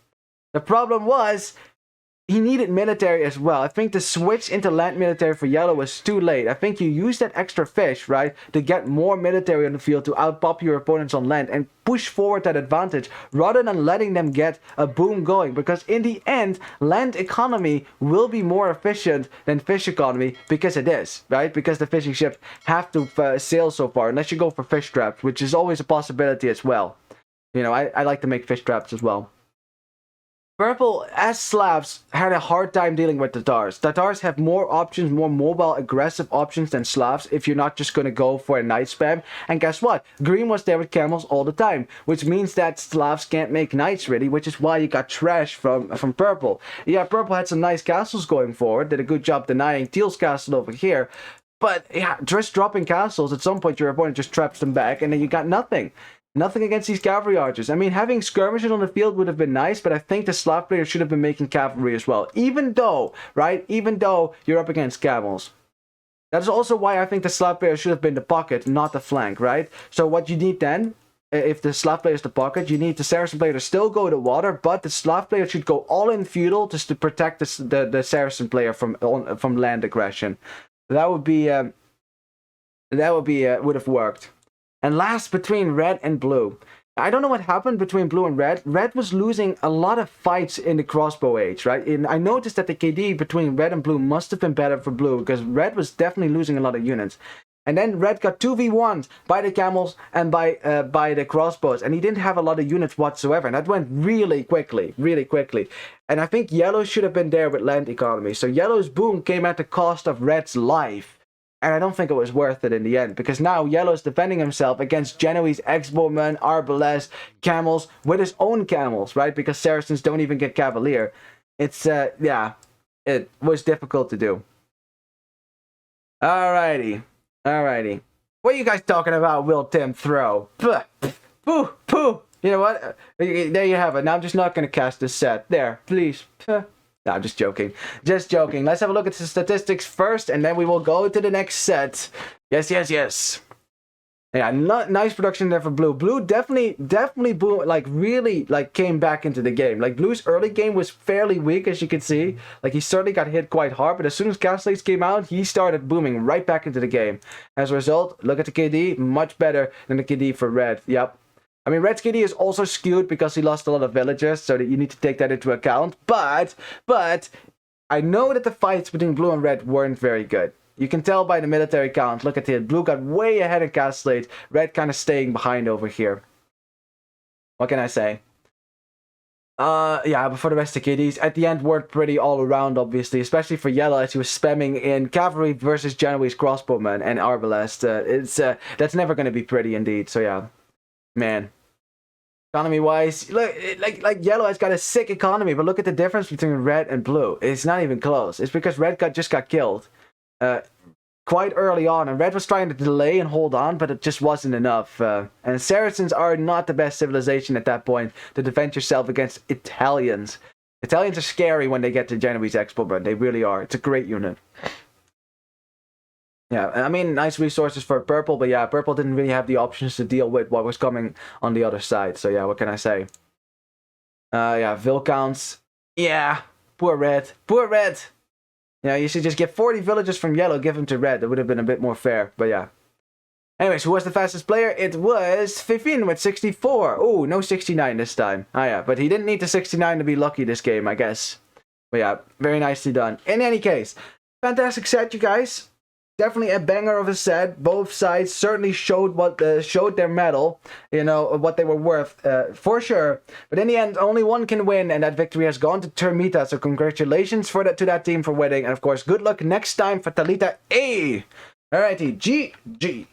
he needed military as well. I think the switch into land military for Yellow was too late. I think you use that extra fish, right, to get more military on the field to outpop your opponents on land and push forward that advantage rather than letting them get a boom going. Because in the end, land economy will be more efficient than fish economy, because it is, right? Because the fishing ships have to sail so far, unless you go for fish traps, which is always a possibility as well. You know, I like to make fish traps as well. Purple, as Slavs, had a hard time dealing with Tatars. Tatars have more options, more mobile, aggressive options than Slavs if you're not just going to go for a knight spam. And guess what? Green was there with camels all the time, which means that Slavs can't make knights really, which is why you got trash from Purple. Yeah, Purple had some nice castles going forward, did a good job denying Teal's castle over here. But yeah, just dropping castles, at some point your opponent just traps them back and then you got nothing. Nothing against these cavalry archers. I mean, having skirmishes on the field would have been nice, but I think the Slav player should have been making cavalry as well. Even though, right, even though you're up against camels. That is also why I think the Slav player should have been the pocket, not the flank, right? So what you need then, if the Slav player is the pocket, you need the Saracen player to still go to water, but the Slav player should go all in feudal just to protect the Saracen player from land aggression. That would have worked. And last, between Red and Blue. I don't know what happened between Blue and Red. Red was losing a lot of fights in the crossbow age, right? And I noticed that the KD between Red and Blue must have been better for Blue, because Red was definitely losing a lot of units. And then Red got 2v1s by the camels and by the crossbows, and he didn't have a lot of units whatsoever. And that went really quickly, really quickly. And I think Yellow should have been there with land economy. So Yellow's boom came at the cost of Red's life. And I don't think it was worth it in the end, because now Yellow's defending himself against Genoese X-Bowmen, Arbalest, camels, with his own camels, right? Because Saracens don't even get Cavalier. It's, yeah, it was difficult to do. Alrighty. What are you guys talking about, Will Tim throw? Puh, pooh, pooh. You know what? There you have it. Now I'm just not going to cast this set. There, please. Puh. No, I'm just joking. Just joking. Let's have a look at the statistics first, and then we will go to the next set. Yes. Yeah, nice production there for Blue. Blue definitely really came back into the game. Like Blue's early game was fairly weak, as you can see. Like he certainly got hit quite hard, but as soon as Caslates came out, he started booming right back into the game. As a result, look at the KD, much better than the KD for Red. Yep. I mean, Red's KD is also skewed because he lost a lot of villagers, so that you need to take that into account. But I know that the fights between Blue and Red weren't very good. You can tell by the military count. Look at it. Blue got way ahead of Caslate. Red kind of staying behind over here. What can I say? Yeah, but for the rest of the KDs, at the end worked pretty all around, obviously, especially for Yellow as he was spamming in Cavalry versus Genoese Crossbowmen and Arbalest. That's never going to be pretty indeed. So yeah, man. Economy-wise, look, like Yellow has got a sick economy, but look at the difference between Red and Blue. It's not even close. It's because Red just got killed. Quite early on, and Red was trying to delay and hold on, but it just wasn't enough. And Saracens are not the best civilization at that point to defend yourself against Italians. Italians are scary when they get to Genoese Expo, but they really are. It's a great unit. Yeah, I mean, nice resources for Purple, but yeah, Purple didn't really have the options to deal with what was coming on the other side. So yeah, what can I say? Yeah, Vil counts. Yeah, poor Red. Poor Red! Yeah, you should just get 40 villagers from Yellow, give them to Red. That would have been a bit more fair, but yeah. Anyways, who was the fastest player? It was Fifin with 64. Oh, no 69 this time. Oh yeah, but he didn't need the 69 to be lucky this game, I guess. But yeah, very nicely done. In any case, fantastic set, you guys. Definitely a banger of a set. Both sides certainly showed their mettle, you know, what they were worth, for sure. But in the end, only one can win, and that victory has gone to Turmita. So congratulations to that team for winning, and of course, good luck next time for Talita A. Alrighty, GG.